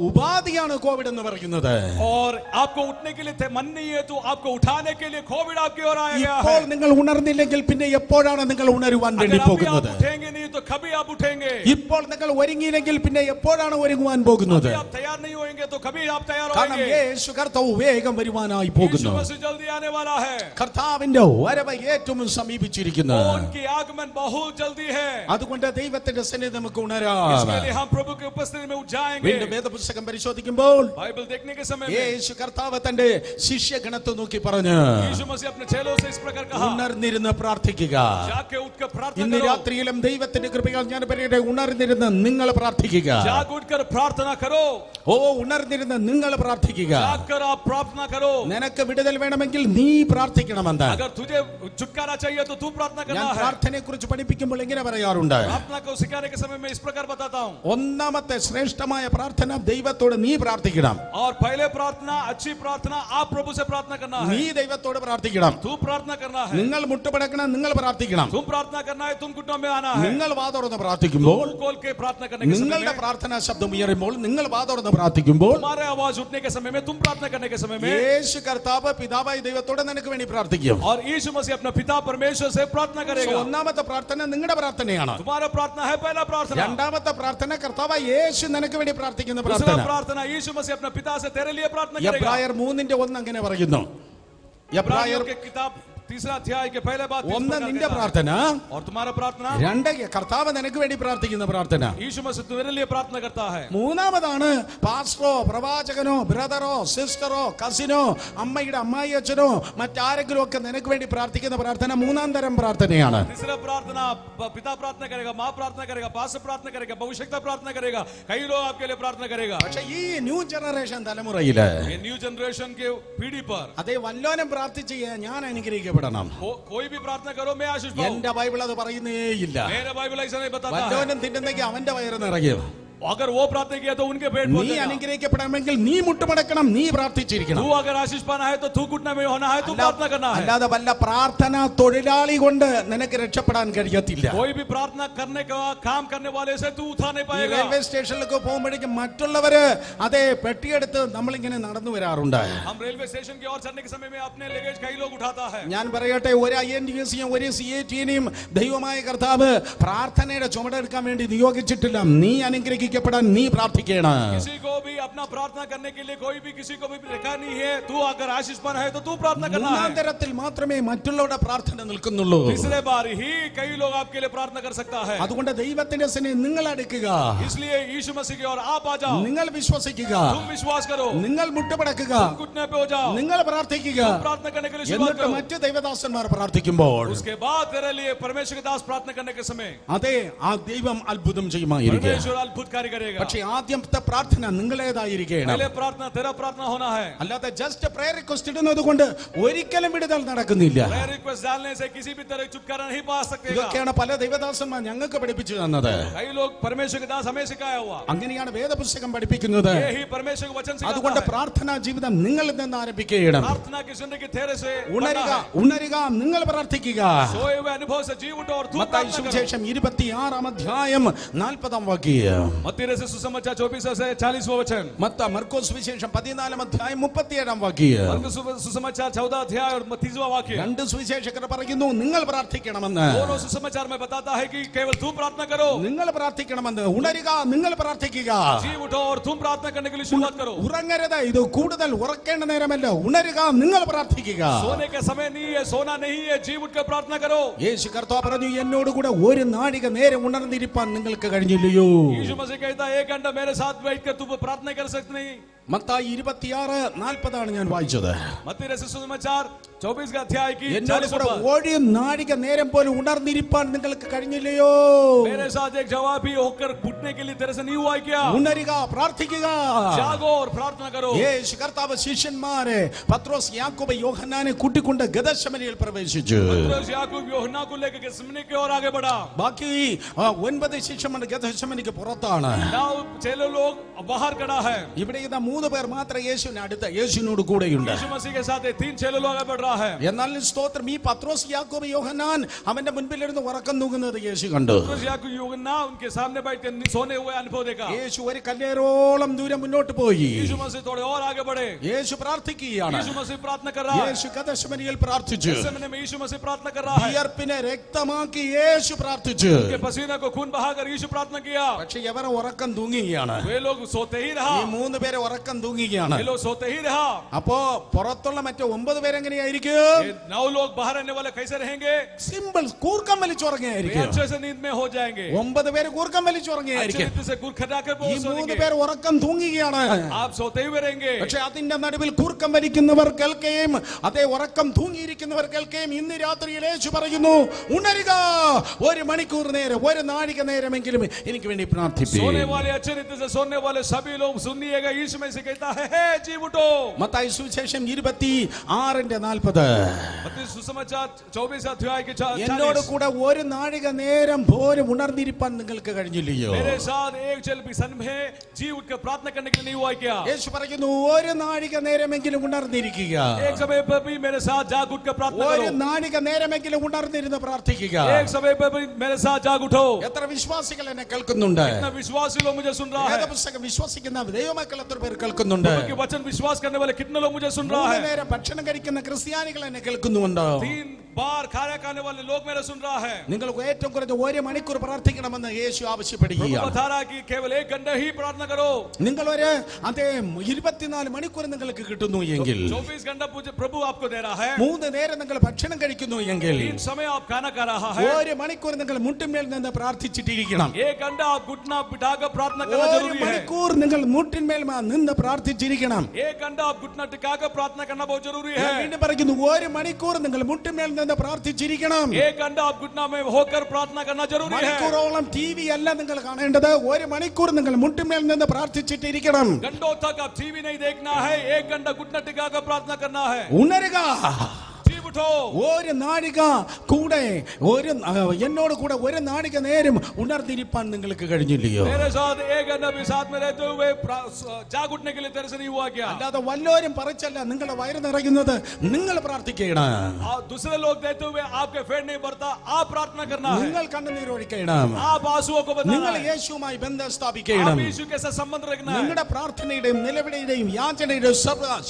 ഉപാധിയാണ് കോവിഡ് എന്ന് പറയുന്നത്. और आपको उठने के लिए मन नहीं है तो आपको उठाने के लिए कोविड आपकी ओर आया गया ഇപ്പോൾ है। നിങ്ങൾ ഉണർന്നില്ലെങ്കിൽ പിന്നെ എപ്പോഴാണ് നിങ്ങൾ ഉണരുവാൻ വേണ്ടി अगर अभी പോകുന്നത്? आप उठेंगे नहीं तो कभी आप उठेंगे। ഇപ്പോൾ നിങ്ങൾ ഒരുങ്ങിയില്ലെങ്കിൽ പിന്നെ എപ്പോഴാണ് ഒരുങ്ങുവാൻ പോകുന്നത്? अभी आप तैयार नहीं होंगे तो कभी आप तैयार കാരണം होंगे। യേശു കർത്താവ് വേഗം വരുവാനായി यीशु പോകുന്നു. मसीह जल्दी आने वाला है। കർത്താവിന്റെ വരവ് ഏറ്റവും സമീപിച്ചിരിക്കുന്നു. उनकी आगमन बहुत जल्दी है। അതുകൊണ്ട് ദൈവത്തിന്റെ സന്നിധി നമുക്ക് ഉണരാം. इसके लिए हम प्रभु की उपस्थिति में उठ जाएंगे। വീണ്ടും വേദപുസ്തകം പരിശോധിക്കുമ്പോൾ बाइबल देखने के समय में യേശു കർത്താവ് തന്റെ ശിഷ്യഗണത്തെ നോക്കി പറഞ്ഞു, यीशु मसीह अपने चेलों से इस प्रकार कहा, ഉണർന്നിരുന്ന് പ്രാർത്ഥിക്കുക. जाके उठकर प्रार्थना ഇന്ന് करो। രാത്രിയിലും ദൈവത്തിന്റെ കൃപയാൽ ഞാൻ പറയട്ടെ, ഉണർന്നിരുന്ന് നിങ്ങൾ പ്രാർത്ഥിക്കുക. जाग उठकर प्रार्थना करो। ഓ, ഉണർന്നിരുന്ന് നിങ്ങൾ പ്രാർത്ഥിക്കുക. जागकर आप प्रार्थना करो। നിനക്ക് വിടുതൽ വേണമെങ്കിൽ നീ പ്രാർത്ഥിക്കണമെന്ന് अगर तुझे छुटकारा चाहिए तो तू प्रार्थना ഞാൻ करना है। പ്രാർത്ഥനയെ കുറിച്ച് പഠിപ്പിക്കുമ്പോൾ ഇങ്ങനെ പറയാറുണ്ട്, प्रार्थना को सिखाने के समय में इस प्रकार बताता हूँ। ഒന്നാമത്തെ ശ്രേഷ്ഠമായ പ്രാർത്ഥന ദൈവത്തോട് നീ പ്രാർത്ഥിക്കണം. और पहले प्रार्थना, अच्छी प्रार्थना आप प्रभु से प्रार्थना करना है। നീ ദൈവത്തോട് പ്രാർത്ഥിക്കണം. तू प्रार्थना करना है। നിങ്ങൾ മുട്ടുപടക്കണം, നിങ്ങൾ പ്രാർത്ഥിക്കണം. तुम प्रार्थना करना है, तुम घुटनों में आना है। നിങ്ങൾ വാതോർന്ന് പ്രാർത്ഥിക്കുമ്പോൾ, मुंह खोल के प्रार्थना करने के समय നിങ്ങളുടെ में, പ്രാർത്ഥനാ ശബ്ദം ഉയരുമ്പോൾ, നിങ്ങൾ വാതോർന്ന് പ്രാർത്ഥിക്കുമ്പോൾ, तुम्हारे आवाज उठने के समय में, तुम प्रार्थना करने के समय में, യേശു കർത്താവ് പിതാവായ ദൈവത്തോട് നിനക്ക് വേണ്ടി പ്രാർത്ഥിക്കും. और यीशु मसीह अपना पिता परमेश्वर से प्रार्थना So, करेगा। ഒന്നാമത്തെ പ്രാർത്ഥന നിങ്ങളുടെ പ്രാർത്ഥനയാണ്. तुम्हारा प्रार्थना है पहला प्रार्थना। രണ്ടാമത്തെ പ്രാർത്ഥന കർത്താവായ യേശു നിനക്ക് വേണ്ടി പ്രാർത്ഥിക്കുന്ന दूसरा പ്രാർത്ഥന. प्रार्थना यीशु मसीह अपना पिता से तेरे लिए प्रार्थना करेगा। എബ്രായർ 3:1 അങ്ങനെ പറയുന്നു. എബ്രായർ इब्रानियों की किताब तीसरा अध्याय के पहले बात इस ഒന്ന് प्रकार നിന്റെ कहता है। പ്രാർത്ഥന, और तुम्हारा प्रार्थना, രണ്ട് കർത്താവ് നിനക്ക് വേണ്ടി പ്രാർത്ഥിക്കുന്ന പ്രാർത്ഥന, यीशु मसीह तुम्हारे लिए प्रार्थना करता है। മൂന്നാമതാണ് പാസ്റ്ററോ പ്രവാചകനോ ബ്രദറോ സിസ്റ്ററോ കസിനോ അമ്മയുടെ അമ്മായി അച്ഛനോ മറ്റാരെങ്കിലും ഒക്കെ നിനക്ക് വേണ്ടി പ്രാർത്ഥിക്കുന്ന പ്രാർത്ഥന മൂന്നാം തരം പ്രാർത്ഥനയാണ്. तीसरा प्रार्थना पिता प्रार्थना करेगा, माँ प्रार्थना करेगा, पास्टर प्रार्थना करेगा, भविष्यता प्रार्थना करेगा, कई लोग आपके लिए प्रार्थना करेगा। പക്ഷെ ഈ ന്യൂ ജനറേഷൻ തലമുറയില് ये न्यू जनरेशन के पीढ़ी पर അതേ വല്ലോനം പ്രാർത്ഥിച്ച് ഞാൻ അനുഗ്രഹിക്കപ്പെടണം, कोई भी प्रार्थना करो मैं आशीष पाऊं। എന്റെ ബൈബിൾ അത് പറയുന്നേയില്ല. मेरा बाइबल ऐसा नहीं बताता है। വല്ലോനം തിന്നുന്നെങ്കിൽ അവന്റെ വയറ് നിറയും. अगर वो प्रार्थना किया तो उनके पेट भर നീ जाएगा। അനുഗ്രഹിക്കപ്പെടണമെങ്കിൽ നീ മുട്ടുമടക്കണം, നീ പ്രാർത്ഥിച്ചിരിക്കണം. तू अगर आशीष पाना है तो तू घुटने में होना है, तू प्रार्थना करना है। അല്ലാതെ വല്ല പ്രാർത്ഥന തൊഴിലാളി കൊണ്ട് നിനക്ക് രക്ഷപ്പെടാൻ കഴിയത്തില്ല. कोई भी प्रार्थना करने का काम करने वाले से तू उठा नहीं ഈ पाएगा। റെയിൽവേ സ്റ്റേഷനിലൊക്കെ പോകുമ്പോഴേക്കും മറ്റുള്ളവര് അതേ പെട്ടിയെടുത്ത് നമ്മളിങ്ങനെ നടന്നു വരാറുണ്ട്. हम रेलवे स्टेशन की ओर चढ़ने के समय में अपने लगेज कई लोग उठाता है। ഞാൻ പറയട്ടെ, ഒരു INTS-യും ഒരു CAT-നെയും ദൈവമായ കർത്താവ് പ്രാർത്ഥനയുടെ ചുമടെടുക്കാൻ വേണ്ടി നിയോഗിച്ചിട്ടില്ല. നീ അനുഗ്രഹിക്കപ്പെടാൻ നീ പ്രാർത്ഥിക്കണം. किसी को भी अपना प्रार्थना करने के लिए कोई भी किसी को भी रेखा नहीं है। तू अगर आशीष पाना है तो तू प्रार्थना करना മൂന്നാം है। തരത്തിൽ മാത്രമേ മറ്റുള്ളവരുടെ പ്രാർത്ഥന നിൽക്കുന്നുള്ളൂ. तीसरे बार ही कई लोग आपके लिए प्रार्थना कर सकता है। അതുകൊണ്ട് ദൈവത്തിന്റെ സ്നേഹം നിങ്ങൾ അടുക്കുക, इसलिए यीशु मसीह की ओर आप आ जाओ, നിങ്ങൾ വിശ്വസിക്കുക, तुम विश्वास करो, നിങ്ങൾ മുട്ടുമടക്കുക, तुम घुटने पे हो जाओ, നിങ്ങൾ പ്രാർത്ഥിക്കുക. प्रार्थना करने के लिए शुरुआत എന്നിട്ട് करो। മറ്റു ദൈവദാസന്മാർ പ്രാർത്ഥിക്കുമ്പോൾ उसके बाद तेरे लिए परमेश्वर के दास प्रार्थना करने के समय അതെ ആ ദൈവം അത്ഭുതം ചെയ്യുമായിരിക്കും. परमेश्वर अद्भुत कार्य करेगा। പക്ഷേ ആദ്യത്തെ പ്രാർത്ഥന നിങ്ങളേതായിരിക്കണം. पहले प्रार्थना तेरा प्रार्थना होना है। അല്ലാതെ ജസ്റ്റ് പ്രയർ റിക്വസ്റ്റ് ഇടുന്നത് കൊണ്ട് ഒരിക്കലും വിടുതൽ നടക്കുന്നില്ല. प्रेयर रिक्वेस्ट डालने से किसी भी तरह छुटकारा नहीं पा सकते। ഇതൊക്കെയാണ് പല ദൈവദാസന്മാർ ഞങ്ങൾക്ക് പഠിപ്പിച്ചു തന്നത്. कई लोग परमेश्वर के दास हमें सिखाया हुआ, അങ്ങനെയാണ് വേദപുസ്തകം പഠിപ്പിക്കുന്നത്. ये ही परमेश्वर के वचन അതുകൊണ്ട് सिखाता है। പ്രാർത്ഥനാ ജീവിതം നിങ്ങളിൽ നിന്ന് ആരംഭിക്കണം. प्रार्थना की जिंदगी तेरे से ഉണരുക, बनना है। ഉണരുക, നിങ്ങൾ പ്രാർത്ഥിക്കുക. सोए हुए अनुभव से जी उठो और तू മത്തായി प्रार्थना करो। സുവിശേഷം 26-ാം അധ്യായം 40-ാം വാക്യം. मत्ती से सुसमाचार 24 से 40वां वचन। മർക്കോസ് സുവിശേഷം 14-ാം അധ്യായം 37-ാം വാക്യം. मरकुस सुसमाचार 14 अध्याय और 30वां वाक्य। രണ്ട് സുവിശേഷകർ പറയുന്നു നിങ്ങൾ പ്രാർത്ഥിക്കണമെന്ന്. दोनों सुसमाचार में बताता है कि केवल तू प्रार्थना करो, നിങ്ങൾ പ്രാർത്ഥിക്കണമെന്ന്. ഉണരുക, നിങ്ങൾ പ്രാർത്ഥിക്കുക. जी उठो और तुम प्रार्थना करने के लिए शुरुआत करो। ഉറങ്ങരുത്, ഇത് കൂടുതൽ ഉറക്കേണ്ട നേരമല്ല. ഉണരുക, നിങ്ങൾ പ്രാർത്ഥിക്കുക. सोने के समय नहीं है, सोना नहीं है, जी उठ कर प्रार्थना करो। യേശു കർത്താവ് പറഞ്ഞു, എന്നോട് കൂടെ ഒരു നാഴിക നേരം ഉണർന്നിരിപ്പാൻ നിങ്ങൾക്ക് കഴിഞ്ഞില്ലയോ? यीशु मसीह कहता है 1 घंटा मेरे साथ बैठकर तू प्रार्थना कर सकते नहीं। മത്തായി 26:40 ഞാൻ വായിച്ചത്. मत्ती से सुसमाचार 24 का अध्याय की എന്നോട് 40 കൂടെ पद। ഒരു നാഴിക നേരം പോലും ഉണർന്നിരിപ്പാൻ നിങ്ങൾക്ക് കഴിഞ്ഞില്ലയോ? मेरे साथ एक जवाब ही होकर घुटने के लिए तेरे से नहीं हुआ है क्या? ഉണരുക, പ്രാർത്ഥിക്കുക. जागो और प्रार्थना करो। യേശു കർത്താവ് ശിഷ്യന്മാരെ പത്രോസ് യാക്കോബ് യോഹന്നാനെ കൂട്ടിക്കൊണ്ട് ഗദശമനയിൽ പ്രവേശിച്ചു. पतरस याकूब यूहन्ना को लेकर गेत्सेमनी की ओर आगे बढ़ा। ബാക്കി 9 ശിഷ്യന്മാർ ഗദശമനയ്ക്ക് പുറത്താണ്. नाउ चेले लोग बाहर खड़ा है। ഇവിടെ ഇതാ 3 പേർ മാത്രം യേശുവിനോട് കൂടെയുണ്ട്. यीशु मसीह के साथ 3 चेले लोग आगे बढ़ रहा है। എന്നാൽ സ്തോത്രം, ഈ പത്രോസ് യാക്കോബ് യോഹന്നാൻ അവന്റെ മുൻപിലിരുന്ന് ഉറക്കം തൂങ്ങുന്നത് യേശു കണ്ടു. पतरस याकूब यूहन्ना उनके सामने बैठ के सोने हुए अनुभव देखा। യേശു ഒരു കല്ലേറോളം ദൂരം മുന്നോട്ട് പോയി. यीशु मसीह थोड़े और आगे बढ़े। യേശു പ്രാർത്ഥിക്കുകയാണ്. यीशु मसीह प्रार्थना कर रहा है। യേശു ഗദശമനയിൽ പ്രാർത്ഥിച്ചു. गेत्सेमनी में यीशु मसीह प्रार्थना कर रहा है। വിയർപ്പിനെ രക്തമാക്കി യേശു പ്രാർത്ഥിച്ചു. उनके पसीने को खून बहाकर यीशु प्रार्थना किया। പക്ഷെ ഇവർ ഉറക്കം തൂങ്ങുകയാണ്. वे लोग सोते ही रहा। ഈ 3 പേരെ ഉറക്കം തൂങ്ങുകയാണ്. ये लोग सोते ही रहा। അപ്പോ പുറത്തുള്ള മറ്റേ 9 പേരെങ്ങനെയായിരിക്കും? ये 9 लोग बाहर रहने वाले कैसे रहेंगे? സിമ്പിൾ, കൂർക്കം वे വലിച്ചുറങ്ങിയായിരിക്കും. अच्छे से नींद में हो जाएंगे। 9 പേര് കൂർക്കം अच्छे വലിച്ചുറങ്ങിയായിരിക്കും. रीति से गुर खटाकर ഈ 3 പേർ ഉറക്കം തൂങ്ങുകയാണ്. आप सोते हुए रहेंगे। പക്ഷെ അതിന്റെ നടുവിൽ കൂർക്കം വലിക്കുന്നവർ കേൾക്കുകയും അതേ ഉറക്കം തൂങ്ങിയിരിക്കുന്നവർ കേൾക്കുകയും ഇന്ന് രാത്രിയിൽ യേശു പറയുന്നു, ഉണരുക, 1 മണിക്കൂർ നേരം, 1 നാഴിക നേരമെങ്കിലും എനിക്ക് വേണ്ടി പ്രാർത്ഥിപ്പീൻ. सोने वाले अच्छे रीति से सोने वाले सभी लोग सुनिएगा। यीशु में से कहता है, हे जी उठो। മത്തായി സുവിശേഷം 26:40. मत्ती सुसमाचार 24 अध्याय के 40। എന്നോട് കൂടെ 1 നാഴിക നേരം പോലും ഉണർന്നിരിപ്പാൻ നിങ്ങൾക്ക് കഴിഞ്ഞില്ലയോ? मेरे साथ एक चल भी सन में जी उठकर प्रार्थना करने के लिए नहीं हुआ क्या? യേശു പറയുന്നു, 1 നാഴിക നേരമെങ്കിലും ഉണർന്നിരിക്കുക. एक समय पर भी मेरे साथ जाग उठकर प्रार्थना 1 करो। നാഴിക നേരമെങ്കിലും ഉണർന്നിരുന്ന് പ്രാർത്ഥിക്കുക. एक समय पर भी मेरे साथ जाग उठो। എത്ര വിശ്വാസികൾ എന്നെ കേൾക്കുന്നുണ്ട്? इतना विश्वासी लोग मुझे सुन रहा है। വേദപുസ്തകം വിശ്വസിക്കുന്ന ദൈവമക്കൾ എത്ര പേർ കേൾക്കുന്നുണ്ട്? क्योंकि वचन विश्वास करने वाले कितने लोग मुझे सुन रहा 3 है? നേരം ഭക്ഷണം കഴിക്കുന്ന ക്രിസ്ത്യാനികൾ എന്നെ കേൾക്കുന്നുണ്ടോ? 3 बार खाना खाने वाले लोग मेरा सुन रहा है, നിങ്ങൾക്ക് ഏറ്റവും കുറഞ്ഞ 1 മണിക്കൂർ പ്രാർത്ഥിക്കണമെന്ന് യേശു प्रभु ആവശ്യപ്പെടുകയാണ്. बता रहा है कि केवल 1 घंटा ही प्रार्थना करो. നിങ്ങൾ ഒരു അതേ 24 മണിക്കൂർ നിങ്ങൾക്ക് കിട്ടുന്നു എങ്കിൽ, 24 घंटा प्रभु आपको दे रहा है, 3 നേരം നിങ്ങൾ ഭക്ഷണം കഴിക്കുന്നു എങ്കിൽ, 3 समय आप खाना खा रहा है, 1 മണിക്കൂർ നിങ്ങൾ മുട്ടിന്മേൽ നിന്ന് പ്രാർത്ഥിച്ചിട്ടിരിക്കണം. 1 घंटा आप घुटना बिठाकर प्रार्थना करना 1 जरूरी है. മണിക്കൂർ നിങ്ങൾ മുട്ടിന്മേൽ നിന്ന് പ്രാർത്ഥിച്ചിരിക്കണം. 1 घंटा आप घुटना टिकाकर प्रार्थना करना बहुत जरूरी ഞാൻ है. വീണ്ടും പറയുന്നു, 1 മണിക്കൂർ നിങ്ങൾ മുട്ടിന്മേൽ നിന്ന് പ്രാർത്ഥിച്ചിരിക്കണം. 1 घंटा आप घुटना में होकर प्रार्थना करना जरूरी है. മണിക്കൂറോളം ടിവി അല്ല നിങ്ങൾ കാണേണ്ടത്, 1 മണിക്കൂർ നിങ്ങൾ മുട്ടിന്മേൽ നിന്ന് പ്രാർത്ഥിച്ചിട്ടിരിക്കണം. घंटों तक आप टीवी नहीं देखना है, 1 घंटा घुटना टिकाकर प्रार्थना करना है. ഉണരുക, जीव उठो. 1 നാഴിക കൂടെ എന്നോട് കൂടെ 1 നാഴിക നേരം ഉണർന്നിരിപ്പാൻ നിങ്ങൾക്ക് കഴിഞ്ഞില്ലയോ? मेरे साथ 1 घंटा भी साथ में रहते हुए जाग उठने के लिए तेरे से नहीं हुआ क्या? അല്ലാതെ വല്ലോരും പറിച്ചല്ല നിങ്ങളുടെ വയറ് നിറയുന്നത്, നിങ്ങൾ പ്രാർത്ഥിക്കണം. दूसरे लोग देते हुए आपके पेट नहीं भरता, आप प्रार्थना करना है. നിങ്ങൾ കണ്ണുനീരൊഴിക്കണം. आप आंसुओं को बताना നിങ്ങൾ है. യേശുവുമായി ബന്ധം സ്ഥാപിക്കണം. आप यीशु के साथ संबंध रखना है. നിങ്ങളുടെ പ്രാർത്ഥനയുടെയും നിലവിളിയുടെയും യാചനയുടെയും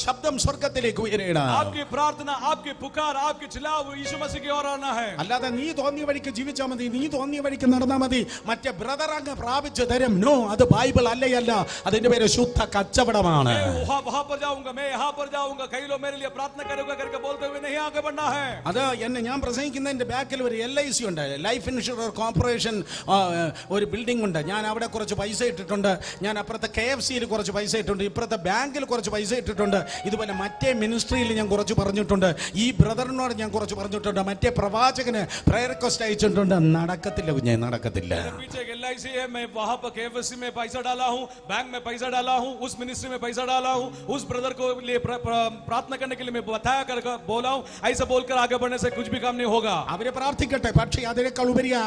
ശബ്ദം സ്വർഗത്തിലേക്ക് ഉയരണം. आपकी प्रार्थना, आपकी पुकार, आपकी चिल्लाव यीशु मसीह की ओर आना है. അല്ലാതെ നീ തോന്നിയ വഴിക്ക് ജീവിച്ചാൽ മതി, നീ തോന്നിയ വഴിക്ക് നടന്നാൽ മതി, മറ്റേ ബ്രദർ അങ്ങ് പ്രാപിച്ചു തരും. നോ, അത് ബൈബിൾ അല്ലയല്ല, അതിന്റെ പേര് ശുദ്ധ കച്ചവടമാണ്. मैं वहां पर जाऊंगा, मैं यहाँ पर जाऊंगा, कई लोग मेरे लिए प्रार्थना करेगा करके बोलते हुए नहीं आगे बढ़ना है. അത് ഞാൻ പ്രസംഗിക്കുന്നതിന്റെ ബാക്കിൽ ഒരു LIC ഉണ്ട്, ലൈഫ് ഇൻഷുറൻസ് കോർപ്പറേഷൻ, ഒരു ബിൽഡിംഗ് ഉണ്ട്. ഞാൻ അവിടെ കുറച്ച് പൈസ ഇട്ടിട്ടുണ്ട്. ഞാൻ അപ്പുറത്തെ KFCയിൽ കുറച്ച് പൈസ ഇട്ടിട്ടുണ്ട്. ഇപ്പുറത്തെ ബാങ്കിൽ കുറച്ച് പൈസ ഇട്ടിട്ടുണ്ട്. ഇതുപോലെ മറ്റേ മിനിസ്ട്രിയിൽ ഞാൻ കുറച്ച് പറഞ്ഞിട്ടുണ്ട്. ഈ ബ്രദറിനോട് ഞാൻ കുറച്ച് പറഞ്ഞിട്ടുണ്ട്. മറ്റേ പ്രവാചകന് പ്രയർ റിക്വസ്റ്റ് അയച്ചിട്ടുണ്ട്. നടക്കത്തില്ല കുഞ്ഞെ, നടക്കത്തില്ല. पीछे एक LIC है, मैं वहां पर KFC में पैसा डाला हूँ, बैंक में पैसा डाला हूँ, उस मिनिस्ट्री में पैसा डाला हूँ, उस ब्रदर को लिए प्रार्थना करने के लिए मैं बताया कर बोला हूँ. ऐसा बोलकर आगे बढ़ने से कुछ भी काम नहीं होगा. അവരെ പ്രാർത്ഥിക്കട്ടെ, പക്ഷേ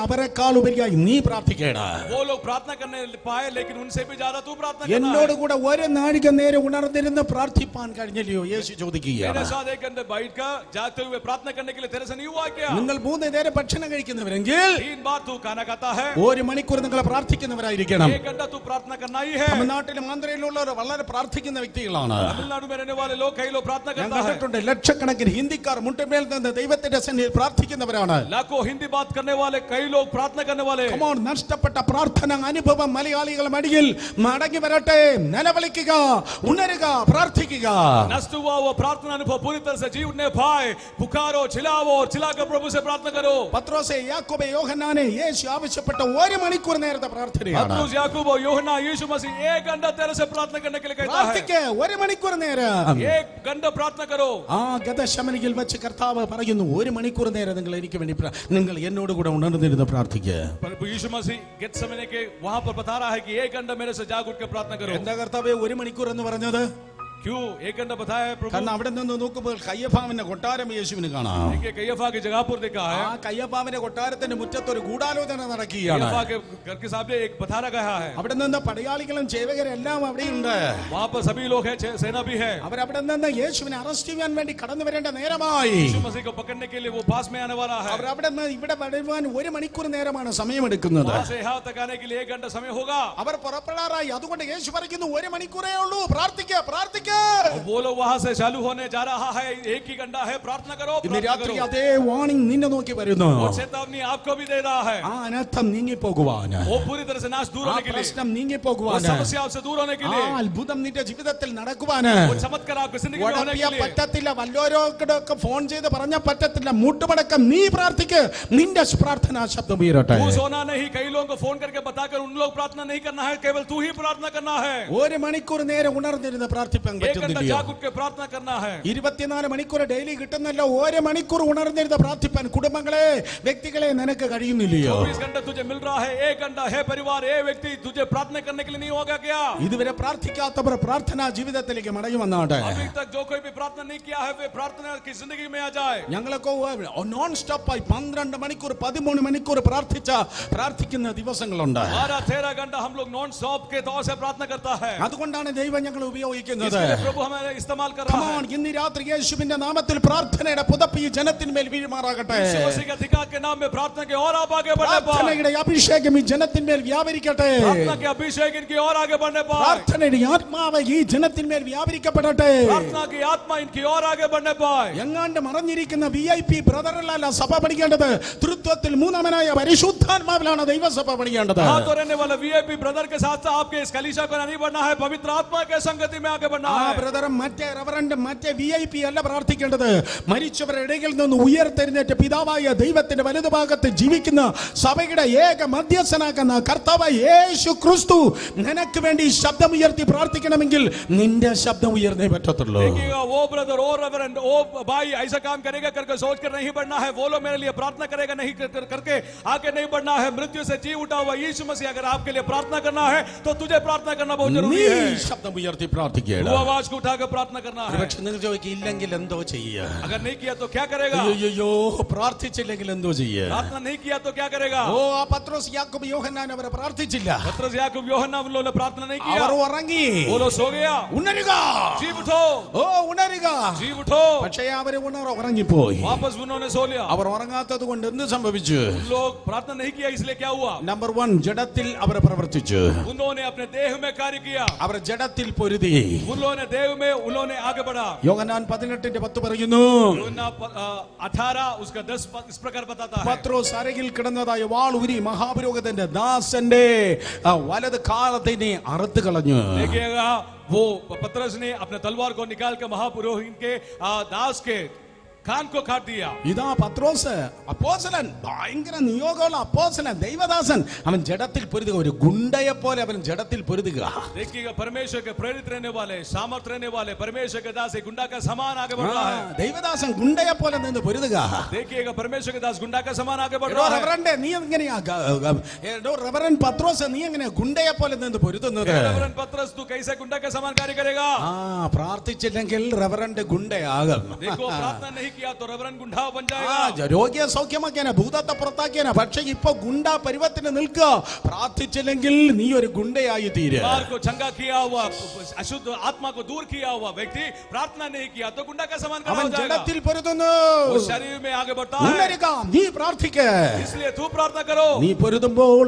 അവരെക്കാൾ ഉപരിയായി നീ പ്രാർത്ഥിക്കണം. वो लोग प्रार्थना करने पाए, लेकिन उनसे भी ज्यादा तू प्रार्थना करना എന്നോട് है. കൂടെ 1 നാഴിക നേരം ഉണർന്നിരുന്ന് പ്രാർത്ഥിപ്പാൻ കഴിഞ്ഞില്ലയോ? യേശു ചോദിക്കുകയാണ്. मेरे साथ 1 घंटे बैठकर जाते हुए प्रार्थना करने के लिए तेरे से नहीं हुआ क्या? നിങ്ങൾ 3 നേരം ഭക്ഷണം കഴിക്കുന്നവരെങ്കിൽ 3 बार तू खाना खाता है, 1 മണിക്കൂർ നിങ്ങൾ പ്രാർത്ഥിക്കുന്നവരായിരിക്കണം. 1 घंटा तू प्रार्थना करना ही है. തമിഴ്നാട്ടിലും ആന്ധ്രയിലുള്ളവർ വളരെ പ്രാർത്ഥിക്കുന്ന വ്യക്തികളാണ്. तमिलनाडु में रहने वाले लोग, कई लोग प्रार्थना ഞാൻ करता है. കണ്ടിട്ടുണ്ട്, ലക്ഷക്കണക്കിന് ഹിന്ദിക്കാർ മുട്ടുമേൽ നിന്ന് ദൈവത്തിന്റെ സന്നിധിയിൽ പ്രാർത്ഥിക്കുന്നവരാണ്. लाखों हिंदी बात करने वाले, कई लोग प्रार्थना करने वाले. Come on, നഷ്ടപ്പെട്ട പ്രാർത്ഥന അനുഭവം മലയാളികൾ മടിയിൽ മടങ്ങി വരട്ടെ. നിലവിളിക്കുക, ഉണരുക, പ്രാർത്ഥിക്കുക. नष्ट हुआ वो प्रार्थना अनुभव पूरी तरह से जी उठने पाए. पुकारो, चिल्लाओ और चिल्लाकर प्रभु से प्रार्थना करो. പത്രോസേ, യാക്കോബേ, യോഹന്നാനെ യേശു ആവശ്യപ്പെട്ട 1 മണിക്കൂർ നേരത്തെ പ്രാർത്ഥനയാണ്. पतरस, याकूब और यूहन्ना यीशु मसीह 1 घंटा तेरे से प्रार्थना करने के लिए कहता है. പ്രാർത്ഥിക്ക്, 1 മണിക്കൂർ നേരം. 1 घंटा प्रार्थना करो. ആ ഗദശമനയിൽ വെച്ച് കർത്താവ് പറയുന്നു, 1 മണിക്കൂർ നേരം നിങ്ങൾ എനിക്ക് വേണ്ടി നിങ്ങൾ എന്നോട് കൂടെ ഉണർന്നിരുന്ന് പ്രാർത്ഥിക്കുക. प्रभु यीशु मसीह गेत्सेमने के वहां पर बता रहा है कि 1 घंटा मेरे से जाग उठ के प्रार्थना करो. എന്താ കർത്താവേ 1 മണിക്കൂർ എന്ന് പറഞ്ഞത്? क्यों 1 घंटा बताया है प्रभु? കാരണം അവിടെ നിന്ന് നോക്കുമ്പോൾ കയ്യഫാവിന്റെ കൊട്ടാരം യേശുവിന് കാണാം. देखिए कय्यफा की जगह पर देखा है. ആ കയ്യഫാവിന്റെ കൊട്ടാരത്തിന്റെ മുറ്റത്ത് ഒരു ഗൂഢാലോചന നടക്കുകയാണ്. कय्यफा के घर के सामने एक बथारा गया है. അവിടെ നിന്ന് പടയാളികളും സേവകരെല്ലാം അവിടെയുണ്ട്. वहां पर सभी लोग हैं, सेना भी है. അവരവിടെ നിന്ന് യേശുവിനെ അറസ്റ്റ് ചെയ്യാൻ വേണ്ടി കടന്നു വരേണ്ട നേരമായി. यीशु मसीह को पकड़ने के लिए वो पास में आने वाला है. അവർ അവിടെ നിന്ന് ഇവിടെ വരുവാൻ 1 മണിക്കൂർ നേരമാണ് സമയമെടുക്കുന്നത്. वहां से यहाँ तक आने के लिए 1 घंटा समय होगा. അവർ പുറപ്പെടാറായി. അതുകൊണ്ട് യേശു പറയുന്നു, 1 മണിക്കൂറേ ഉള്ളൂ, പ്രാർത്ഥിക്കുക, പ്രാർത്ഥിക്കുക. वो लोग वहां से चालू होने जा रहा है. 1 ही घंटा है, प्रार्थना करो, ഇന്ന് प्रार्थना രാത്രി करो. അതേ വാണിംഗ് നിന്നെ നോക്കി വരുന്നു. और चेतावनी आपको भी दे रहा है. ആ അനർത്ഥം നീങ്ങിപ്പോകുവാൻ, वो पूरी तरह से नाश दूर ആ होने के लिए, പ്രശ്നം वो നീങ്ങിപ്പോകുവാൻ, समस्या से दूर होने के ആ लिए, അത്ഭുതം നിന്റെ ജീവിതത്തിൽ നടക്കുവാൻ, वो चमत्कार आपकी जिंदगी में होने ഉടപ്പിയ के लिए. പറ്റത്തില്ല. വല്ലോരോടൊക്കെ ഫോൺ ചെയ്ത് പറഞ്ഞ പറ്റത്തില്ല. മുട്ടുമടക്കം നീ പ്രാർത്ഥിക്ക്, നിന്റെ പ്രാർത്ഥനാ ശബ്ദം ഉയരട്ടെ. तू सोना नहीं, कई लोगों को फोन करके बताकर उन लोग प्रार्थना नहीं करना है, केवल तू ही प्रार्थना करना है. 1 മണിക്കൂർ നേരം ഉണർന്നിരുന്ന് പ്രാർത്ഥിപ്പാൻ 1 घंटा പറ്റുന്നില്ല. जाग उठ के प्रार्थना करना है. 24 മണിക്കൂർ ഡെയിലി കിട്ടുന്നല്ലോ. 1 മണിക്കൂർ ഉണർന്നിരുന്ന് പ്രാർത്ഥിപ്പാൻ കുടുംബങ്ങളെ, വ്യക്തികളെ നിനക്ക് കഴിയുന്നില്ലയോ? 24 घंटा तुझे मिल रहा है. 1 घंटा है परिवार, व्यक्ति तुझे प्रार्थना करने के लिए नहीं होगा क्या? ഇതുവരെ പ്രാർത്ഥിക്കാത്തവർ പ്രാർത്ഥനാ ജീവിതത്തിലേക്ക് മടങ്ങി വന്നാട്ടെ. अभी तक जो कोई भी प्रार्थना नहीं किया है, वे प्रार्थना की जिंदगी में आ जाए. ഞങ്ങളൊക്കെ നോൺ സ്റ്റോപ്പായി 12 മണിക്കൂർ 13 മണിക്കൂർ പ്രാർത്ഥിക്കുന്ന ദിവസങ്ങളുണ്ട്. 12-13 घंटा हम लोग नॉन स्टॉप के तौर से प्रार्थना करता है. അതുകൊണ്ടാണ് ദൈവം ഞങ്ങൾ ഉപയോഗിക്കുന്നത്. प्रभु हमें इस्तेमाल कर Come रहा है। on, ഇന്ന് രാത്രി യേശുവിന്റെ നാമത്തിൽ പ്രാർത്ഥനയുടെ പുതപ്പ് ഈ ജനത്തിന്മേൽ വീഴുമാറാകട്ടെ. यीशु मसीह के अधिकार के नाम में प्रार्थना की और आप आगे बढ़ने पाए। പ്രാർത്ഥനയുടെ അഭിഷേകം ഈ ജനത്തിന്മേൽ വ്യാപരിക്കട്ടെ. प्रार्थना के अभिषेक इनकी और आगे बढ़ने पाए। പ്രാർത്ഥനയുടെ ആത്മാവ് ഈ ജനത്തിന്മേൽ വ്യാപരിക്കപ്പെടട്ടെ. प्रार्थना की आत्मा इनकी और आगे बढ़ने पाए। എങ്ങാണ്ട് മറഞ്ഞിരിക്കുന്ന VIP ബ്രദറിലല്ല സഭ പണിയേണ്ടത്, തൃത്വത്തിൽ മൂന്നാമനായ പരിശുദ്ധാത്മാവിലാണ് ദൈവസഭ പണിയേണ്ടത്. हाँ तो रहने वाला VIP ब्रदर के साथ आपके इस कलीसिया को नहीं बढ़ना है, पवित्र आत्मा के संगति में आगे बढ़ना ആ है। ബ്രദറും മറ്റേ റവറൻഡും മറ്റേ VIP അല്ല പ്രാർത്ഥിക്കേണ്ടത്. മരിച്ചവരുടെ ഇടയിൽ നിന്ന് ഉയർത്തെഴുന്നേറ്റ് പിതാവായ ദൈവത്തിന്റെ വലതുഭാഗത്ത് ജീവിക്കുന്ന സഭയുടെ ഏക മധ്യസ്ഥനാകുന്ന കർത്താവായ യേശു ക്രിസ്തു നിനക്ക് വേണ്ടി ശബ്ദമുയർത്തി പ്രാർത്ഥിക്കണമെങ്കിൽ നിന്റെ ശബ്ദം ഉയർന്നേ പറ്റത്തുള്ളൂ. देखिएगा वो ब्रदर ओ रेवरेंड ओ भाई ऐसा काम करेगा करके सोच कर नहीं बढ़ना है, वो लोग मेरे लिए प्रार्थना करेगा नहीं करके आगे नहीं बढ़ना है। मृत्यु से जी उठा हुआ यीशु मसीह अगर आपके लिए प्रार्थना करना है तो तुझे प्रार्थना करना बहुत जरूरी നീ है। ശബ്ദം ഉയർത്തി പ്രാർത്ഥിക്കേണ്ട. वो आवाज को उठाकर प्रार्थना करना है। പക്ഷെ നിങ്ങൾ ചോദിക്കും ഇല്ലെങ്കിൽ എന്തോ ചെയ്യുക? अगर नहीं किया तो क्या करेगा? അയ്യോ പ്രാർത്ഥിച്ചില്ലെങ്കിൽ എന്തോ ചെയ്യുക? प्रार्थना नहीं किया तो क्या करेगा? ഓ ആ പത്രോസ് യാക്കോബ് യോഹന്നാൻ അവരെ പ്രാർത്ഥിച്ചില്ല. पतरस याकूब यूहन्ना उन लोगों ने प्रार्थना नहीं किया, അവർ ഉറങ്ങി. वो लोग सो गया। ഉണരുക, जी उठो, ഓ ഉണരുക. जी उठो। പക്ഷേ അവര് ഉറങ്ങിപ്പോയി. वापस उन्होंने सो लिया। അവർ ഉറങ്ങാത്തത് കൊണ്ട് എന്ത് സംഭവിച്ചു? उन लोग प्रार्थना नहीं किया इसलिए क्या हुआ? നമ്പർ 1, ജഡത്തിൽ അവർ പ്രവർത്തിച്ചു. उन्होंने अपने देह में कार्य किया, അവർ ജഡത്തിൽ പൊരുതി. उन लोगों ने देह में उन्होंने आगे बढ़ा। യോഹന്നാൻ 18:10 പറയുന്നു, यूहन्ना 18 उसका 10 इस प्रकार बताता है। പത്രോസ് അരകിൽ കിടന്നതായ വാൾ ഊരി മഹാപുരോഹിതന്റെ ദാസന്റെ വലത് കാലത്തിനെ അറുത്ത് കളഞ്ഞു. देखिएगा वो पतरस ने अपने तलवार को निकाल कर महापुरोहित के दास के कान को काट दिया। ഇതാ പത്രോസ് അപ്പോസ്തലൻ, ഭയങ്കര നിയോഗമുള്ള അപ്പോസ്തലൻ, ദൈവദാസൻ. അവൻ ജഡത്തിൽ പൊരുതുക, ഒരു ഗുണ്ടയെ പോലെ അവൻ ജഡത്തിൽ പൊരുതുക. देखिएगा परमेश्वर के प्रेरित रहने वाले, सामर्थ रहने वाले परमेश्वर के दास एक गुंडा का समान आगे बढ़ रहा है। ദൈവദാസൻ ഗുണ്ടയെ പോലെ നിന്ന് പൊരുതുക. देखिएगा परमेश्वर के दास गुंडा का समान आगे बढ़ रहा है। റവറൻഡ് നീ എങ്ങനെയാ റവറൻഡ് പത്രോസ് നീ എങ്ങനെയാ ഗുണ്ടയെ പോലെ നിന്ന് പൊരുതുന്നത്? रेवरेंड पतरस तू कैसे गुंडा का समान कार्य करेगा? പ്രാർത്ഥിച്ചില്ലെങ്കിൽ റവറൻഡ് ഗുണ്ടയാകും. देखो प्रार्थना नहीं किया तो रेवरेंड गुंडा बन जाएगा। രോഗിയെ സൗഖ്യമാക്കിയാനാ, ഭൂതത്തെ പുറത്താക്കിയാനാ. പക്ഷെ ഇപ്പൊ ഗുണ്ട പരിവത്തിന് നിൽക്കുക. പ്രാർത്ഥിച്ചില്ലെങ്കിൽ നീ ഒരു ഗുണ്ടയായി തീരെ. बीमार को चंगा किया हुआ, अशुद्ध आत्मा को दूर किया हुआ व्यक्ति प्रार्थना नहीं किया तो गुंडा का समान അവൻ हो जाएगा। ജഡത്തിൽ പൊരുതുന്നു. वो शरीर में आगे बढ़ता है, ഉണരുക, നീ പ്രാർത്ഥിക്ക. इसलिए तू प्रार्थना करो। നീ പൊരുതുമ്പോൾ,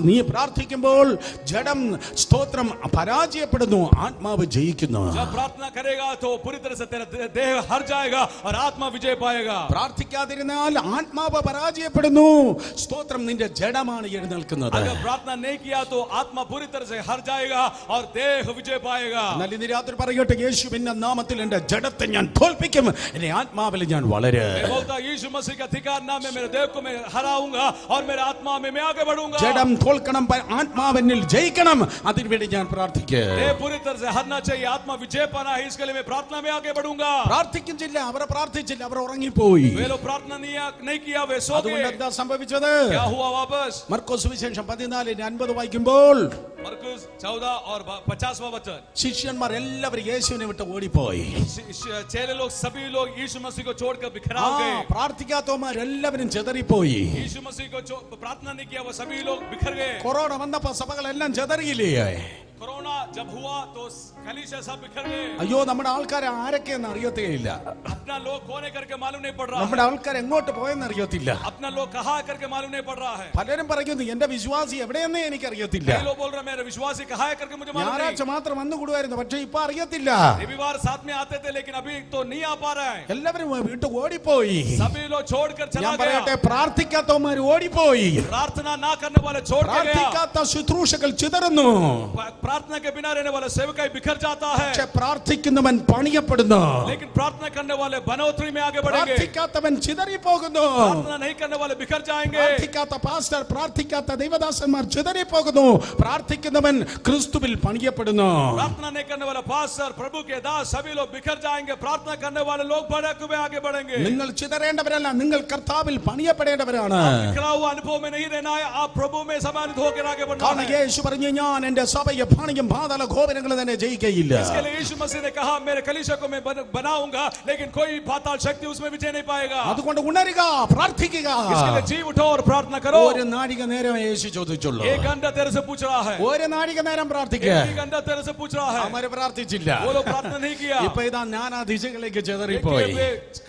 നീ പ്രാർത്ഥിക്കുമ്പോൾ ജഡം സ്തോത്രം പരാജയപ്പെടുന്നു, ആത്മാവ് ജയിക്കുന്നു. जब प्रार्थना करेगा तो पूरी तरह से तेरा देह हार जाएगा और आत्मा विजय पाएगा। പ്രാർത്ഥിക്കാതിരുന്നാൽ ആത്മാവ് പരാജയപ്പെടുന്നു, സ്തോത്രം നിന്റെ ജഡമാണ് എഴുന്നേൽക്കുന്നത്. अगर प्रार्थना नहीं किया तो आत्मा पूरी तरह से हार जाएगा और देह विजय पाएगा। എന്നാൽ ഇന്ന് രാത്രി പറയട്ടെ, യേശുവിന്റെ നാമത്തിൽ എന്റെ ജഡത്തെ ഞാൻ തോൽപ്പിക്കും, എന്റെ ആത്മാവിൽ ഞാൻ വളരും. मैं बोलता यीशु मसीह के अधिकार नाम में मेरे देह को मैं हराऊंगा और मेरे आत्मा में मैं आगे बढ़ूंगा। ജഡം തോൽക്കണം, ആത്മാവെന്നിൽ ജയിക്കണം, അതിനുവേണ്ടി ഞാൻ പ്രാർത്ഥിക്കും. देह पूरी तरह से हारना चाहिए, आत्मा विजय पाना है, इसके लिए मैं प्रार्थना में आगे बढ़ूंगा। പ്രാർത്ഥിക്കുന്നില്ല, അവർ പ്രാർത്ഥിച്ചില്ല, അവർ ഉറങ്ങിപ്പോയി. वे लोग प्रार्थना नहीं किया, वे सो അതുകൊണ്ട് गए। എന്താ സംഭവിച്ചത്? क्या हुआ वापस? മർക്കോസ് സുവിശേഷം 14:50 വായിക്കുമ്പോൾ मरकुस 14 और 50वां वचन, ശിഷ്യന്മാർ എല്ലാവരും യേശുവിനെ വിട്ട് ഓടിപ്പോയി. चेले लोग सभी लोग यीशु मसीह को छोड़कर बिखराव गए। പ്രാർത്ഥിക്കാത്തവന്മാരെല്ലാവരും ചെതറിപ്പോയി. यीशु मसीह को प्रार्थना नहीं किया वो सभी लोग बिखर गए। കൊറോണ വന്നപ്പോ സഭകളെല്ലാം ചെതറിയില്ലേ? कोरोना जब हुआ तो कलीसिया सब बिखर गए। അയ്യോ, നമ്മുടെ ആൾക്കാരെ ആരൊക്കെയെന്ന് അറിയത്തേയില്ല. अपना लोग कोने करके मालूम नहीं पड़ रहा നമ്മുടെ है, ആൾക്കാർ എങ്ങോട്ട് പോയെന്ന് അറിയത്തില്ല. अपना लोग कहाँ करके मालूम नहीं पड़ रहा है। പലരും പറയുന്നു എന്റെ വിശ്വാസി എവിടെയെന്നേ എനിക്ക് അറിയത്തില്ല. कई लोग बोल रहे हैं मेरे विश्वासी कहाँ है करके मुझे मालूम ഞായറാഴ്ച नहीं। മാത്രം വന്നുകൂടുമായിരുന്നു, പക്ഷെ ഇപ്പൊ അറിയത്തില്ല. रविवार साथ में आते थे लेकिन अभी तो नहीं आ पा रहा है। എല്ലാവരും വീട്ടു ഓടിപ്പോയി. सभी लोग छोड़कर चला ഞാൻ गया। പറയട്ടെ, പ്രാർത്ഥിക്കാത്തവന്മാർ ഓടിപ്പോയി. प्रार्थना ना करने वाले छोड़ के गया। പ്രാർത്ഥിക്കാത്ത ശുശ്രൂഷകൾ ചിതറുന്നു. प्रार्थना के बिना रहने वाला सेवकाई बिखर जाता है, പക്ഷെ പ്രാർത്ഥിക്കുന്നവൻ പണിയപ്പെടുന്നു. लेकिन प्रार्थना करने वाले बनोतरी में आगे बढ़ेंगे। പ്രാർത്ഥിക്കാത്തവൻ ചിതറിപ്പോകുന്നു. प्रार्थना नहीं करने वाले बिखर जाएंगे। പ്രാർത്ഥിക്കാത്ത പാസ്റ്റർ, പ്രാർത്ഥിക്കാത്ത ദൈവദാസന്മാർ ചിതറിപ്പോകുന്നു. പ്രാർത്ഥിക്കുന്നവൻ ക്രിസ്തുവിൽ പണിയപ്പെടുന്നു. प्रार्थना नहीं करने वाला पास्टर, प्रभु के दास सभी लोग बिखर जाएंगे। प्रार्थना करने वाले लोग बड़े कुबे आगे बढ़ेंगे। നിങ്ങൾ ചിതറേണ്ടവരല്ല, നിങ്ങൾ കർത്താവിൽ പണിയപ്പെടേണ്ടവരാണ്. बिखरा हुआ अनुभव में नहीं रहना है, आप प्रभु में समानित होकर आगे बढ़ना കാരണം है। യേശു പറഞ്ഞു, ഞാൻ എന്റെ സഭയെ പണിയും, പാതാള ഗോപുരങ്ങൾ തന്നെ ജയിക്കുകയില്ല. इसके लिए यीशु मसीह ने कहा मेरे कलीसिया को मैं बनाऊंगा लेकिन कोई पाताल शक्ति उसमें विजय नहीं पाएगा. അതുകൊണ്ട് ഉണരുക, പ്രാർത്ഥിക്കുക. इसके लिए जी उठो और प्रार्थना करो. ഒരു നാഴിക നേരം യേശു ചോദിച്ചുള്ളൂ. एक घंटा तेरे से पूछ रहा है. ഒരു നാഴിക നേരം പ്രാർത്ഥിക്കുക. एक घंटा तेरे से पूछ रहा है. അവര് പ്രാർത്ഥിച്ചില്ല. वो लोग प्रार्थना नहीं किया. ഇപ്പൊ ഇതാ നാനാ ദിശകളിലേക്ക് ചെതറിപ്പോയി.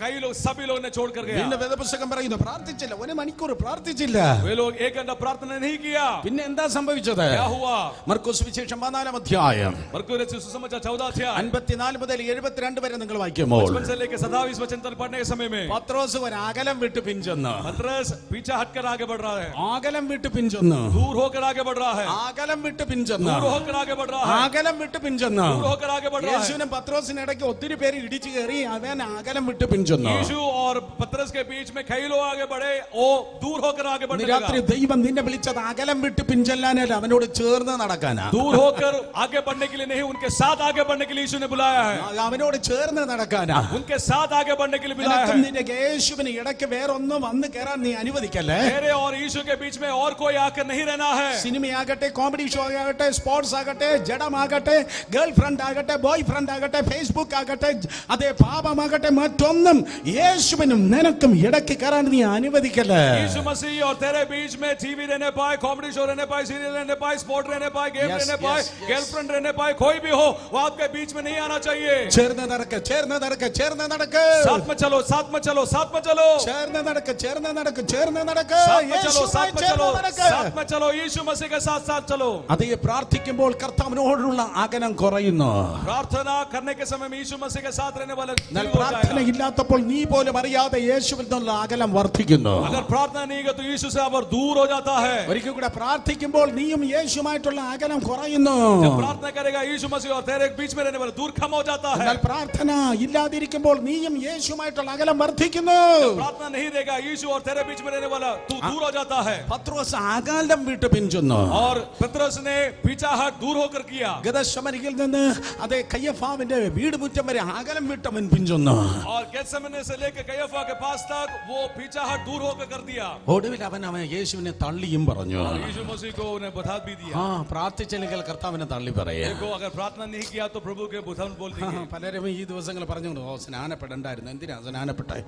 कई लोग सभी लोग ने छोड़ कर गया. പിന്നെ വേദപുസ്തകം പറയുന്നു പ്രാർത്ഥിച്ചില്ല, ഒരു മണിക്കൂർ പ്രാർത്ഥിച്ചില്ല. वे लोग एक घंटा प्रार्थना नहीं किया. പിന്നെ എന്താ സംഭവിച്ചത്? क्या हुआ? മർക്കോസ് സുവിശേഷം 14-ാം അധ്യായം मरकुस सुसमाचार 14 अध्याय 54 മുതൽ 72 വരെ നിങ്ങൾ വായിക്കുമ്പോൾ 55 से लेकर 27 वचन तक पढ़ने के समय में പത്രോസ് ഒരു അകലം വിട്ട് പിഞ്ചെന്ന്. पतरस पीछे हटकर आगे बढ़ रहा है. അകലം വിട്ട് പിഞ്ചെന്ന്. दूर होकर आगे बढ़ रहा है. അകലം വിട്ട് പിഞ്ചെന്ന്. दूर होकर आगे बढ़ रहा है. അകലം വിട്ട് പിഞ്ചെന്ന്. दूर होकर आगे बढ़ रहा है. യേശുവിനും പത്രോസിനും ഇടയ്ക്ക് ഒത്തിരി പേര് ഇടിച്ചു കയറി അവൻ അകലം വിട്ട് പിഞ്ചെന്ന്. यीशु और पतरस के बीच में कई लोग आगे बढ़े. वो दूर होकर आगे बढ़ने लगा. രാത്രി ദൈവം നിന്നെ വിളിച്ചത് അകലം വിട്ട് പിഞ്ചെല്ലാനല്ല, അവനോട് ചേർന്ന് നടക്കാനാ. दूर होकर आगे बढ़ने के लिए नहीं, उनके साथ आगे बढ़ने के लिए यीशु ने बुलाया है. അവനോട് ചേർന്ന് നടക്കാനാ. उनके साथ आगे बढ़ने के लिए बुलाया है. നിന്റെ യേശുവിന് ഇടയ്ക്ക് വേറൊന്നും വന്ന് കയറാൻ നീ അനുവദിക്കല്ലേ. मेरे और यीशु के बीच में और कोई आकर नहीं रहना है. സിനിമയാകട്ടെ, കോമഡി ഷോ ആകട്ടെ, സ്പോർട്സ് ആകട്ടെ, ജഡമാകട്ടെ, ഗേൾ ഫ്രണ്ട് ആകട്ടെ, ബോയ് ഫ്രണ്ട് ആകട്ടെ, ഫേസ്ബുക്ക് ആകട്ടെ, അതേ പാപമാകട്ടെ, മറ്റൊന്നും യേശുവിനും നിനക്കും ഇടയ്ക്ക് കയറാൻ നീ അനുവദിക്കല്ലേ. यीशु मसीह और तेरे बीच में टीवी रहने पाए, कॉमेडी शो रहने पाए, सीरियल रहने पाए, स्पोर्ट रहने पाए, गेम रहने पाए, गर्लफ्रेंड रहने पाए, कोई भी हो वो आपके बीच में नहीं आना चाहिए. ചേർന്ന് നടക്ക്, ചേർന്ന് നടക്ക്, ചേർന്ന് നടക്ക്. साथ में चलो, साथ में चलो, साथ में चलो. ചേർന്ന് നടക്ക്, ചേർന്ന് നടക്ക്, ചേർന്ന് നടക്ക്. साथ में चलो, യേശുവുമായി साथ में चलो, ചേർന്ന് നടക്ക്. साथ में चलो. यीशु मसीह के साथ साथ चलो. അതേ പ്രാർത്ഥിക്കുമ്പോൾ കർത്താവിനോടുള്ള അകലം കുറയുന്നു. प्रार्थना करने के समय में यीशु मसीह के साथ रहने वाला എന്നാൽ പ്രാർത്ഥന ഇല്ലാത്തപ്പോൾ നീ പോലും അറിയാതെ യേശുവിൽ നിന്നുള്ള അകലം വർദ്ധിക്കുന്നു. अगर प्रार्थना नहीं है तो यीशु से अब दूर हो जाता है. ഒരിക്കൽ കൂടെ പ്രാർത്ഥിക്കുമ്പോൾ നീയും യേശുമായിട്ടുള്ള അകലം കുറയുന്നു. जब प्रार्थना करेगा यीशु मसीह और तेरे बीच में रहने वाला दूर कम हो जाता है. എന്നാൽ പ്രാർത്ഥന ഇല്ലാതിരിക്കുമ്പോൾ നീയും യേശുമായിട്ടുള്ള അകലം വർദ്ധിക്കുന്നു. प्रार्थना नहीं देगा यीशु और तेरे बीच में रहने वाला तू दूर हो जाता है. പത്രോസ് അകലം വിട്ട് പിഞ്ചുന്നു. और पतरस ने पीछाहट दूर होकर किया. ഗദശമനയിൽ നിന്ന് അതേ കയ്യഫാവിന്റെ വീട് മുറ്റം വരെ അകലം വിട്ടവൻ പിഞ്ചുന്നു. और गेत्सेमने से लेकर कयाफा के पास तक वो पीछाहट दूर होकर कर दिया. ഒടുവിൽ അവൻ യേശുവിനെ തള്ളിയും പറഞ്ഞു. और यीशु मसीह को उन्हें बता भी दिया. പ്രാർത്ഥിച്ചില്ലെങ്കിൽ കർത്താവിനെ തള്ളി പറയാ. देखो अगर प्रार्थना नहीं किया तो प्रभु के बुधन बोल देंगे. പലരും ഈ ദിവസങ്ങൾ പറഞ്ഞുകൊണ്ട് സ്നാനപ്പെടണ്ടായിരുന്നു, എന്തിനാ സ്നാനപ്പെട്ടെ.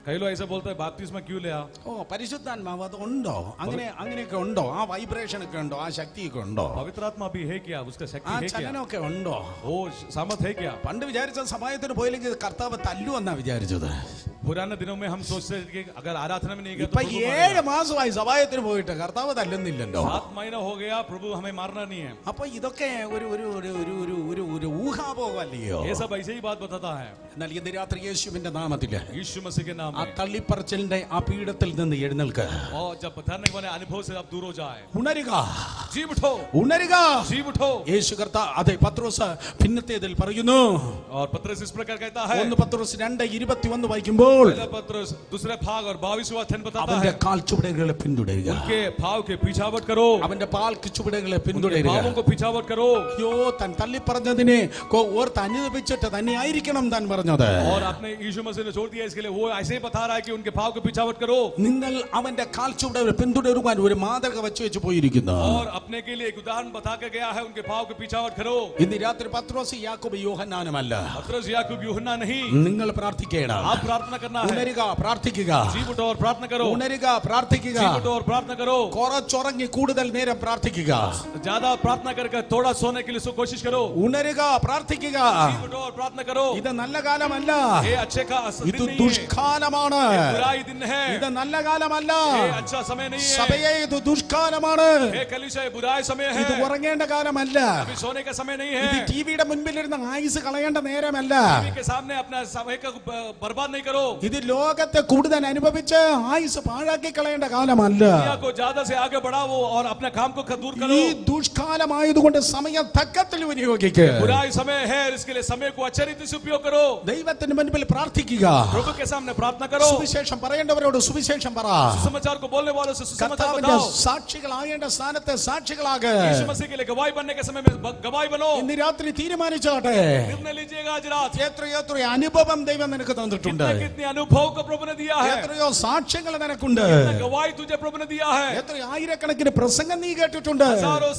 कई लोग ऐसे बोलते हैं बपतिस्मा क्यों लिया. പരിശുദ്ധാത്മാവ് അത് ഉണ്ടോ? അങ്ങനെയൊക്കെ ഉണ്ടോ? ആ വൈബ്രേഷൻ ഒക്കെ ഉണ്ടോ? ആ ശക്തിയൊക്കെ ഉണ്ടോ? पवित्र आत्मा भी है क्या, उसका शक्ति ആ है क्या, ചലനമൊക്കെ ഉണ്ടോ? वो सामर्थ है क्या. പണ്ട് വിചാരിച്ച സമായത്തിന് പോയില്ലെങ്കിൽ കർത്താവ് തല്ലുവെന്നാ വിചാരിച്ചത്. पुराने दिनों में हम सोचते थे कि अगर आराधना में नहीं गए तो ഇപ്പൊ प्रभु मारेगा. 7 മാസമായി സമായത്തിന് പോയിട്ട് കർത്താവ് തല്ലുന്നില്ലല്ലോ. 7 महीना हो गया, प्रभु हमें मारना नहीं है. അപ്പൊ ഇതൊക്കെ ഒരു ഒരു ഒരു ഒരു ഒരു ഒരു ഒരു ഊഹാപോഹമല്ലയോ? ये सब ऐसे ही बात बताता है. എന്നാൽ ഇന്ന് രാത്രി യേശുവിന്റെ നാമത്തില് यीशु मसीह के नाम ആ में തള്ളിപ്പറച്ചിലിന്റെ ആ പീഠത്തിൽ നിന്ന് എഴുന്നേൽക്ക്. और जब धरने वाले अनुभव से आप दूर हो जाए, ഉണരുക, जी उठो, ഉണരുക. जी उठो. യേശു കർത്താവ് അതെ പത്രോസ് പിന്നത്തേതിൽ പറയുന്നു. और पतरस इस प्रकार कहता है. 1 പത്രോസ് 2:21 വായിക്കുമ്പോൾ पहला पत्रस दूसरे भाग और 22वां वचन बताता അവന്റെ है. കാൽ ചുവടുകളെ പിന്തുടരുക. उनके भाव के पीछावट करो. അവന്റെ പാൽ ചുവടുകളെ उनके പിന്തുടരുക. भावों को पीछावट करो. അയ്യോ താൻ തള്ളിപ്പറഞ്ഞതിനെ ഓർത്ത് അനുദപിച്ചിട്ട് തന്നെ ആയിരിക്കണം താൻ പറഞ്ഞത്. और आपने यीशु मसीह ने छोड़ दिया, इसके लिए वो ऐसे ही बता रहा है कि उनके भाव को पीछावट करो. നിങ്ങൾ അവന്റെ കാൽ ചുവടുകളെ പിന്തുടരുവാൻ ഒരു മാതൃക വെച്ച് പോയിരിക്കുന്നു. और अपने के लिए एक उदाहरण बता के गया है, उनके भाव को पीछावट करो. ഇന്ന് രാത്രി പത്രോസ് യാക്കോബ് യോഹന്നാനുമല്ല, पतरस याकूब यूहन्ना नहीं. നിങ്ങൾ പ്രാർത്ഥിക്കണം. आप प्रार्थना करना है. ഉണരുക, പ്രാർത്ഥിക്കുക. जी उठो और प्रार्थना करो. ഉണരുക, പ്രാർത്ഥിക്കുക. जी उठो और प्रार्थना करो. കുറച്ചുറങ്ങി കൂടുതൽ നേരം പ്രാർത്ഥിക്കുക. ज्यादा प्रार्थना करके थोड़ा सोने के लिए कोशिश करो. ഉണരുക, പ്രാർത്ഥിക്കുക. जी उठो और प्रार्थना करो. ഇത് നല്ല കാലമല്ല, ये अच्छे का ഇത് दिन नहीं है. ദുഷ്കാലമാണ്. बुराई दिन है. ഇത് നല്ല കാലമല്ല, ये अच्छा समय नहीं है. സഭയെ ഇത് ദുഷ്കാലമാണ്. ये कलीसिया ये बुराई समय है. ഇത് ഉറങ്ങേണ്ട കാലമല്ല. अभी सोने का समय नहीं ഇത് है. ടിവിയുടെ മുൻപിലിരുന്ന് ആയുസ് കളയേണ്ട നേരമല്ല. टीवी के सामने अपना समय का बर्बाद नहीं करो. ഇത് ലോകത്തെ കൂടുതൽ അനുഭവിച്ച് ആയുസ് പാഴാക്കി കളയേണ്ട കാലമല്ല. दुनिया को ज्यादा से आगे बढ़ाओ और अपने काम को दूर करो. ഈ ദുഷ്കാലമായതുകൊണ്ട് സമയം തക്കത്തിൽ വിനിയോഗിക്കുക. बुराई समय है, इसके लिए समय को अच्छे रीति से उपयोग करो. ദൈവത്തിന് മുൻപിൽ പ്രാർത്ഥിക്കുക. प्रभु के सामने प्रार्थना करो. സുവിശേഷം പറയേണ്ടവരോട് സുവിശേഷം പറ. सुसमाचार को बोलने वालों से सुसमाचार കർത്താവിന്റെ बताओ. സാക്ഷികളാകേണ്ട സ്ഥാനത്തെ സാക്ഷികളാക. यीशु मसीह के लिए गवाही बनने के समय में गवाही बनो. ഇന്ന് രാത്രി തീരുമാനിച്ചാട്ടെ. निर्णय लीजिएगा आज रात. എത്രയോ അനുഭവം ദൈവം നിനക്ക് തന്നിട്ടുണ്ട്. कितने अनुभव को प्रभु ने दिया है. എത്രയോ സാക്ഷ്യങ്ങൾ നിനക്കുണ്ട്. गवाही तुझे प्रभु ने दिया है. എത്രയോ ആയിരക്കണക്കിന് പ്രസംഗം നീ കേട്ടിട്ടുണ്ട്. हजारों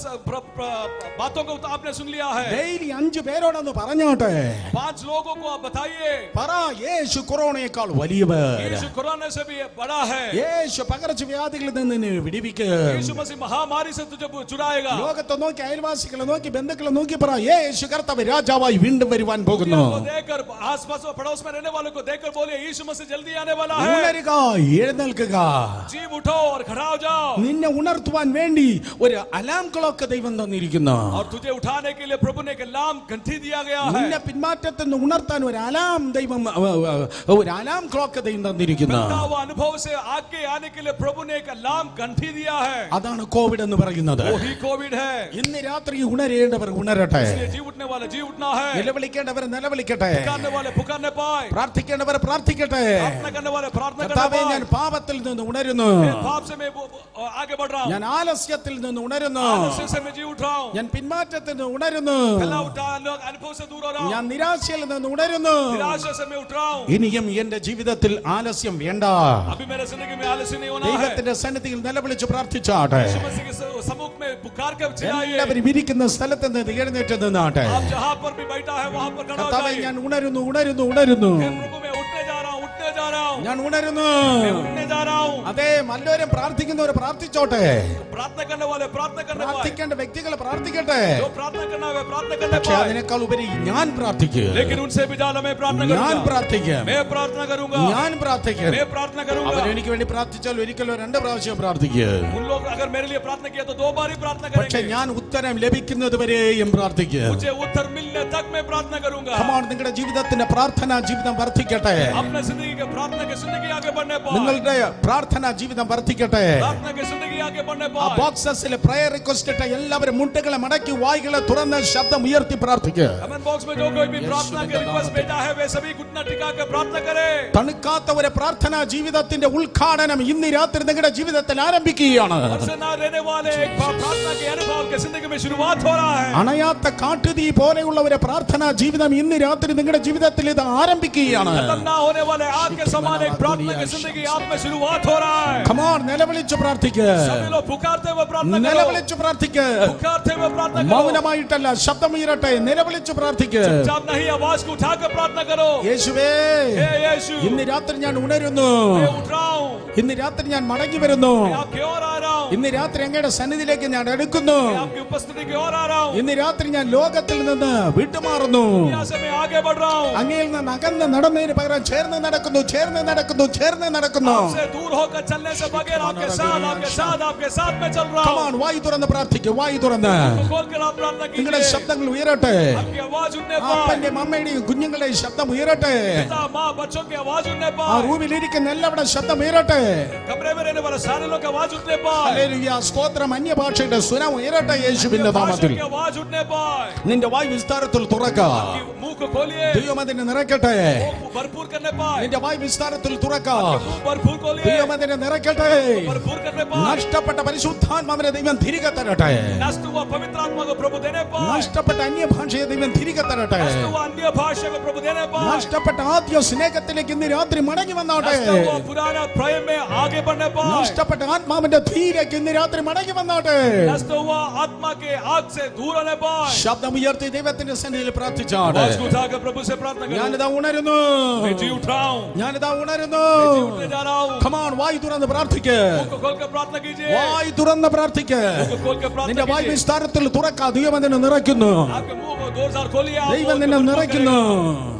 बातों को आपने सुन लिया है. ഡെയിലി 5 പേരോടൊന്ന് പറഞ്ഞോട്ടെ. 5 लोगों को आप बताइए. പറ യേശു കൊറോണയേക്കാൾ വലിയവൻ. यीशु कोरोना से भी बड़ा है. യേശു പകർച്ചവ്യാധികളിൽ നിന്ന് നിന്നെ വിടുവിക്കും. यीशु मसीह महामारी से तुझे छुड़ाएगा. ലോകത്തെ നോക്കി അയൽവാസികളെ നോക്കി ബന്ധുക്കളെ നോക്കി പറ യേശു കർത്താവ് രാജാവായി വീണ്ടും വരുവാൻ പോകുന്നു. देखकर आसपास और पड़ोस में रहने वालों को देखकर बोलिए यीशु मसीह जल्दी आने वाला है. ഉണരുക, എഴുന്നേൽക്കുക. जीव उठो और खड़ा हो जाओ. നിന്നെ ഉണർത്തുവാൻ വേണ്ടി ഒരു അലാം ക്ലോക്ക് ദൈവം തന്നിരിക്കുന്നു. और तुझे उठाने के लिए प्रभु ने एक अलार्म घंटी दिया गया है. നിന്നെ പിന്മാറ്റത്തിൽ നിന്ന് ഉണർത്താൻ ഒരു അലാം ദൈവം ഒരു അലാം ക്ലോക്ക് ദൈവം തന്നിരിക്കുന്നു. अनुभव से आगे आने के लिए प्रभु ने एक अलार्म घंटी दिया है. അതാണ് കോവിഡ് എന്ന് പറയുന്നത്. वही कोविड है. ഇന്ന് രാത്രി ഉണരേണ്ടവർ ഉണരട്ടെ. इसलिए जी उठने वाले जी उठना है. നിലവിളിക്കേണ്ടവർ നിലവിളിക്കട്ടെ. पुकारने वाले पुकारने पाए. പ്രാർത്ഥിക്കേണ്ടവർ പ്രാർത്ഥിക്കട്ടെ. प्रार्थना करने वाले प्रार्थना करने കർത്താവേ, पाए. ഞാൻ പാപത്തിൽ നിന്ന് ഉണരുന്നു. पाप से मैं आगे बढ़ रहा हूँ. ഞാൻ ആലസ്യത്തിൽ നിന്ന് ഉണരുന്നു. आलस्य से मैं जी उठ रहा हूँ. ഞാൻ പിന്മാറ്റത്തിൽ നിന്ന് ഉണരുന്നു. अनुभव से दूर हो रहा हूँ. ഞാൻ നിരാശയിൽ നിന്ന് ഉണരുന്നു. निराशा से मैं उठ रहा हूँ. ഇനിയും എന്റെ ജീവിതത്തിൽ ആലസ്യം വേണ്ട. अभी मेरे जिंदगी में आलस्य नहीं होना है. ദൈവത്തിന്റെ സന്നിധിയിൽ നിലവിളിച്ച് പ്രാർത്ഥിച്ചാട്ടെ. यीशु मसीह के सम्मुख में पुकार कर चिल्लाइए. എല്ലാവരും ഇരിക്കുന്ന സ്ഥലത്ത് നിന്ന് എഴുന്നേറ്റ് നിന്നാട്ടെ. आप जहाँ पर भी बैठा है वहाँ पर खड़ा हो കർത്താവേ, जाइए. ഞാൻ ഉണരുന്നു ഉണരുന്നു ഉണരുന്നു. हे प्रभु मैं उठने जा रहा हूँ उठने जा रहा हूँ. ഞാൻ ഉണരുന്നു. मैं उठने जा रहा हूँ. അതെ, എല്ലാവരും പ്രാർത്ഥിക്കുന്നവർ പ്രാർത്ഥിച്ചോട്ടെ. प्रार्थना करने वाले प्रार्थना करने पाए. പ്രാർത്ഥിക്കേണ്ട വ്യക്തികൾ പ്രാർത്ഥിക്കട്ടെ. जो प्रार्थना करना है प्रार्थना करने പക്ഷെ पाए. അതിനേക്കാൾ ഉപരി ഞാൻ പ്രാർത്ഥിക്കും. लेकिन उनसे भी ज्यादा मैं प्रार्थना ഞാൻ करूंगा. പ്രാർത്ഥിക്കും. मैं प्रार्थना करूंगा. ഞാൻ പ്രാർത്ഥിക്കും. मैं प्रार्थना करूंगा. അവർ എനിക്ക് വേണ്ടി പ്രാർത്ഥിച്ചാൽ ഒരിക്കലോ 2 പ്രാവശ്യം പ്രാർത്ഥിക്കും. उन लोग अगर मेरे लिए प्रार्थना किया तो 2 बार ही प्रार्थना പക്ഷെ करेंगे. ഞാൻ ഉത്തരം ലഭിക്കുന്നത് വരെയും പ്രാർത്ഥിക്കും. मुझे उत्तर मिलने तक मैं प्रार्थना करूंगा. നിങ്ങളുടെ ജീവിതത്തിന്റെ പ്രാർത്ഥനാ ജീവിതം വർദ്ധിക്കട്ടെ. अपने जिंदगी के प्रार्थना की जिंदगी आगे बढ़ने पाए. നിങ്ങളുടെ പ്രാർത്ഥനാ ജീവിതം വർദ്ധിക്കട്ടെ. प्रार्थना की जिंदगी आगे बढ़ने ആ पाए. ബോക്സസിലെ പ്രയർ റിക്വസ്റ്റ് ഇട്ട എല്ലാവരും മുട്ടുകളെ മടക്കി വായികളെ തുറന്ന് ശബ്ദം ഉയർത്തി പ്രാർത്ഥിക്കുക. कमेंट बॉक्स में जो कोई भी प्रार्थना के रिक्वेस्ट भेजा है वे सभी घुटना टिका कर प्रार्थना करें. തണുക്കാത്ത ഒരു പ്രാർത്ഥനാ ജീവിതത്തിന്റെ ഉദ്ഘാടനം ഇന്ന് രാത്രി നിങ്ങളുടെ ജീവിതത്തിൽ ആരംഭിക്കുകയാണ്. से ना रहने वाले एक प्रार्थना के अनुभव के जिंदगी में शुरुआत हो रहा है. അണയാത്ത കാട്ടുതീ പോലെയുള്ള ഒരു പ്രാർത്ഥനാ ജീവിതം ഇന്ന് രാത്രി നിങ്ങളുടെ ജീവിതത്തിൽ ഇത് ആരംഭിക്കുകയാണ്. खत्म ना होने वाले आग के समान एक प्रार्थना की जिंदगी आप में शुरुआत हो रहा है. Come on, നിലവിളിച്ച് പ്രാർത്ഥിക്കുക. सभी लोग पुकारते हुए प्रार्थना करो. നിലവിളിച്ച് പ്രാർത്ഥിക്കുക. पुकारते हुए प्रार्थना करो. മൗനമായിട്ടല്ല, ശബ്ദം ഉയരട്ടെ. നിലവിളിച്ച് പ്രാർത്ഥിക്കുക. चुपचाप नहीं आवाज को उठाकर प्रार्थना करो. യേശുവേ, हे यीशु ഇന്ന് രാത്രി ഞാൻ ഉണരുന്നു. मैं उठ रहा हूँ. ഇന്ന് രാത്രി ഞാൻ മടങ്ങി വരുന്നു. मैं आपकी ओर आ रहा हूँ. ഇന്ന് രാത്രി അങ്ങയുടെ സന്നിധിയിലേക്ക് ഞാൻ അടുക്കുന്നു. मैं आपकी उपस्थिति की ओर आ रहा हूँ. ഇന്ന് രാത്രി ഞാൻ ലോകത്തിൽ നിന്ന് വിട്ടുമാറുന്നു. यहाँ से मैं आगे बढ़ रहा हूँ. അങ്ങയിൽ നിന്ന് അകന്ന് നടന്നതിന് പകരം ചേർന്ന് നടക്കുന്നു, ചേർന്ന് നടക്കുന്നു, ചേർന്ന് നടക്കുന്നു. आपसे दूर होकर चलने से बगैर आपके साथ मैं चल रहा Come हूँ. on, വായി തുറന്ന് പ്രാർത്ഥിക്കുക. വായി തുറന്ന് खोलकर आप प्रार्थना നിങ്ങളുടെ कीजिए. ശബ്ദങ്ങൾ ഉയരട്ടെ. आपकी आवाज उठने पाए. അപ്പന്റെയും അമ്മയുടെയും കുഞ്ഞുങ്ങളുടെയും ശബ്ദം ഉയരട്ടെ. पिता माँ बच्चों की आवाज उठने ആ पाए. റൂമിലിരിക്കുന്ന എല്ലാവരുടെ ശബ്ദം ഉയരട്ടെ. कमरे में रहने वाले सारे लोग की आवाज उठने पाए. ഹല്ലേലൂയ, സ്തോത്രം. അന്യഭാഷയുടെ സ്വരം ഉയരട്ടെ യേശുവിന്റെ भाषा നാമത്തിൽ. की आवाज उठने पाए. നിന്റെ വായ് വിസ്താരത്തിൽ തുറക്ക. कि मुंह को खोलिए. ദൈവം അതിനെ നിറയ്ക്കട്ടെ. मुंह भरपूर करने पाए. നിന്റെ വായ് വിസ്താരത്തിൽ തുറക്ക. मुंह भरपूर खोलिए. ദൈവം അതിനെ നിറയ്ക്കട്ടെ. भरपूर करने पाए. നഷ്ടപ്പെട്ട പരിശുദ്ധാത്മാവിനെ ദൈവം തിരികെ തരട്ടെ. नष्ट हुआ पवित्र आत्मा को प्रभु देने पाए. നഷ്ടപ്പെട്ട അന്യഭാഷയെ ദൈവം തിരികെ തരട്ടെ. नष्ट हुआ अन्य भाषा को प्रभु देने पाए. നഷ്ടപ്പെട്ട ആദ്യ സ്നേഹത്തിലേക്ക് ഇന്ന് രാത്രി മടങ്ങി വന്നോട്ടെ. नष्ट हुआ पुराना प्रेम में आगे बढ़ने पाए. നഷ്ടപ്പെട്ട ആത്മാവിന്റെ തീയിലേക്ക് ഇന്ന് രാത്രി മടങ്ങി വന്നോട്ടെ. नष्ट हुआ आत्मा के आग से दूर होने पाए. ശബ്ദം ഉയർത്തി ദൈവത്തിന്റെ സന്നിധിയിൽ പ്രാർത്ഥിച്ചാണ്. आवाज को उठाकर प्रभु से प्रार्थना करो. ഞാനിതാ ഉണരുന്നു. मैं जी उठ रहा हूँ. ഞാനിതാ ഉണരുന്നു. मैं जी उठने जा रहा हूँ. Come on, വായ് തുറന്ന് പ്രാർത്ഥിക്ക്. मुंह को खोलकर प्रार्थना कीजिए. വായ് തുറന്ന് പ്രാർത്ഥിക്ക്. मुंह को खोलकर നിന്റെ प्रार्थना വായ് कीजिए. വിസ്താരത്തിൽ തുറക്കാ. ദൈവം അതിനെ നിറയ്ക്കുന്നു. आपके मुंह को जोर-जोर खोलिए. आप ദൈവം बोल നിന്നെ के നിറയ്ക്കുന്നു.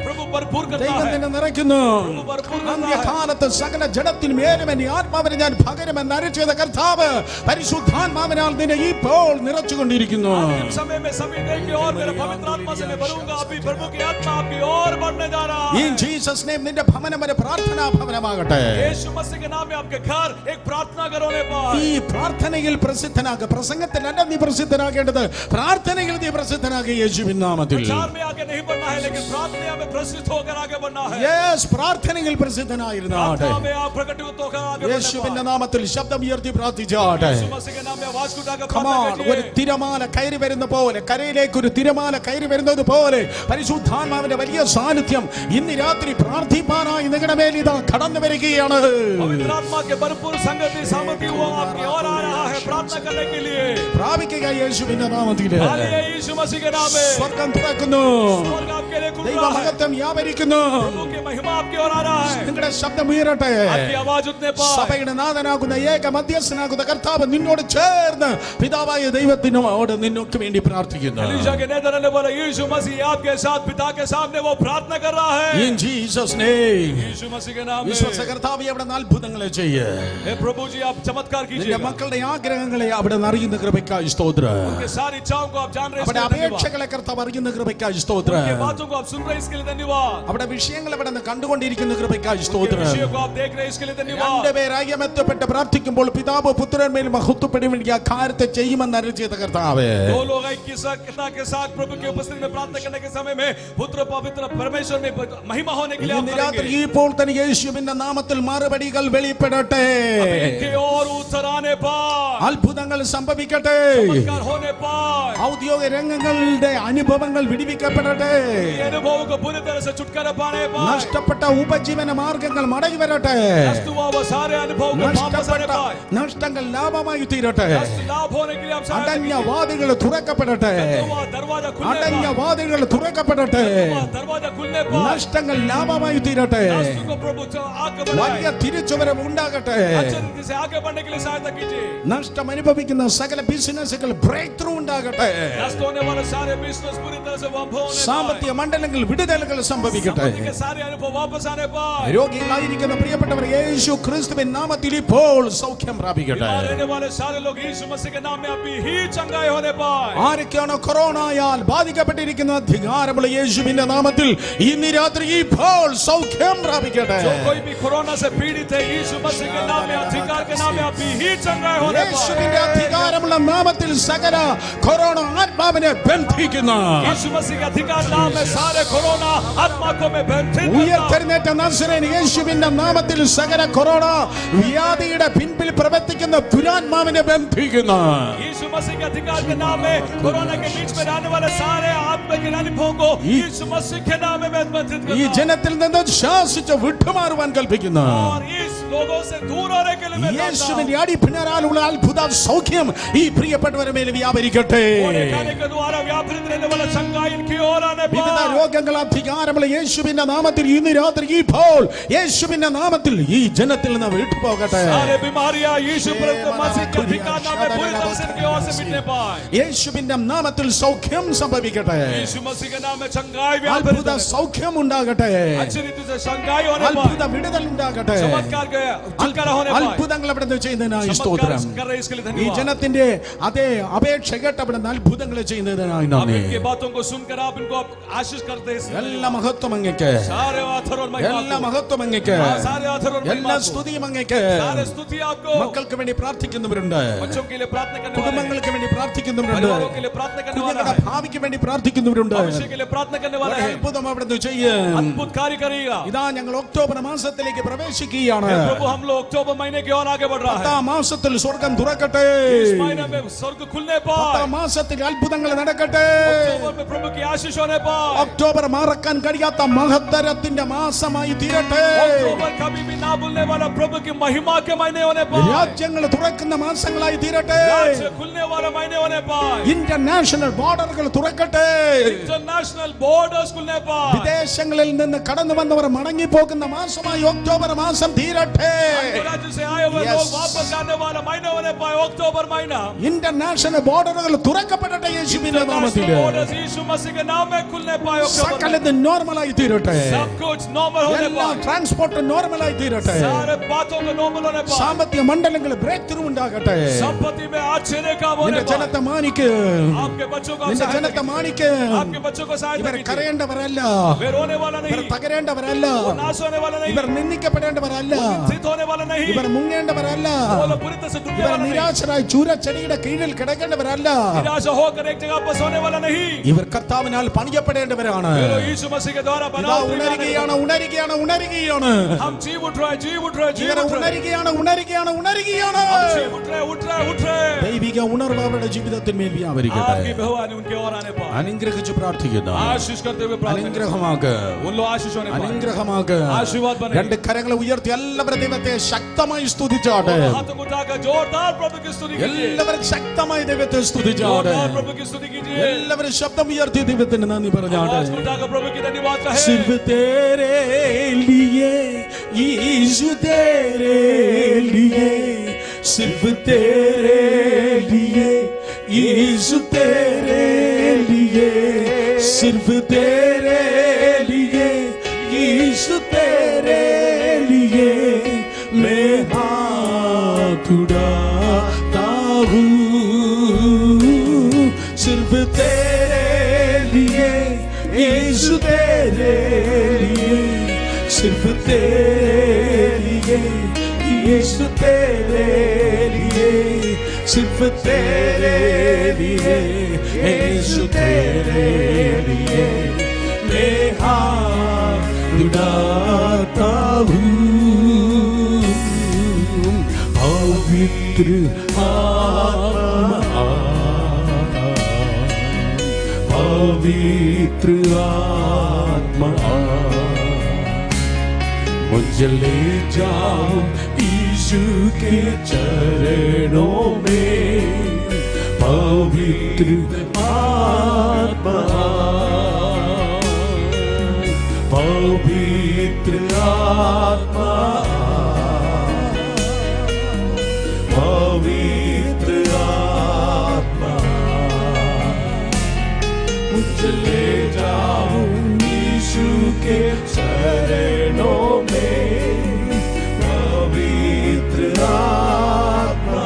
प्रभु भरपूर करता ദൈവം है. നിന്നെ നിറയ്ക്കുന്നു. प्रभु भरपूर करता है. അന്ത്യകാലത്ത് സകല ജഡത്തിനും മേലും എന്റെ ആത്മാവിനെ ഞാൻ പകരുമെന്ന് അരുളിച്ചെയ്ത കർത്താവ് പരിശുദ്ധാത്മാവിനാൽ നിന്നെ ഇപ്പോൾ നിറച്ചുകൊണ്ടിരിക്കുന്നു. अंतिम समय में सभी देह की ओर मेरे पवित्र आत्मा से मैं भरूंगा. अभी प्रभु की आत्मा आपकी ओर बढ़ने जा रहा है. In Jesus' name നിന്റെ ഭവനം ഒരു പ്രാർത്ഥനാ ഭവനമാകട്ടെ. यीशु मसीह के नाम में आपके घर एक प्रार्थना घर होने पाए. ഈ പ്രാർത്ഥനയിൽ പ്രസിദ്ധനാക. പ്രസംഗത്തിലല്ല നീ പ്രസിദ്ധനാകേണ്ടത്, പ്രാർത്ഥനയിൽ നീ പ്രസിദ്ധനാക യേശുവിൻ നാമത്തിൽ. प्रचार में आगे नहीं बढ़ना है लेकिन प्रार्थना में प्रसिद्ध प्रकाशित होकर आगे बढ़ना है। യെസ് പ്രാർത്ഥനയിൽ പ്രസിദ്ധനായിരുന്നാട്ടെ. प्रार्थना में आप प्रकट होकर आगे बढ़ने യേശുവിന്റെ നാമത്തിൽ ശബ്ദം ഉയർത്തി പ്രാർത്ഥിച്ചാട്ടെ. यीशु मसीह के नाम में आवाज उठाकर Come प्रार्थना on, कीजिए। ഒരു തിരമാല കയറി വരുന്ന പോലെ, കരയിലേക്ക് ഒരു തിരമാല കയറി വരുന്നത് പോലെ പരിശുദ്ധാത്മാവിന്റെ വലിയ സാന്നിധ്യം ഇന്ന് രാത്രി പ്രാർത്ഥിപ്പാനായി നിങ്ങളുടെ മേൽ ഇതാ കടന്നു വരികയാണ്. पवित्र आत्मा के भरपूर संगति सामर्थ्य वो आपकी ओर आ रहा है प्रार्थना करने के लिए। പ്രാപിക്കുക യേശുവിന്റെ നാമത്തിൽ. हालेलुया, यीशु मसीह के नाम में സ്വർഗ്ഗം തുറക്കുന്നു. स्वर्ग आपके लिए खुल रहा है। ദൈവമഹത്വം വ്യാപരിക്കുന്നു. प्रभु की महिमा आपकी ओर आ रहा है। നിങ്ങളുടെ ശബ്ദം ഉയരട്ടെ. आपकी आवाज उठने पर സഭയുടെ നാഥനാകുന്ന ഏക മധ്യസ്ഥനാകുന്ന കർത്താവ് നിന്നോട് ചേർന്ന് പിതാവായ ദൈവത്തിനോട് നിന്നൊക്കെ വേണ്ടി പ്രാർത്ഥിക്കുന്നു. कलीसिया के नेता रहने वाला यीशु मसीह आपके साथ पिता के सामने वो प्रार्थना कर रहा है। In Jesus name. यीशु मसीह के नाम में വിശ്വാസ കർത്താവ് അവിടെ അത്ഭുതങ്ങളെ ചെയ്യ്. हे प्रभु जी आप चमत्कार നിന്റെ कीजिए। മക്കളുടെ ആഗ്രഹങ്ങളെ അവിടെ അറിയുന്ന കൃപയ്ക്കായി സ്തോത്രം. उनके सारी इच्छाओं को आप जान रहे हैं അവിടെ इसके लिए धन्यवाद। അപേക്ഷകളെ കർത്താവ് അറിയുന്ന കൃപയ്ക്കായി സ്തോത്രം. उनके बातों को आप सुन रहे हैं इसके लिए धन्यवाद। അവിടെ വിഷയങ്ങൾ അവിടെ നിന്ന് കണ്ടുകൊണ്ടിരിക്കുന്ന കൃപയ്ക്കായി उनके സ്തോത്രം. विषयों को आप देख रहे हैं इसके लिए धन्यवाद। രണ്ടുപേർ ഐക്യമെത്തപ്പെട്ട് പ്രാർത്ഥിക്കുമ്പോൾ പിതാവ് പുത്രന്മേൽ മഹത്വപ്പെടുവാൻ വേണ്ടി ആ കാര്യത്തെ ചെയ്യുമെന്ന് അരുളി ചെയ്ത കർത്താവ്. दो लोग एक के साथ प्रभु की उपस्थिति में प्रार्थना करने के समय में पुत्र पवित्र परमेश्वर में महिमा होने के लिए आप ഇന്ന് രാത്രി करेंगे। ഇപ്പോൾ തന്നെ യേശുവിന്റെ നാമത്തിൽ മറുപടികൾ വെളിപ്പെടട്ടെ. इनके और उत्तर आने पर അത്ഭുതങ്ങൾ സംഭവിക്കട്ടെ. चमत्कार होने पर ഔദ്യോഗിക രംഗങ്ങളുടെ അനുഭവങ്ങൾ വിടുവിക്കപ്പെടട്ടെ. ये अनुभवों को पूरी तरह से छुटकारा पाने पर നഷ്ടപ്പെട്ട ഉപജീവന മാർഗങ്ങൾ മടങ്ങി വരട്ടെ. नष्ट हुआ वो सारे अनुभव को वापस आने നഷ്ടപ്പെട്ട पर നഷ്ടങ്ങൾ ലാഭമായി തീരട്ടെ. नष्ट लाभ होने के लिए आप सहायता അടഞ്ഞ कीजिए। വാതിലുകൾ തുറക്കപ്പെടട്ടെ. हुआ दरवाजा खुलने അടഞ്ഞ पर വാതിലുകൾ തുറക്കപ്പെടട്ടെ. हुआ दरवाजा खुलने पर നഷ്ടങ്ങൾ ലാഭമായി തീരട്ടെ. नष्ट को प्रभु आगे വലിയ बढ़ाए। തിരിച്ചുവരവ് ഉണ്ടാകട്ടെ. अच्छे रीति से आगे बढ़ने के लिए सहायता कीजिए। നഷ്ടം അനുഭവിക്കുന്ന സകല ബിസിനസ്സുകൾ ബ്രേക്ക് ത്രൂ ഉണ്ടാകട്ടെ. नष्ट होने वाले सारे बिजनेस पूरी तरह से वापस होने पर സാമ്പത്തിക മണ്ഡലങ്ങളിൽ വിടുതലുകൾ സംഭവിക്കട്ടെ. संपत्ति के सारे अनुभव वापस आने पर രോഗികളായിരിക്കുന്ന പ്രിയപ്പെട്ടവർ യേശു ക്രിസ്തുവിൻ നാമത്തിൽ ഇപ്പോൾ സൗഖ്യം പ്രാപിക്കട്ടെ. बीमार रहने वाले सारे लोग यीशु मसीह के नाम में अभी ही चंगाई होने पर ആരൊക്കെയാണോ കൊറോണയാൽ ബാധിക്കപ്പെട്ടിരിക്കുന്ന അധികാരമുള്ള യേശുവിന്റെ നാമത്തിൽ ഇന്ന് രാത്രി ഇപ്പോൾ സൗഖ്യം പ്രാപിക്കട്ടെ. जो कोई भी कोरोना से पीड़ित है यीशु मसीह के नाम में अधिकार के नाम में अभी ही चंगाई होने യേശുവിന്റെ पर അധികാരമുള്ള നാമത്തിൽ സകല കൊറോണ ആത്മാവിനെ ബന്ധിക്കുന്ന यीशु मसीह के अधिकार नाम में सारे कोरोना आत्मा को मैं बंधित करता हूं। ഉയർത്തെഴുന്നേറ്റ നസറേൻ യേശുവിന്റെ നാമത്തിൽ സകല കൊറോണ വ്യാധിയുടെ പിൻപിൽ പ്രവർത്തിക്കുന്ന ദുരാത്മാവിനെ ബന്ധിക്കുന്ന यीशु मसीह के अधिकार के नाम में कोरोना के बीच में रहने वाले सारे आत्मा के अनुभवों को यीशु मसीह के नाम में मैं बंधित ഈ करता हूं। ജനത്തിൽ നിന്ന് ശാസിച്ച് വിട്ടുമാറുവാൻ കൽപ്പിക്കുന്ന और इस लोगों से दूर होने के लिए मैं कहता हूं। യേശുവിന്റെ അടിപ്പിണരാലുള്ള അത്ഭുത സൗഖ്യം ഈ പ്രിയപ്പെട്ടവരുടെ മേൽ വ്യാപരിക്കട്ടെ. होने खाने के द्वारा व्यापृत रहने वाला चंगाई इनकी ओर आने വിവിധ पर രോഗങ്ങൾ അധികാരമുള്ള യേശുവിന്റെ നാമത്തിൽ ഇന്ന് രാത്രി ഇപ്പോൾ യേശുവിന്റെ നാമത്തിൽ ഈ ജനത്തിൽ നിന്ന് വിട്ടുപോകട്ടെ. सारे बीमारियां यीशु मसीह के अधिकार नाम में पूरी तरह से इनकी ओर से मिटने पाए। യേശുവിന്റെ നാമത്തിൽ സൗഖ്യം സംഭവിക്കട്ടെ. यीशु मसीह के नाम में चंगाई व्यापृत അത്ഭുത रहने- സൗഖ്യം ഉണ്ടാകട്ടെ. अच्छी रीति से चंगाई होने അത്ഭുത पर വിടുതൽ ഉണ്ടാകട്ടെ. चमत्कार के छुटकारा होने पर അത്ഭുതങ്ങൾ അവിടെ നിന്ന് ചെയ്യുന്നതിനായി चमत्कार സ്തോത്രം. कर रहे हैं इसके लिए ഈ धन्यवाद। ജനത്തിന്റെ അതേ അപേക്ഷ കേട്ട് അവിടെ നിന്ന് അത്ഭുതങ്ങൾ ചെയ്യുന്നതിനായി आप നന്ദി. इनकी बातों को सुनकर आप इनको आशीष करते हैं इसलिए എല്ലാ മഹത്വം അങ്ങയ്ക്ക്. सारे आधार और महिमा എല്ലാ आपको। മഹത്വം അങ്ങയ്ക്ക്. सारे आधार और महिमा എല്ലാ आपको। സ്തുതിയും അങ്ങയ്ക്ക്. सारे स्तुति आपको। മക്കൾക്ക് വേണ്ടി പ്രാർത്ഥിക്കുന്നവരുണ്ട്. बच्चों के लिए प्रार्थना करने वाले हैं। കുടുംബങ്ങൾക്ക് വേണ്ടി പ്രാർത്ഥിക്കുന്നവരുണ്ട്. परिवारों के लिए प्रार्थना करने वाला കുഞ്ഞുങ്ങളുടെ है। ഭാവിക്ക് വേണ്ടി പ്രാർത്ഥിക്കുന്നവരുണ്ട്. भविष्य के लिए प्रार्थना करने वाला ഒരു है। അത്ഭുതം അവിടെ നിന്ന് ചെയ്യും. अद्भुत कार्य करेगा। ഇതാ ഞങ്ങൾ ഒക്ടോബർ മാസത്തിലേക്ക് പ്രവേശിക്കുകയാണ്. हे प्रभु हम लोग अक्टूबर महीने की ओर आगे बढ़ रहा है। 10 മാസത്തിൽ സ്വർഗം തുറക്കട്ടെ. इस महीने में स्वर्ग खुलने पर 10 മാസത്തിൽ അത്ഭുതങ്ങൾ നടക്കട്ടെ. अक्टूबर में प्रभु की आशीष होने पर ഒക്ടോബർ മറക്കാൻ കഴിയാത്ത മഹത്തരത്തിന്റെ മാസമായി തീരട്ടെ. अक्टूबर कभी भी ना भूलने वाला प्रभु की महिमा के महीने होने पर രാജ്യങ്ങൾ തുറക്കുന്ന മാസങ്ങളായി തീരട്ടെ. राज्य खुलने वाला महीने होने पर ഇന്റർനാഷണൽ ബോർഡറുകൾ തുറക്കട്ടെ. इंटरनेशनल बॉर्डर्स खुलने पर വിദേശങ്ങളിൽ നിന്ന് കടന്നു വന്നവർ മടങ്ങി പോകുന്ന മാസമായി ഒക്ടോബർ മാസം തീരട്ടെ. राज्य से आए हुए Yes. लोग वापस जाने वाला महीने होने पर अक्टूबर महीना ഇന്റർനാഷണൽ ബോർഡറുകൾ തുറക്കപ്പെടട്ടെ യേശുവിന്റെ നാമത്തിൽ. बॉर्डर्स यीशु मसीह के नाम में खुलने पाए अक्टूबर में। സകലത് നോർമലായി തീരട്ടെ. सब कुछ नॉर्मल होने എല്ലാ पर ട്രാൻസ്പോർട്ട് നോർമലായി തീരട്ടെ. सारे बातों को नॉर्मल होने पर സാമ്പത്തിക മണ്ഡലങ്ങൾ ബ്രേക്ക് ത്രൂ ഉണ്ടാകട്ടെ. संपत्ति में आश्चर्य काम होने നിന്റെ पर ജനത്തെ മാനിക്ക്. आपके बच्चों को നിന്റെ सहायता ജനത്തെ മാനിക്ക്. कीजिए। आपके बच्चों को सहायता ഇവർ कीजिए। കരയേണ്ടവരല്ല. वे रोने वाला ഇവർ नहीं, തകരേണ്ടവരല്ല. वो नाश होने वाला नहीं, ഇവർ നിന്ദിക്കപ്പെടേണ്ടവരല്ല. हिंसित होने वाला नहीं, ഇവർ മുങ്ങേണ്ടവരല്ല. वो लोग पूरी तरह से डूबने ഇവർ वाला नहीं, നിരാശരായി ചൂരച്ചെടിയുടെ കീഴിൽ കിടക്കേണ്ടവരല്ല. निराशा होकर एक जगह पर सोने वाला नहीं। ഇവർ കർത്താവിനാൽ പണിയപ്പെടേണ്ടവരാണ്. वे लोग यीशु मसीह मसीह के द्वारा ഇതാ ഉണരുകയാണ് ഉണരുകയാണ് ഉണരുകയാണ് हम जीव उठ रहे जीव उठ रहे जीव ഇങ്ങനെ उठ रहे ഉണരുകയാണ് ഉണരുകയാണ് ഉണരുകയാണ് हम जीव उठ रहे उठ रहे उठ रहे ദൈവിക ഉണർവ് അവരുടെ ജീവിതത്തിന്മേൽ വ്യാപരിക്കട്ടെ आपकी भगवान उनके और आने पर അനുഗ്രഹിച്ച് പ്രാർത്ഥിക്കുന്നു आशीष करते हुए प्रार्थना അനുഗ്രഹമാക്ക് उन लोग आशीष होने पर അനുഗ്രഹമാക്ക് आशीर्वाद बने രണ്ട് കരങ്ങളെ ഉയർത്തി എല്ലാവരും ദൈവത്തെ ശക്തമായി സ്തുതിച്ചാട്ടെ हाथों को उठाकर जोरदार प्रभु की स्तुति कीजिए എല്ലാവരും ശക്തമായി ദൈവത്തെ സ്തുതിച്ചാട്ടെ जोरदार प्रभु की स्तुति कीजिए എല്ലാവരും ശബ്ദം ഉയർത്തി ദൈവത്തിന് നന്ദി പറഞ്ഞാട്ടെ आवाज को उठाकर प्रभु की धन्यवाद कहे सिर्फ तेरे लिए यीशु तेरे लिए सिर्फ तेरे लिए यीशु तेरे लिए सिर्फ तेरे लिए यीशु तेरे लिए मैं हाथ उठाता हूँ सिर्फ तेरे लिए यीशु तेरे लिए सिर्फ तेरे लिए यीशु तेरे लिए सिर्फ तेरे लिए यीशु तेरे लिए मैं हाथ उठाता हूँ पवित्र आत्मा पवित्र आत्मा मुझे ले जाओ यीशु के चरणों में पवित्र आत्मा पवित्र आत्मा पवित्र आत्मा मुझे ले जाओ यीशु के चरणों में पवित्र आत्मा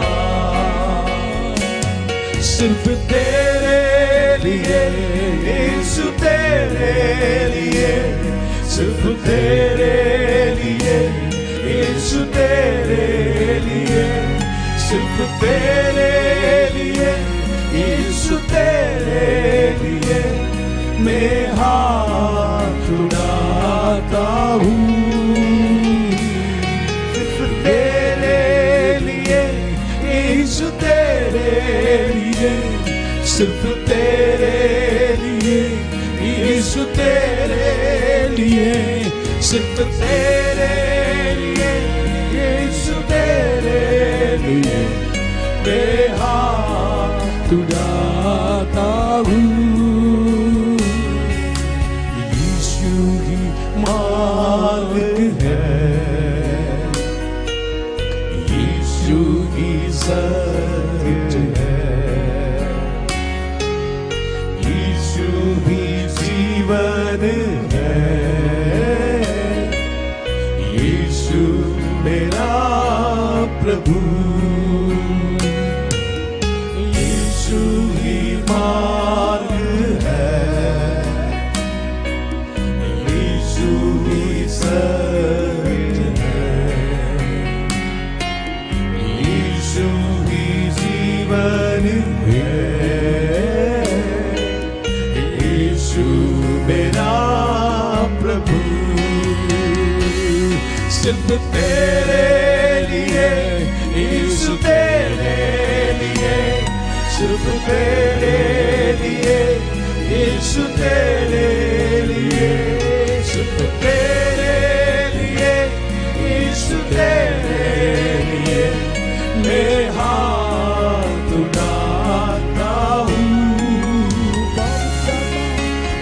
सिर्फ तेरे लिए यीशु तेरे लिए सिर्फ तेरे लिए यीशु तेरे लिए सिर्फ तेरे लिए यीशु तेरे लिए मैं हाथ उठाता हूँ सिर्फ तेरे लिए यीशु तेरे लिए सिर्फ तेरे लिए यीशु तेरे लिए सिर्फ तेरे लिए यीशु तेरे लिए मैं हाथ उठाता हूँ यीशु ही मार्ग है यीशु ही सत्य है यीशु ही जीवन है यीशु मेरा प्रभु यीशु ही मार्ग है यीशु ही सत्य है यीशु ही जीवन है यीशु मेरा प्रभु सिर्फ तेरे लिए यीशु तेरे लिए सिर्फ तेरे लिए यीशु तेरे लिए सिर्फ तेरे लिए यीशु तेरे लिए मैं हाथ उठाता हूँ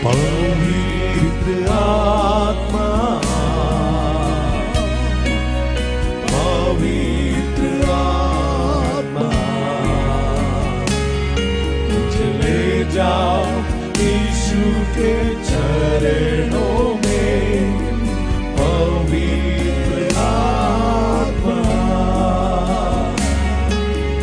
पवित्र आत्मा पवित्र आत्मा मुझे ले जाओ